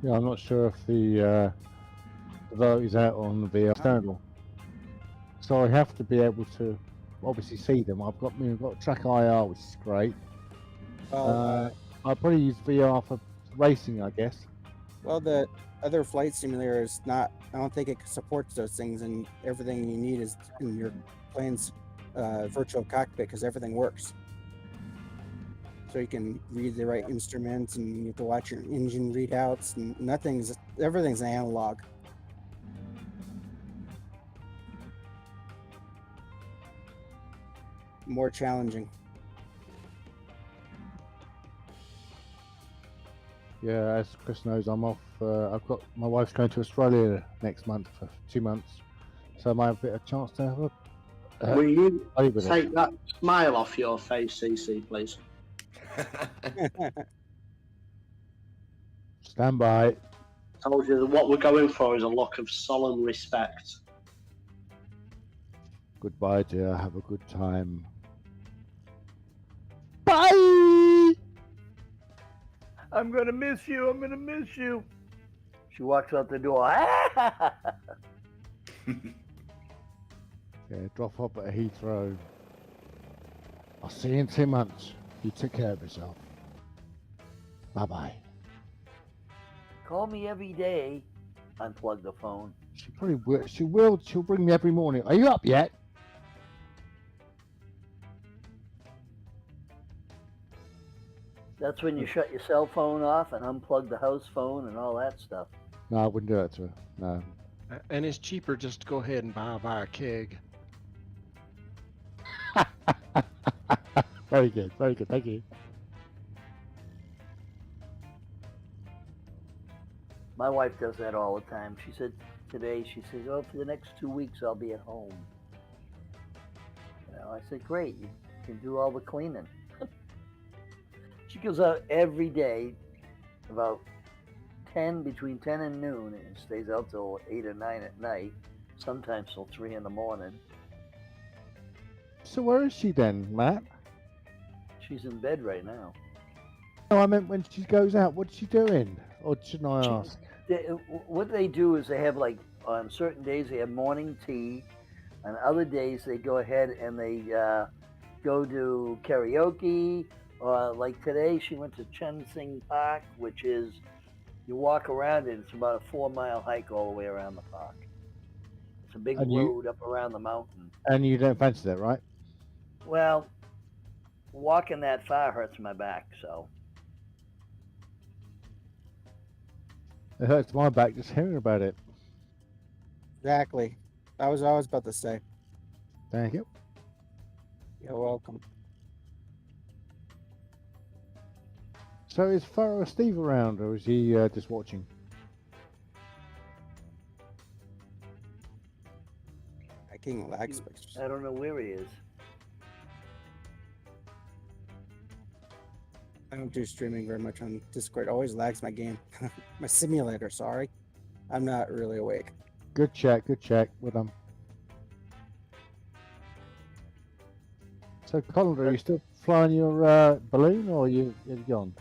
Speaker 10: Yeah, I'm not sure if the vote is out on the VR channel. So I have to be able to obviously see them. I've got track IR, which is great.
Speaker 18: Well,
Speaker 10: I'll probably use VR for racing, I guess.
Speaker 18: well, the other flight simulator is not. I don't think it supports those things, and everything you need is in your plane's virtual cockpit because everything works. So you can read the right instruments, and you have to watch your engine readouts, and everything's analog. More challenging.
Speaker 10: Yeah, as Chris knows, I'm off. I've got my wife's going to Australia next month for 2 months, so I might have a bit of chance to have a.
Speaker 17: Will you
Speaker 10: play with
Speaker 17: take
Speaker 10: it.
Speaker 17: that smile off your face, CC, please?
Speaker 10: Stand by.
Speaker 17: Told you that what we're going for is a look of solemn respect.
Speaker 10: Goodbye, dear. Have a good time. Bye.
Speaker 3: I'm gonna miss you. I'm gonna miss you. She walks out the door.
Speaker 10: Yeah, drop off at Heathrow. I'll see you in 2 months. You take care of yourself. Bye bye.
Speaker 3: Call me every day. Unplug the phone.
Speaker 10: She probably will. She will. She'll bring me every morning. Are you up yet?
Speaker 3: That's when you shut your cell phone off and unplug the house phone and all that stuff.
Speaker 10: No, I wouldn't do that to her. No.
Speaker 14: And it's cheaper just to go ahead and buy a keg.
Speaker 10: Very good. Very good. Thank you.
Speaker 3: My wife does that all the time. She said today, she says, oh, for the next 2 weeks, I'll be at home. You know, I said, great. You can do all the cleaning. She goes out every day about between 10 and noon, and stays out till 8 or 9 at night, sometimes till 3 in the morning.
Speaker 10: So where is she then, Matt?
Speaker 3: She's in bed right now.
Speaker 10: No, I meant when she goes out, what's she doing? Or shouldn't I ask?
Speaker 3: What they do is they have, like, on certain days they have morning tea. On other days they go ahead and they go to karaoke. Like today she went to Chen Sing Park, which is, you walk around it, it's about a 4-mile hike all the way around the park. It's a big road up around the mountain.
Speaker 10: And you don't fancy that, right?
Speaker 3: Well, walking that far hurts my back, so.
Speaker 10: It hurts my back just hearing about it.
Speaker 18: Exactly. I was about to say.
Speaker 10: Thank you.
Speaker 18: You're welcome.
Speaker 10: So is Pharaoh Steve around, or is he just watching?
Speaker 18: I can't lag specters.
Speaker 3: I don't know where he is.
Speaker 18: I don't do streaming very much on Discord. It always lags my game. My simulator, sorry. I'm not really awake.
Speaker 10: Good check with them. So, Colander, are you still flying your balloon, or you've gone?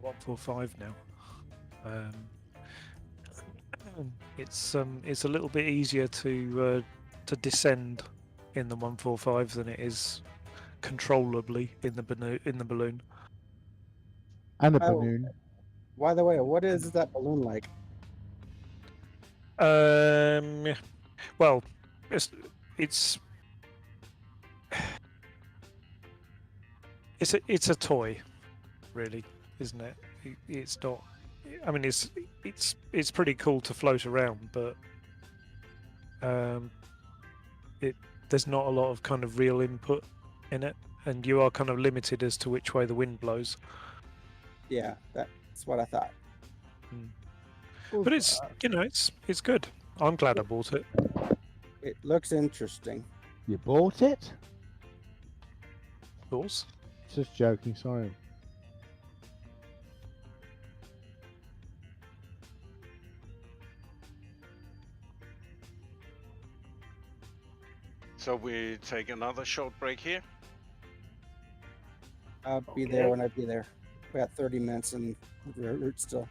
Speaker 11: 145 now. It's a little bit easier to descend in the 145 than it is controllably in the balloon.
Speaker 10: And the balloon.
Speaker 18: By the way, what is that balloon like?
Speaker 11: Well, it's a toy, really, isn't it? It's not. I mean, it's pretty cool to float around, but there's not a lot of kind of real input in it, and you are kind of limited as to which way the wind blows.
Speaker 18: Yeah, that's what I thought.
Speaker 11: But it's it's good. I'm glad I bought it.
Speaker 18: It looks interesting.
Speaker 10: You bought it?
Speaker 11: Of course.
Speaker 10: Just joking, sorry.
Speaker 2: So we take another short break here.
Speaker 18: I'll be there when I be there. We got 30 minutes and route still.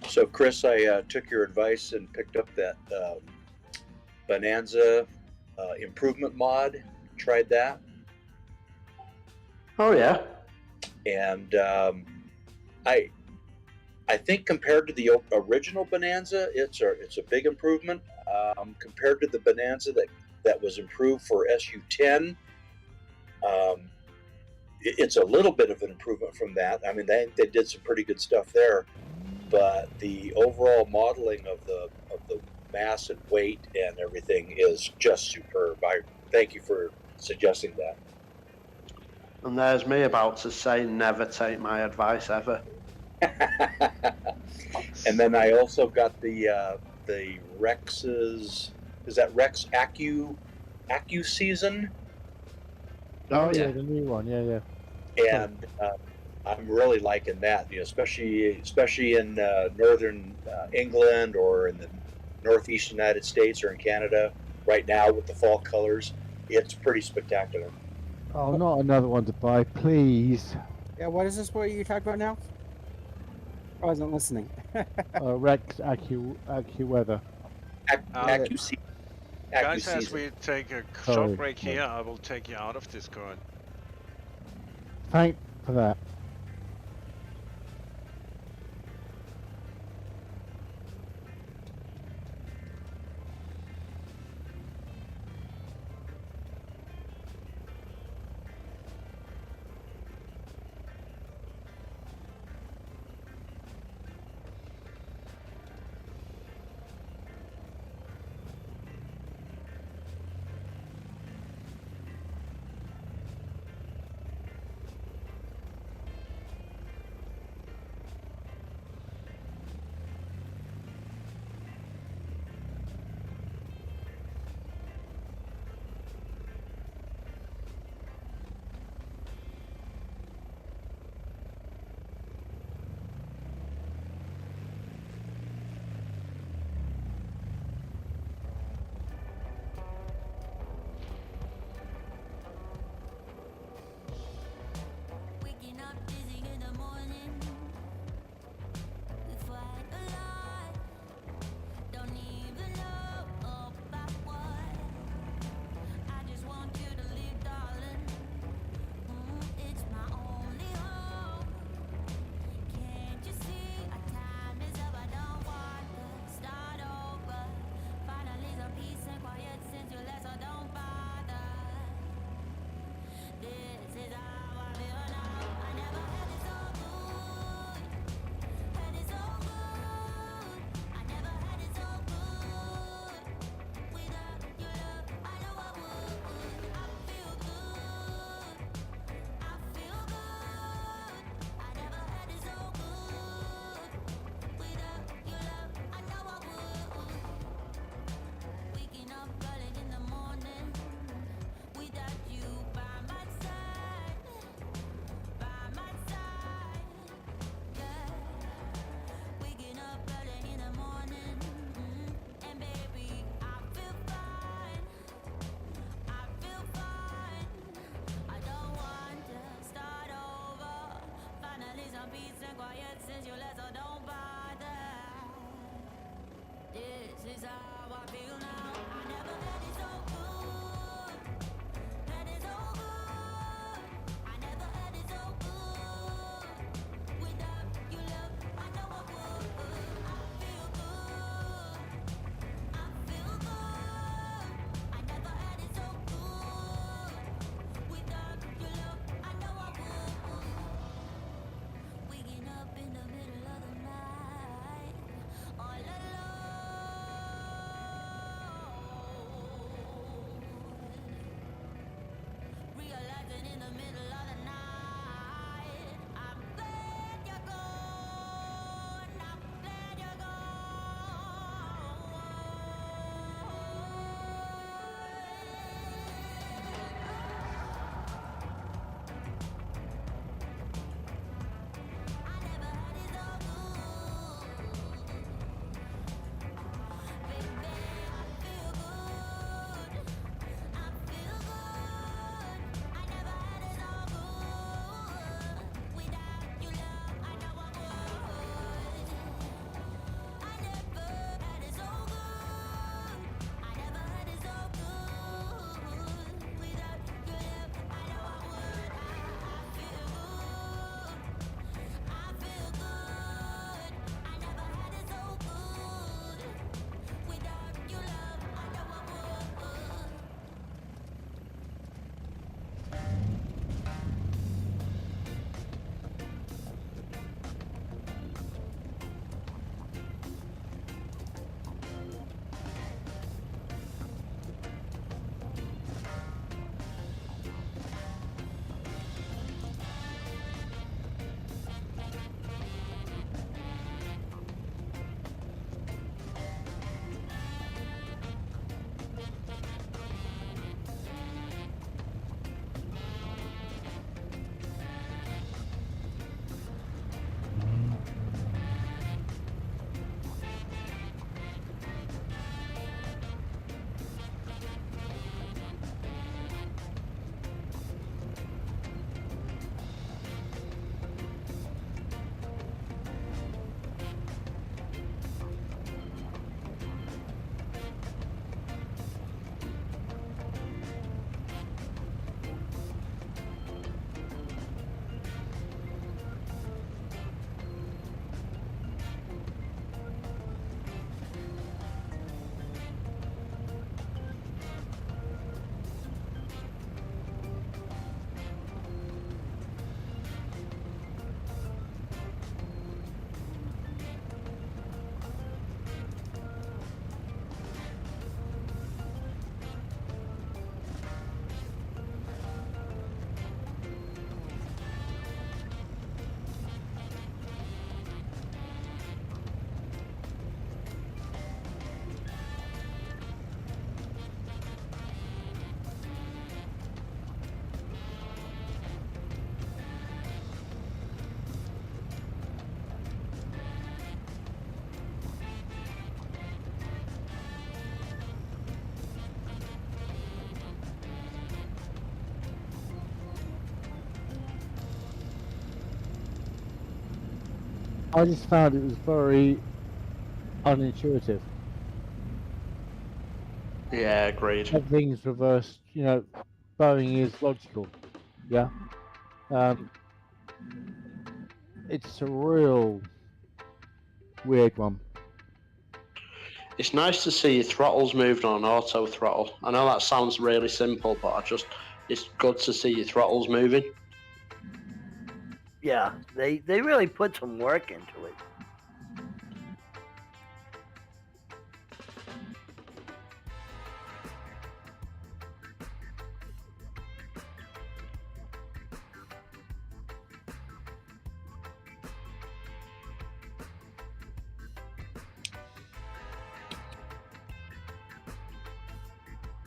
Speaker 6: So, Chris, I took your advice and picked up that Bonanza improvement mod. Tried that.
Speaker 17: Oh yeah.
Speaker 6: And I think compared to the original Bonanza, it's a big improvement. Compared to the Bonanza that was improved for SU10, it's a little bit of an improvement from that. I mean, they did some pretty good stuff there, but the overall modeling of the mass and weight and everything is just superb. I thank you for suggesting that.
Speaker 17: And there's me about to say, never take my advice ever.
Speaker 6: And then I also got the Rex's. Is that Rex Accu season?
Speaker 10: Oh yeah, the new one. Yeah, yeah.
Speaker 6: And I'm really liking that. You know, especially in northern England or in the northeast United States or in Canada right now with the fall colors. It's pretty spectacular.
Speaker 10: Oh, not another one to buy, please.
Speaker 18: Yeah, what is this what you talking about now? I wasn't listening.
Speaker 10: Rex AccuWeather.
Speaker 2: Guys, as we take a
Speaker 10: Sorry.
Speaker 2: short break here, I will take you out of Discord.
Speaker 10: Thank for that.
Speaker 1: Waking up dizzy in the morning. It's quite a lot. Don't even know about what. I just want you to leave, darling. It's my only hope. Can't you see our time is up? I don't want to start over. Finally some peace and quiet since you left, so don't bother. This is how I feel now. I never had it so good. Had it so good. I never had it so good. Without your love, I know I would. I feel good. I feel good. I never had it so good. Without your love, I know I would. Waking up early in the morning. Without you by my side, yeah. Waking up early in the morning, and baby, I feel fine. I feel fine. I don't want to start over. Finally some peace and quiet since you left, so don't bother. This is how I feel now. I never had it so good. Had it so good. I never had it so good. Without your love, I know I would. I feel good. I feel good. I never had it so good. Without your love, I know I would. Waking up in the middle of the night, all alone.
Speaker 10: I just found it was very unintuitive.
Speaker 17: Yeah, agreed.
Speaker 10: Everything's reversed. You know, Boeing is logical. Yeah. It's a real weird one.
Speaker 17: It's nice to see your throttles moved on auto throttle. I know that sounds really simple, but it's good to see your throttles moving.
Speaker 3: Yeah, they really put some work into it.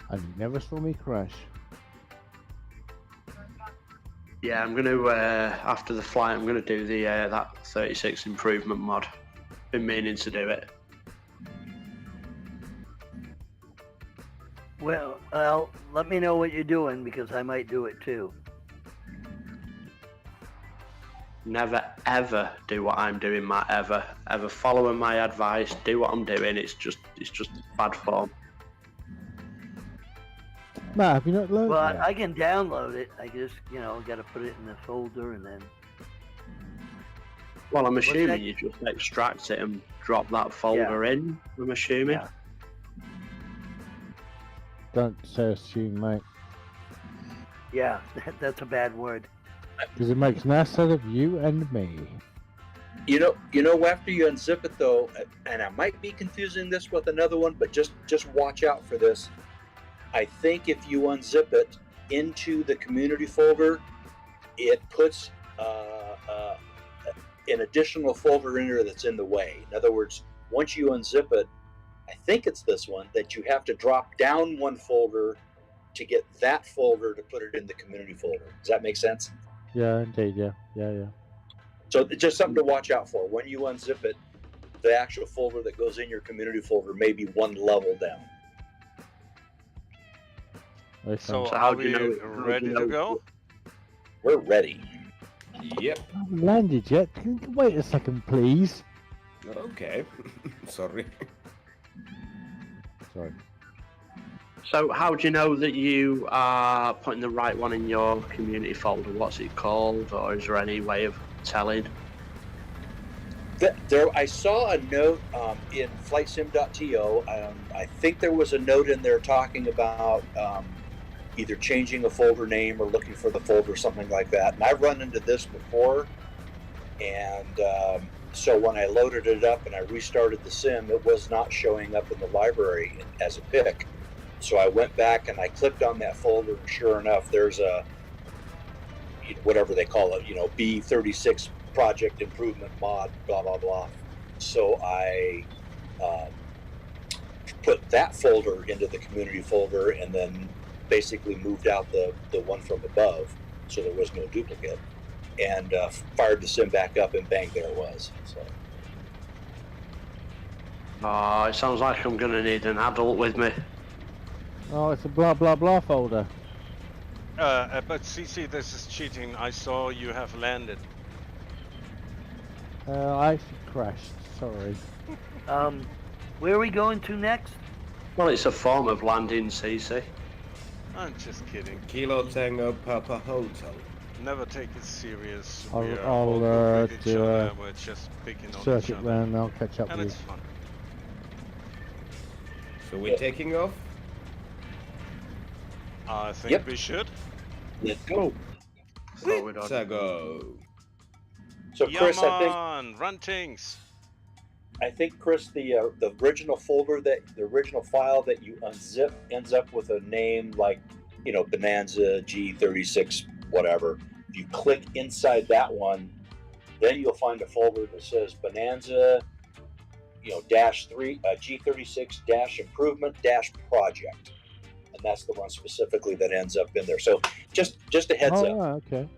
Speaker 10: And you never saw me crash.
Speaker 17: Yeah, I'm gonna after the flight, I'm gonna do the that 36 improvement mod. Been meaning to do it.
Speaker 3: Well, let me know what you're doing because I might do it too.
Speaker 17: Never ever do what I'm doing, Matt. Ever following my advice, do what I'm doing. It's just bad form.
Speaker 10: Matt, have you not learned
Speaker 3: Well,
Speaker 10: yet?
Speaker 3: I can download it. I just, got to put it in the folder and then.
Speaker 17: Well, I'm
Speaker 3: What's
Speaker 17: assuming
Speaker 3: that?
Speaker 17: you just extract it and drop that folder in. I'm assuming.
Speaker 3: Yeah.
Speaker 10: Don't say assume, mate.
Speaker 3: Yeah, that's a bad word.
Speaker 10: Because it makes an ass out of you and me.
Speaker 6: You know, after you unzip it though, and I might be confusing this with another one, but just watch out for this. I think if you unzip it into the community folder, it puts an additional folder in there that's in the way. In other words, once you unzip it, I think it's this one that you have to drop down one folder to get that folder to put it in the community folder. Does that make sense?
Speaker 10: Yeah, indeed. Yeah.
Speaker 6: So it's just something to watch out for. When you unzip it, the actual folder that goes in your community folder may be one level down.
Speaker 2: So
Speaker 17: So
Speaker 2: are
Speaker 17: how do you
Speaker 2: we
Speaker 17: know-
Speaker 2: ready to go?
Speaker 6: We're ready.
Speaker 4: Yep.
Speaker 10: I haven't landed yet. Can you wait a second, please?
Speaker 4: Okay. Sorry.
Speaker 10: Sorry.
Speaker 17: So how do you know that you are putting the right one in your community folder? What's it called, or is there any way of telling?
Speaker 6: I saw a note in flightsim.to. I think there was a note in there talking about either changing a folder name or looking for the folder or something like that. And I've run into this before. And so when I loaded it up and I restarted the sim, it was not showing up in the library as a pick. So I went back and I clicked on that folder, and sure enough, there's a, whatever they call it, B36 project improvement mod, blah, blah, blah. So I put that folder into the community folder and then basically moved out the one from above so there was no duplicate, and fired the sim back up, and bang, there it was. So.
Speaker 17: Oh, it sounds like I'm going to need an adult with me.
Speaker 10: Oh, it's a blah blah blah folder.
Speaker 2: But CC, this is cheating. I saw you have landed.
Speaker 10: I actually crashed. Sorry.
Speaker 3: Where are we going to next?
Speaker 17: Well, it's a form of landing, CC.
Speaker 2: I'm just kidding.
Speaker 4: Kilo Tango Papa Hotel.
Speaker 2: Never take it serious.
Speaker 10: I'll,
Speaker 2: We are
Speaker 10: I'll
Speaker 2: all good with each
Speaker 10: do
Speaker 2: other.
Speaker 10: a
Speaker 2: We're just picking on each
Speaker 10: circuit
Speaker 2: other.
Speaker 10: round and I'll catch up
Speaker 2: And
Speaker 10: with
Speaker 2: it's
Speaker 10: you.
Speaker 2: fun.
Speaker 4: So we're taking off?
Speaker 2: I think
Speaker 6: Yep.
Speaker 2: we should.
Speaker 6: Let's go.
Speaker 4: Let's go.
Speaker 6: So Chris,
Speaker 2: Come
Speaker 6: I think
Speaker 2: on, run things.
Speaker 6: Chris, the original folder, the original file that you unzip ends up with a name like, Bonanza G36 whatever. If you click inside that one, then you'll find a folder that says Bonanza, -3 G36 -improvement -project, and that's the one specifically that ends up in there. So just a heads
Speaker 10: Oh,
Speaker 6: up.
Speaker 10: right, okay.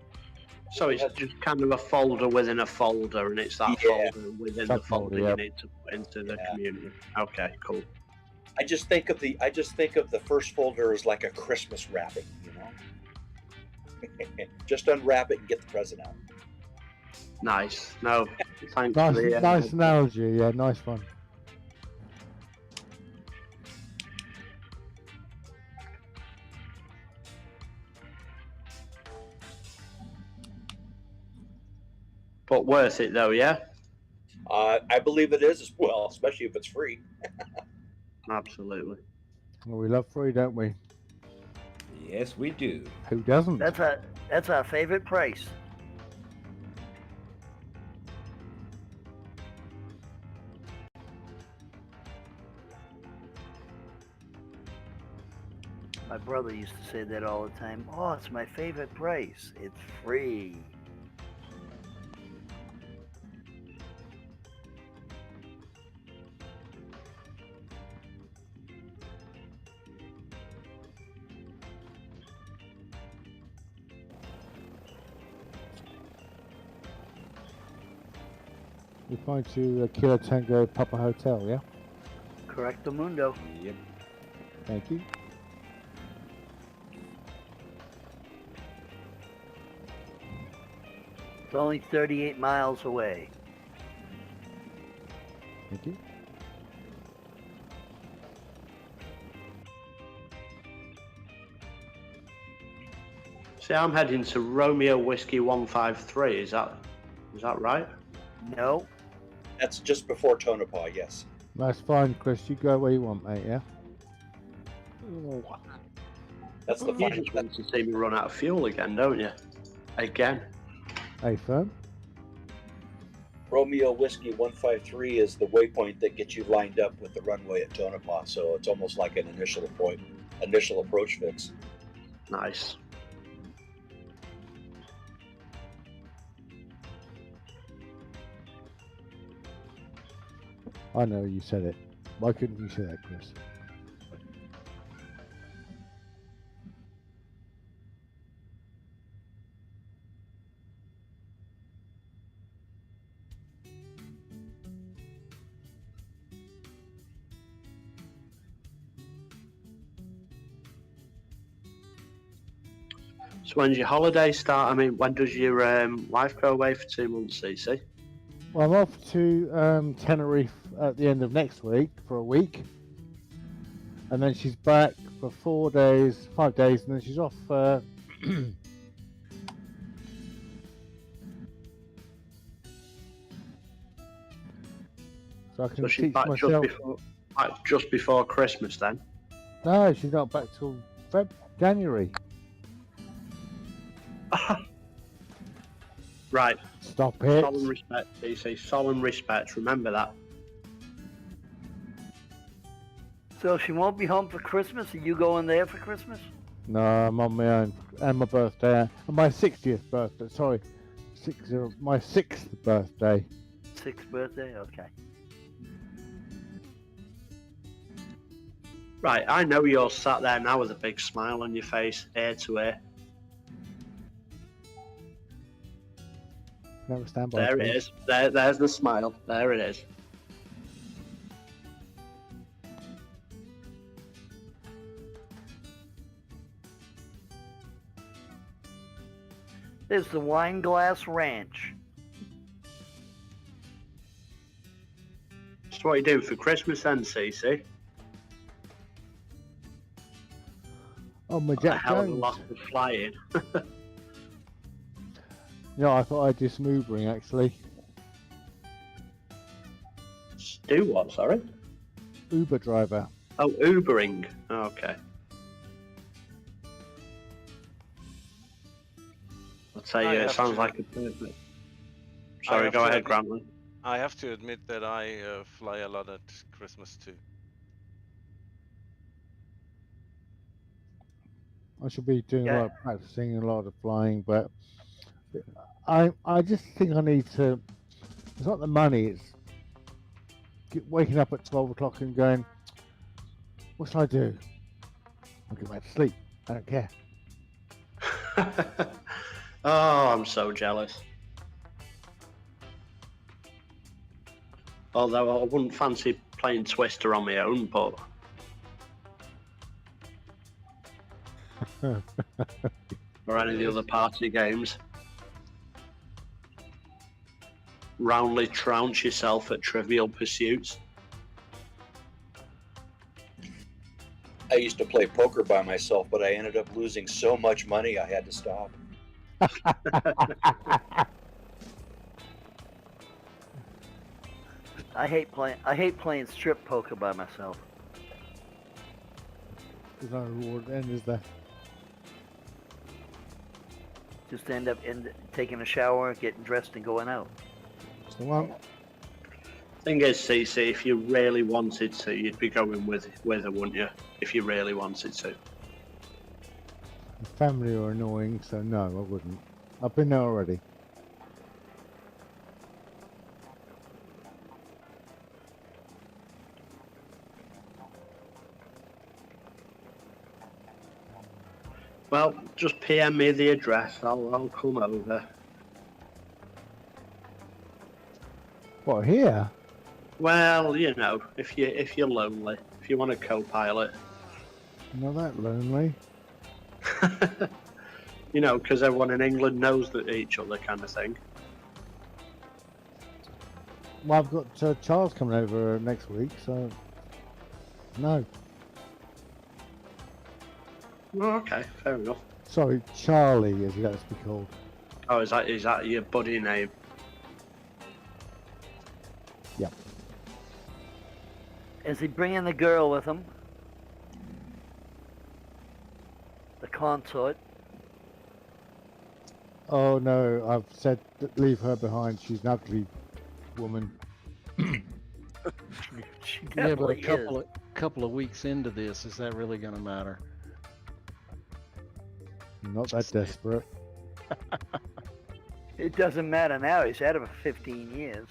Speaker 17: So it's just kind of a folder within a folder, and it's that folder within the folder you need to put into the community. Okay, cool.
Speaker 6: I just think of the first folder as like a Christmas wrapping, Just unwrap it and get the present out.
Speaker 17: Nice. No, thanks
Speaker 10: Nice,
Speaker 17: for the.
Speaker 10: nice analogy. Yeah, nice one.
Speaker 17: But worth it though, yeah.
Speaker 6: I believe it is as well, especially if it's free.
Speaker 17: Absolutely.
Speaker 10: Well, we love free, don't we?
Speaker 4: Yes, we do.
Speaker 10: Who doesn't?
Speaker 3: That's our favorite price. My brother used to say that all the time. Oh, it's my favorite price. It's free.
Speaker 10: We're going to Kilo Tango Papa Hotel, yeah?
Speaker 3: Correcto mundo.
Speaker 4: Yep.
Speaker 10: Thank you.
Speaker 3: It's only 38 miles away.
Speaker 10: Thank you.
Speaker 17: See, I'm heading to Romeo Whiskey 153. Is that right?
Speaker 3: No.
Speaker 6: That's just before Tonopah, yes.
Speaker 10: That's fine, Chris. You go where you want, mate, yeah?
Speaker 6: That's the
Speaker 17: You
Speaker 6: fun.
Speaker 17: just want to see me run out of fuel again, don't you? Again.
Speaker 10: Hey, firm.
Speaker 6: Romeo Whiskey 153 is the waypoint that gets you lined up with the runway at Tonopah, so it's almost like an initial approach fix.
Speaker 17: Nice.
Speaker 10: I know you said it. Why couldn't you say that, Chris?
Speaker 17: So when's your holiday start? I mean, when does your wife go away for 2 months, CC?
Speaker 10: Well, I'm off to Tenerife at the end of next week for a week. And then she's back for 5 days, and then she's off. So I can
Speaker 17: So she's
Speaker 10: teach
Speaker 17: back
Speaker 10: myself.
Speaker 17: just before Christmas then?
Speaker 10: No, she's not back till January.
Speaker 17: Right.
Speaker 10: Stop it.
Speaker 17: Solemn respect, CC. Solemn respect. Remember that.
Speaker 3: So she won't be home for Christmas? Are you going there for Christmas?
Speaker 10: No, I'm on my own. And my birthday. And my 60th birthday. Sorry. My 6th birthday.
Speaker 3: 6th birthday? Okay.
Speaker 17: Right, I know you're sat there now with a big smile on your face, ear to ear.
Speaker 10: Never stand by.
Speaker 17: There it
Speaker 10: please.
Speaker 17: is. There's the smile. There it is.
Speaker 3: There's the Wine Glass Ranch.
Speaker 17: So what are you doing for Christmas then, CC?
Speaker 10: Oh, my
Speaker 17: A
Speaker 10: Jack
Speaker 17: hell of a
Speaker 10: Jones.
Speaker 17: lot of flying.
Speaker 10: No, I thought I'd do some Ubering actually.
Speaker 17: Do what, sorry?
Speaker 10: Uber driver.
Speaker 17: Oh, Ubering. Okay. I'll tell you,
Speaker 2: I
Speaker 17: it
Speaker 2: have
Speaker 17: sounds
Speaker 2: to-
Speaker 17: like a perfect.
Speaker 2: I
Speaker 17: Sorry,
Speaker 2: have
Speaker 17: go
Speaker 2: to
Speaker 17: ahead,
Speaker 2: admit-
Speaker 17: Grantley.
Speaker 2: I have to admit that I fly a lot at Christmas too.
Speaker 10: I should be doing a
Speaker 3: Yeah.
Speaker 10: lot of practicing and a lot of flying, but I just think I need to. It's not the money. It's waking up at 12 o'clock and going, what should I do? I'll get back to sleep. I don't care.
Speaker 17: Oh, I'm so jealous. Although I wouldn't fancy playing Twister on my own, but or any of the other party games. roundly trounce yourself at Trivial Pursuits?
Speaker 6: I used to play poker by myself, but I ended up losing so much money I had to stop.
Speaker 3: I hate playing strip poker by myself.
Speaker 10: There's no reward then, is there?
Speaker 3: Just end up taking a shower, getting dressed, and going out.
Speaker 10: So one.
Speaker 17: Thing is, CC, if you really wanted to, you'd be going with her, wouldn't you? If you really wanted to.
Speaker 10: The family are annoying, so no, I wouldn't. I've been there already.
Speaker 17: Well, just PM me the address. I'll come over.
Speaker 10: What, here?
Speaker 17: Well, you know, if you're lonely, if you want a co-pilot.
Speaker 10: Not that lonely.
Speaker 17: You know, because everyone in England knows that each other, kind of thing.
Speaker 10: Well, I've got Charles coming over next week, so no.
Speaker 17: Oh, okay, fair enough.
Speaker 10: Sorry, Charlie, as he likes to be called.
Speaker 17: Oh, is that your buddy name?
Speaker 10: Yeah.
Speaker 3: Is he bringing the girl with him? The consort?
Speaker 10: Oh no, I've said leave her behind. She's an ugly woman.
Speaker 14: Yeah, but a couple of weeks into this, is that really going to matter?
Speaker 10: Not that desperate.
Speaker 3: It doesn't matter now. He's had it for 15 years.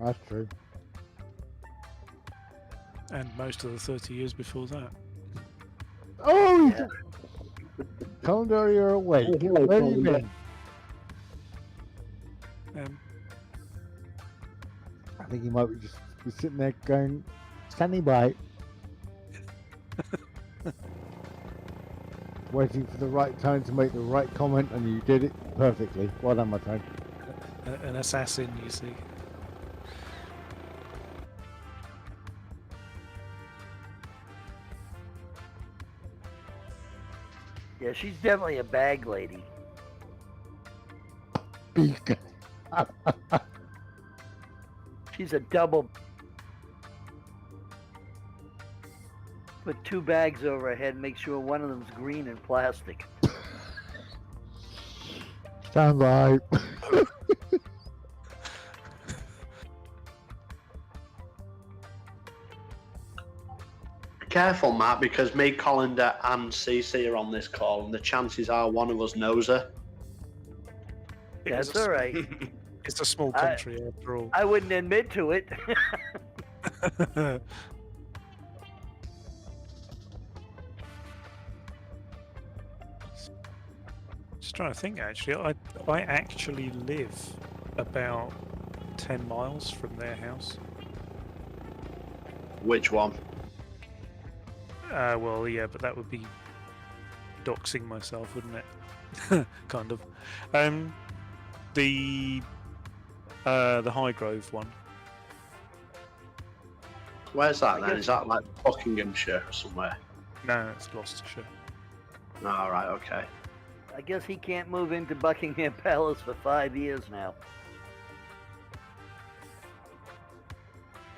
Speaker 10: That's true.
Speaker 11: And most of the 30 years before that.
Speaker 10: Oh! Yeah. Condor, you're awake. Where have you been? I think he might just be sitting there going, standing by. Waiting for the right time to make the right comment, and you did it perfectly. Well done, my friend.
Speaker 11: An assassin, you see.
Speaker 3: Yeah, she's definitely a bag lady. She's a double. Put 2 bags over her head and make sure one of them's green and plastic.
Speaker 10: Stand by.
Speaker 17: Careful, Matt, because me, Colander, and CC are on this call, and the chances are one of us knows her.
Speaker 3: That's all right.
Speaker 11: It's a small country, after all.
Speaker 3: I wouldn't admit to it.
Speaker 11: Just trying to think, actually. I actually live about 10 miles from their house.
Speaker 17: Which one?
Speaker 11: Well, yeah, but that would be doxing myself, wouldn't it? Kind of. The Highgrove one.
Speaker 17: Where's that then? Is that like Buckinghamshire or somewhere?
Speaker 11: No, it's Gloucestershire.
Speaker 17: All right, okay.
Speaker 3: I guess he can't move into Buckingham Palace for 5 years now.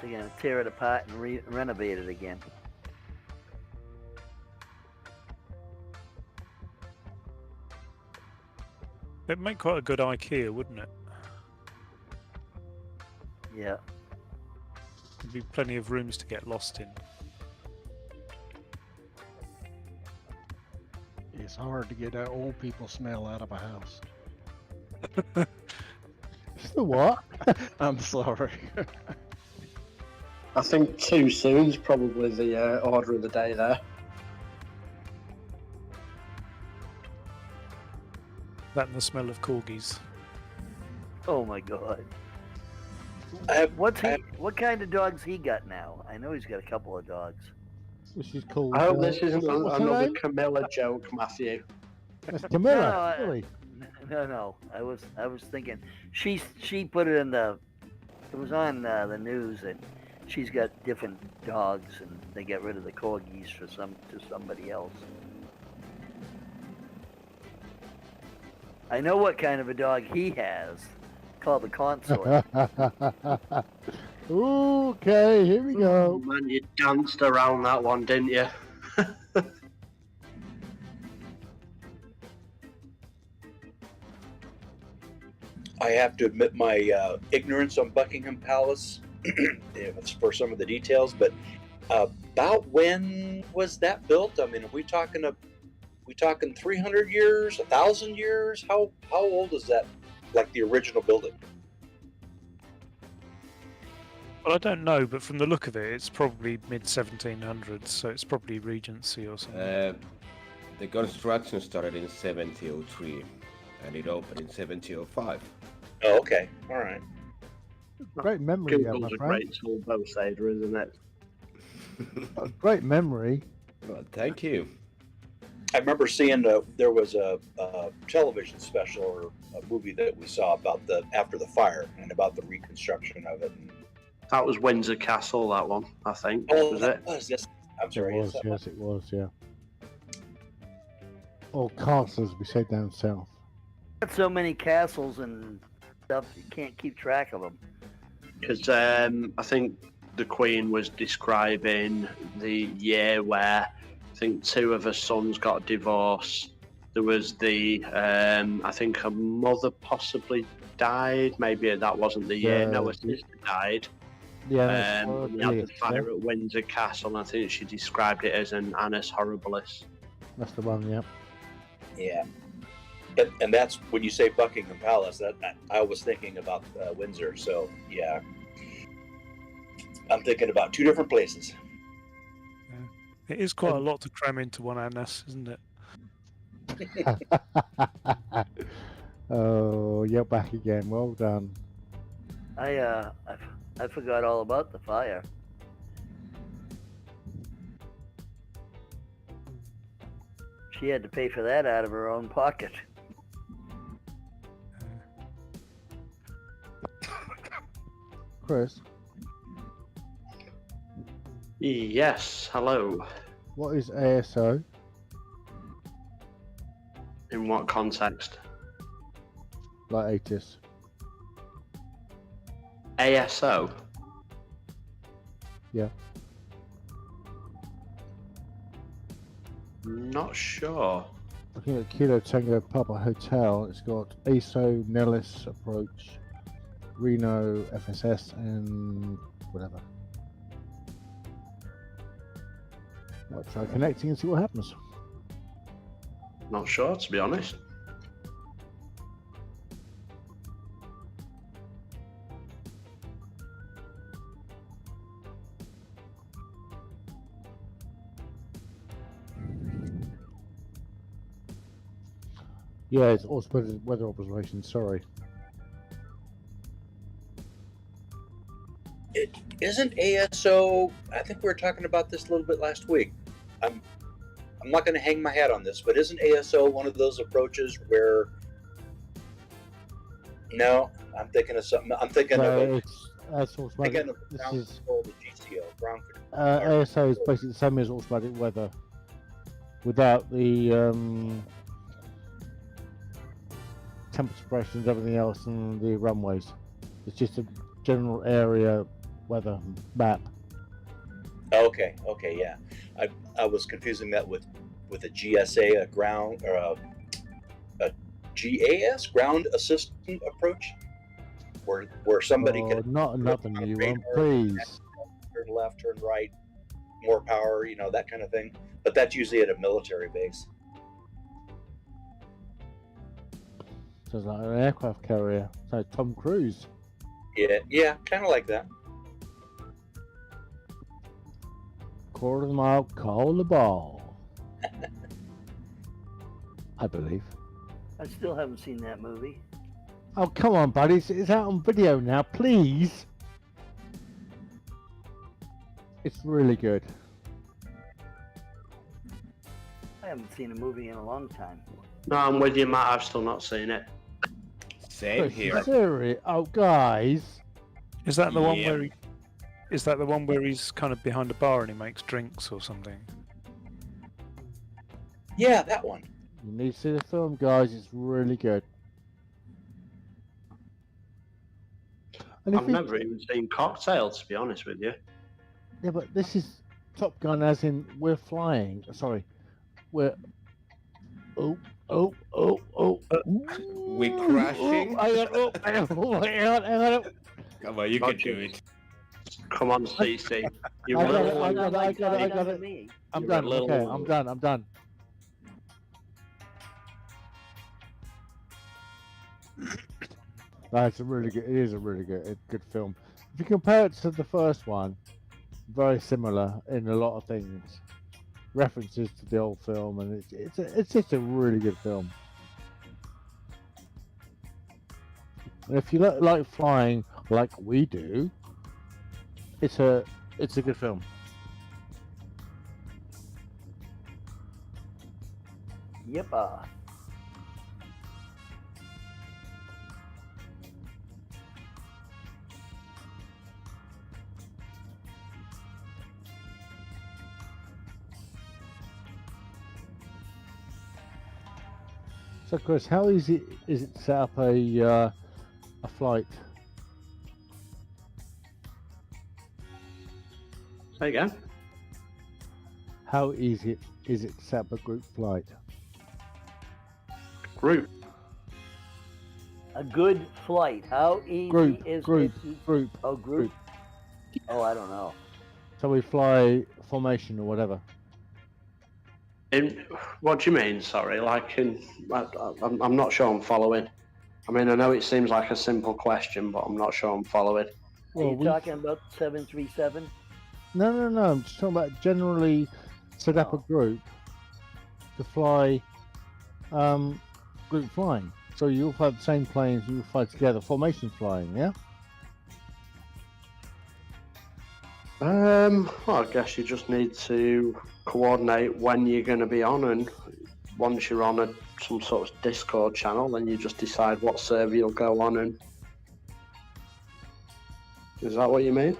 Speaker 3: They're gonna tear it apart and renovate it again.
Speaker 11: It'd make quite a good IKEA, wouldn't it?
Speaker 3: Yeah.
Speaker 11: There'd be plenty of rooms to get lost in.
Speaker 14: It's hard to get that old people smell out of a house.
Speaker 10: The what?
Speaker 14: I'm sorry.
Speaker 17: I think too soon's probably the order of the day there.
Speaker 11: That and the smell of corgis.
Speaker 3: Oh my god. What kind of dogs he got now? I know he's got a couple of dogs.
Speaker 10: Which is called.
Speaker 17: I hope this isn't
Speaker 10: what's her
Speaker 17: another
Speaker 10: name?
Speaker 17: Camilla joke, Matthew.
Speaker 10: That's Camilla. Really?
Speaker 3: No. I was thinking she put it in the. It was on the news that she's got different dogs and they get rid of the corgis to somebody else. I know what kind of a dog he has, called the consort.
Speaker 10: Okay, here we go.
Speaker 17: Man, you danced around that one, didn't you?
Speaker 6: I have to admit my ignorance on Buckingham Palace for some of the details, but about when was that built? I mean, are we talking 300 years, 1,000 years? How old is that? Like the original building?
Speaker 11: Well, I don't know, but from the look of it, it's probably mid-1700s, so it's probably Regency or something.
Speaker 4: The construction started in 1703, and it opened in 1705.
Speaker 6: Oh, okay, all right.
Speaker 10: Great memory, my
Speaker 17: Google's a
Speaker 10: friend.
Speaker 17: great tool, both sides, isn't it?
Speaker 10: Great memory.
Speaker 4: Well, thank you.
Speaker 6: I remember seeing there was a television special or a movie that we saw about after the fire and about the reconstruction of it.
Speaker 17: That was Windsor Castle, that one, I think.
Speaker 6: Oh,
Speaker 17: was
Speaker 6: that
Speaker 17: it?
Speaker 6: was, yes. I'm sorry.
Speaker 10: It was, yes, it was, yeah. Or castles, we say down south.
Speaker 3: Got so many castles and stuff, you can't keep track of them.
Speaker 17: Because I think the Queen was describing the year where I think two of her sons got a divorce. There was I think her mother possibly died. Maybe that wasn't the year. No, her sister died.
Speaker 10: Yeah,
Speaker 17: we had the fire at Windsor Castle, and I think she described it as an annus horribilis.
Speaker 10: That's the one, yeah.
Speaker 6: Yeah. And that's when you say Buckingham Palace, that I was thinking about Windsor. So yeah, I'm thinking about two different places.
Speaker 11: Yeah. It is quite a lot to cram into one annus, isn't it?
Speaker 10: Oh, you're back again. Well done.
Speaker 3: I forgot all about the fire. She had to pay for that out of her own pocket.
Speaker 10: Chris,
Speaker 17: Yes, hello.
Speaker 10: what is ASO?
Speaker 17: In what context?
Speaker 10: Like ATIS.
Speaker 17: ASO?
Speaker 10: Yeah.
Speaker 17: Not sure.
Speaker 10: Looking at Kilo Tango Papa Hotel, it's got ASO, Nellis Approach, Reno, FSS, and whatever. I'll try connecting and see what happens.
Speaker 17: Not sure, to be honest.
Speaker 10: Yeah, it's automated weather observation, sorry.
Speaker 6: It isn't ASO. I think we were talking about this a little bit last week. I'm not going to hang my hat on this, but isn't ASO one of those approaches where? No, I'm thinking of something. I'm thinking of
Speaker 10: that's automatic.
Speaker 6: thinking of
Speaker 10: This
Speaker 6: ground
Speaker 10: is
Speaker 6: control, the GCO, ground control.
Speaker 10: ASO is basically the same as automatic weather, without the temperature pressures, everything else, and the runways. It's just a general area weather map.
Speaker 6: Okay, yeah. I was confusing that with a GSA, a ground or a GAS, ground assistant approach, where somebody can
Speaker 10: not another new one, please.
Speaker 6: Turn left, turn right, more power, that kind of thing. But that's usually at a military base.
Speaker 10: Sounds like an aircraft carrier. It's like Tom Cruise.
Speaker 6: Yeah, kind of like that.
Speaker 10: Quarter of a mile, call the ball. I believe.
Speaker 3: I still haven't seen that movie.
Speaker 10: Oh, come on, buddy. It's out on video now, please. It's really good.
Speaker 3: I haven't seen a movie in a long time.
Speaker 17: No, I'm with you, Matt. I've still not seen it.
Speaker 4: Same here.
Speaker 10: Serious? Oh, guys.
Speaker 11: Is that the one
Speaker 4: Yep.
Speaker 11: where is that the one where he's kind of behind a bar and he makes drinks or something?
Speaker 6: Yeah, that one.
Speaker 10: You need to see the film, guys. It's really good. And if
Speaker 17: I've
Speaker 10: we-
Speaker 17: never even seen Cocktail, to be honest with you.
Speaker 10: Yeah, but this is Top Gun, as in we're flying. Sorry, we're. Oh.
Speaker 4: We're crashing.
Speaker 10: Hang on.
Speaker 4: Come on, you can do it.
Speaker 17: Come on, CC. You
Speaker 10: I
Speaker 17: little
Speaker 10: got it. I'm
Speaker 17: You're a
Speaker 10: done.
Speaker 17: little
Speaker 10: Okay,
Speaker 17: one.
Speaker 10: I'm done. That's a really good. It is a really good film. If you compare it to the first one, very similar in a lot of things. References to the old film, and it's just a really good film. And if you like flying like we do, it's a good film.
Speaker 3: Yep.
Speaker 10: So, Chris, how easy is it to set up a flight?
Speaker 17: Say again.
Speaker 10: How easy is it to set up a group flight?
Speaker 17: Group.
Speaker 3: A good flight. How easy
Speaker 10: Group,
Speaker 3: is
Speaker 10: group,
Speaker 3: it?
Speaker 10: group.
Speaker 3: Oh, group. Oh, I don't know.
Speaker 10: So we fly formation or whatever.
Speaker 17: What do you mean? Sorry, like I'm not sure I'm following. I mean, I know it seems like a simple question, but I'm not sure I'm following.
Speaker 3: Are you talking about 737?
Speaker 10: No. I'm just talking about generally set up a group to fly group flying. So you'll fly the same planes, you'll fly together, formation flying, yeah?
Speaker 17: Well, I guess you just need to coordinate when you're going to be on, and once you're on some sort of Discord channel, then you just decide what server you'll go on. And is that what you mean?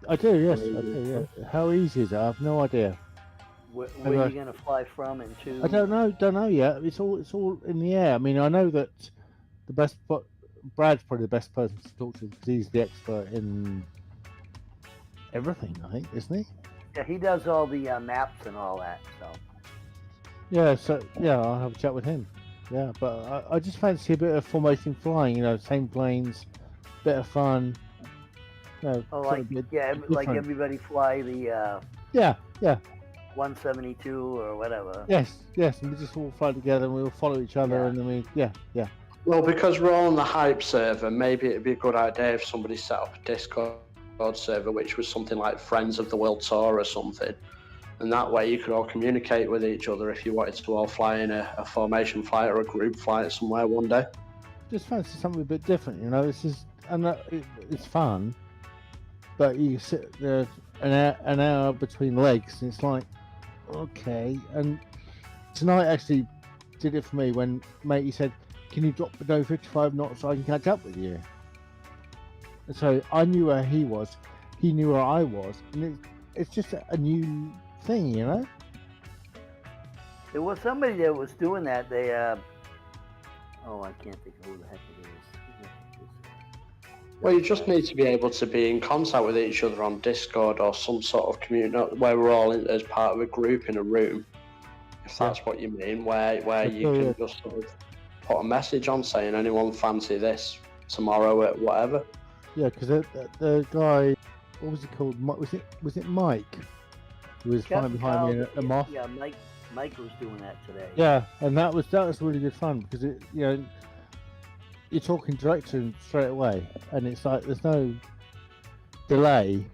Speaker 10: I do, yes. I do, yeah. How easy is it? I have no idea.
Speaker 3: Where are you going to fly from and to?
Speaker 10: I don't know yet. It's all in the air. I mean, I know that Brad's probably the best person to talk to because he's the expert in everything, I think, isn't he?
Speaker 3: Yeah, he does all the maps and all that. So.
Speaker 10: Yeah, I'll have a chat with him. Yeah, but I just fancy a bit of formation flying. You know, same planes, bit of fun. You know,
Speaker 3: like everybody fly the.
Speaker 10: Yeah.
Speaker 3: 172 or whatever.
Speaker 10: Yes, and we just all fly together and we all follow each other and then yeah.
Speaker 17: Well, because we're all on the hype server, maybe it'd be a good idea if somebody set up a Discord server which was something like Friends of the World Tour or something, and that way you could all communicate with each other if you wanted to all fly in a formation flight or a group flight somewhere one day.
Speaker 10: Just fancy something a bit different, you know. It's fun, but you sit there an hour between legs and it's like, okay. And tonight actually did it for me when matey said, can you drop below 55 knots so I can catch up with you? And so I knew where he was, he knew where I was, and it's just a new thing, you know.
Speaker 3: There was somebody that was doing that. They I can't think of who the heck it is.
Speaker 17: Well, you just need to be able to be in contact with each other on Discord or some sort of community where we're all as part of a group in a room, if that's what you mean, where you can just sort of put a message on saying anyone fancy this tomorrow at whatever.
Speaker 10: Yeah, because the guy, what was he called? Was it Mike? Who was flying behind me in a moth?
Speaker 3: Yeah, Mike was doing that today.
Speaker 10: Yeah, and that was really good fun because you're talking direct to him straight away, and it's like there's no delay.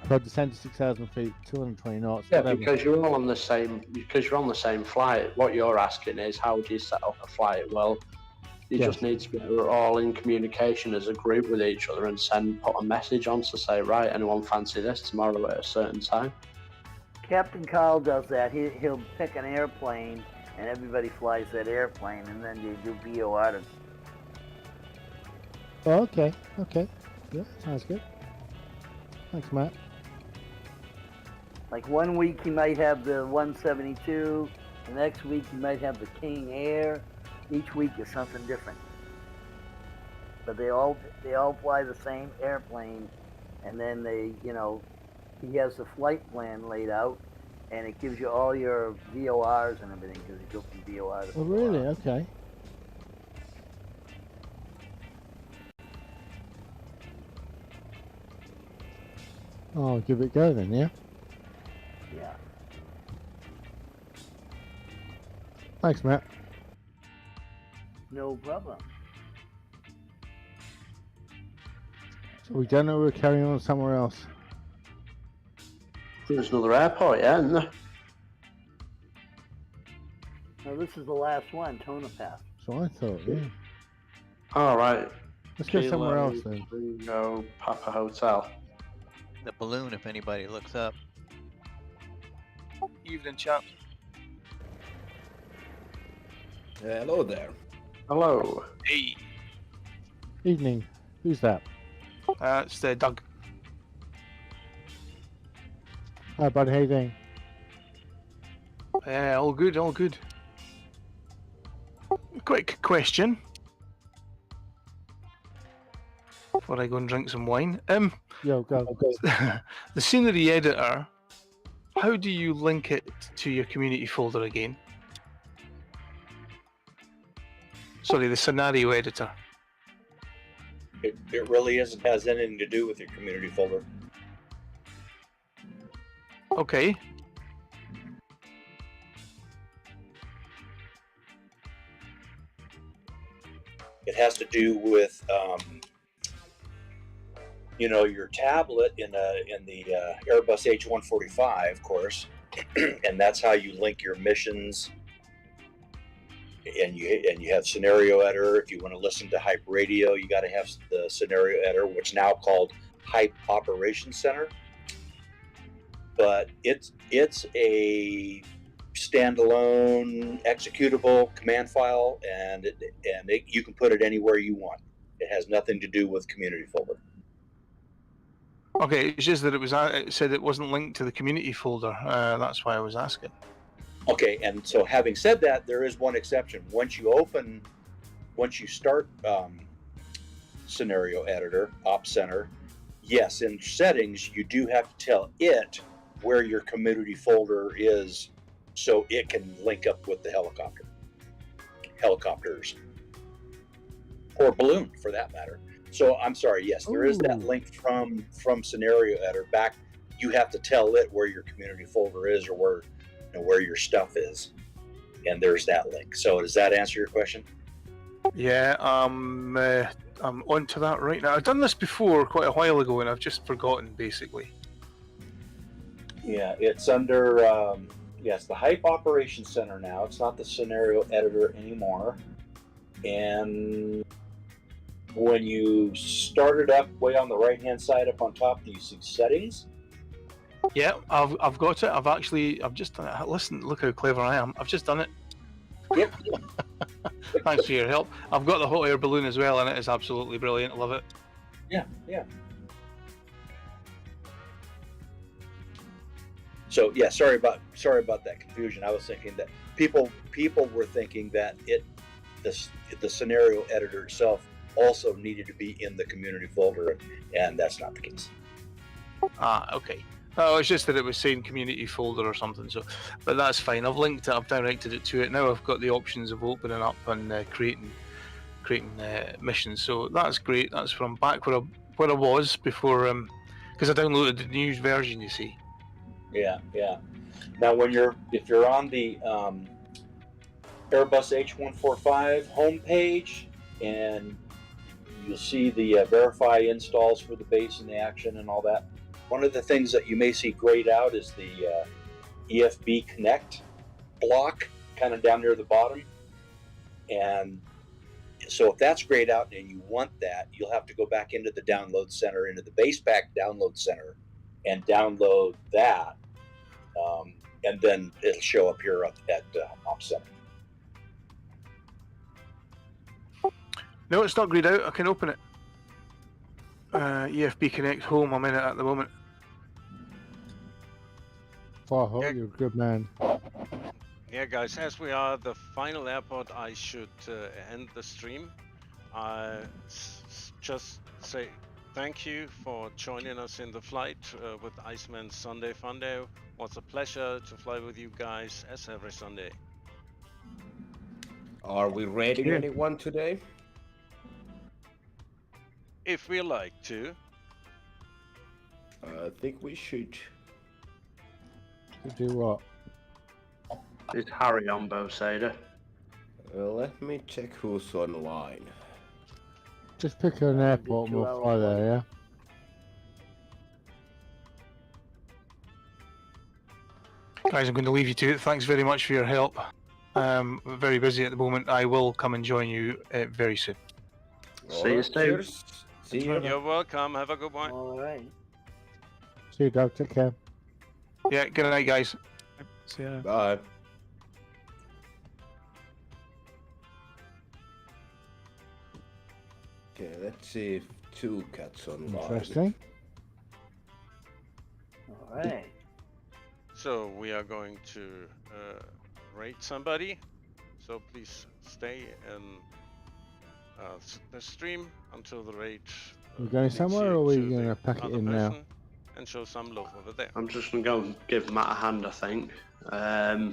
Speaker 10: So I descend to 6,000 feet, 220 knots.
Speaker 17: Yeah,
Speaker 10: whatever.
Speaker 17: because you're all on the same. Because you're on the same flight. What you're asking is, how do you set up a flight? Well, you just need to be all in communication as a group with each other and put a message on to say, right, anyone fancy this tomorrow at a certain time.
Speaker 3: Captain Carl does that. He'll pick an airplane and everybody flies that airplane, and then you do VOR to
Speaker 10: Oh, okay. Okay. Yeah, sounds good. Thanks, Matt.
Speaker 3: Like 1 week he might have the 172, the next week he might have the King Air. Each week is something different. But they all fly the same airplane, and then he has the flight plan laid out, and it gives you all your VORs and everything, because you go from VOR to VOR.
Speaker 10: Oh, really? Okay. Oh, I'll give it a go then, yeah?
Speaker 3: Yeah.
Speaker 10: Thanks, Matt.
Speaker 3: No problem.
Speaker 10: So we don't know we're carrying on somewhere else.
Speaker 17: There's another airport, yeah, isn't there?
Speaker 3: Now this is the last one, Tonopah.
Speaker 10: So I thought, yeah.
Speaker 17: All right.
Speaker 10: Let's go somewhere else then.
Speaker 17: Go Papa Hotel.
Speaker 8: The balloon, if anybody looks up.
Speaker 19: Evening, chaps.
Speaker 4: Hello there.
Speaker 17: Hello.
Speaker 19: Hey.
Speaker 10: Evening. Who's that?
Speaker 19: It's Doug.
Speaker 10: Hi, bud. How you doing?
Speaker 19: All good, all good. Quick question. Before I go and drink some wine.
Speaker 10: Yo, go.
Speaker 19: The scenery editor, how do you link it to your community folder again? Sorry, the scenario editor.
Speaker 6: It really has anything to do with your community folder.
Speaker 19: Okay.
Speaker 6: It has to do with your tablet in the Airbus H145, of course, and that's how you link your missions. And you have scenario editor. If you want to listen to Hype Radio, you got to have the scenario editor, which is now called Hype Operations Center. But it's a standalone executable command file, and you can put it anywhere you want. It has nothing to do with community folder.
Speaker 19: Okay, it's just that it said it wasn't linked to the community folder. That's why I was asking.
Speaker 6: Okay, and so having said that, there is one exception. Once you start scenario editor, Op Center, yes, in settings, you do have to tell it where your community folder is so it can link up with the helicopters, or balloon for that matter. So I'm sorry, yes, there is that link from scenario editor back. You have to tell it where your community folder is or where your stuff is, and there's that link. So does that answer your question?
Speaker 19: Yeah, I'm onto that right now. I've done this before quite a while ago, and I've just forgotten basically.
Speaker 6: Yeah, it's under yes, the Hype Operations Center now. It's not the scenario editor anymore. And when you start it up, way on the right-hand side up on top, do you see settings?
Speaker 19: Yeah, I've got it. I've just done it. Listen, look how clever I am. I've just done it.
Speaker 6: Yep.
Speaker 19: Thanks for your help. I've got the hot air balloon as well, and it is absolutely brilliant. I love it.
Speaker 6: Yeah, yeah. So yeah, sorry about that confusion. I was thinking that people were thinking that the scenario editor itself also needed to be in the community folder, and that's not the case.
Speaker 19: Okay. Oh, it's just that it was saying community folder or something. So, but that's fine. I've linked it. I've directed it to it. Now I've got the options of opening up and creating missions. So that's great. That's from back where I was before, because I downloaded the news version. You see.
Speaker 6: Yeah, yeah. Now, if you're on the Airbus H145 homepage, and you'll see the verify installs for the base and the action and all that. One of the things that you may see grayed out is the EFB Connect block, kind of down near the bottom. And so if that's grayed out and you want that, you'll have to go back into the download center, into the base pack download center, and download that. And then it'll show up here at Op Center.
Speaker 19: No, it's not grayed out. I can open it. EFB Connect home. I'm in it at the moment.
Speaker 10: Firehawk, you're a good man.
Speaker 2: Yeah, guys, as we are the final airport, I should end the stream. I just say thank you for joining us in the flight with Iceman Sunday Funday. Was a pleasure to fly with you guys as every Sunday.
Speaker 4: Are we raiding anyone today?
Speaker 2: If we like to.
Speaker 4: I think we should.
Speaker 10: To do what?
Speaker 17: Is Harry on Boseda?
Speaker 4: Let me check who's online.
Speaker 10: Just pick an airport and we'll fly there, yeah?
Speaker 19: Guys, I'm going to leave you to it. Thanks very much for your help. Very busy at the moment. I will come and join you very soon.
Speaker 17: See you soon.
Speaker 4: See you.
Speaker 2: You're welcome. Have a good one.
Speaker 3: All right.
Speaker 10: See you, Doug. Take care.
Speaker 19: Yeah, good night, guys.
Speaker 11: See ya.
Speaker 4: Bye. Okay, let's see if two cats online.
Speaker 10: Interesting.
Speaker 3: All right.
Speaker 2: So we are going to raid somebody. So please stay in the stream until the raid.
Speaker 10: We're going somewhere, or are we going to pack it in now?
Speaker 2: And show some love over there.
Speaker 17: I'm just going to go and give Matt a hand, I think.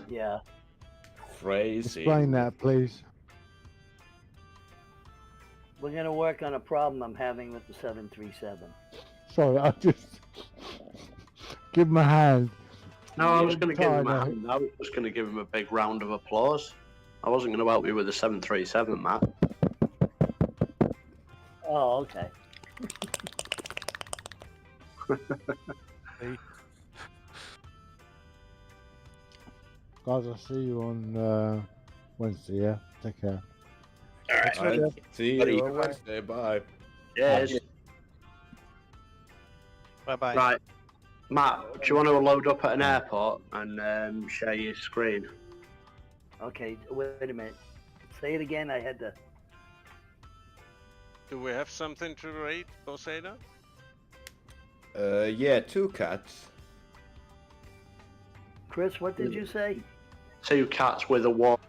Speaker 3: Yeah.
Speaker 4: Crazy.
Speaker 10: Explain that, please.
Speaker 3: We're going to work on a problem I'm having with the 737.
Speaker 10: Sorry, I just give him a hand.
Speaker 17: No, I was going to give him a hand. I was just going to give him a big round of applause. I wasn't going to help you with the 737, Matt.
Speaker 3: Oh, okay.
Speaker 10: Guys, I'll see you on Wednesday, yeah? Take care.
Speaker 17: All right.
Speaker 4: See you on Wednesday. Bye.
Speaker 17: Yes.
Speaker 8: Bye-bye.
Speaker 17: Right. Matt, do you want to load up at an airport and share your screen?
Speaker 3: Okay, wait a minute. Say it again. I had to.
Speaker 2: Do we have something to raid, Boseda?
Speaker 4: Yeah, two cats.
Speaker 3: Chris, what did you say?
Speaker 17: 2 cats with a wall.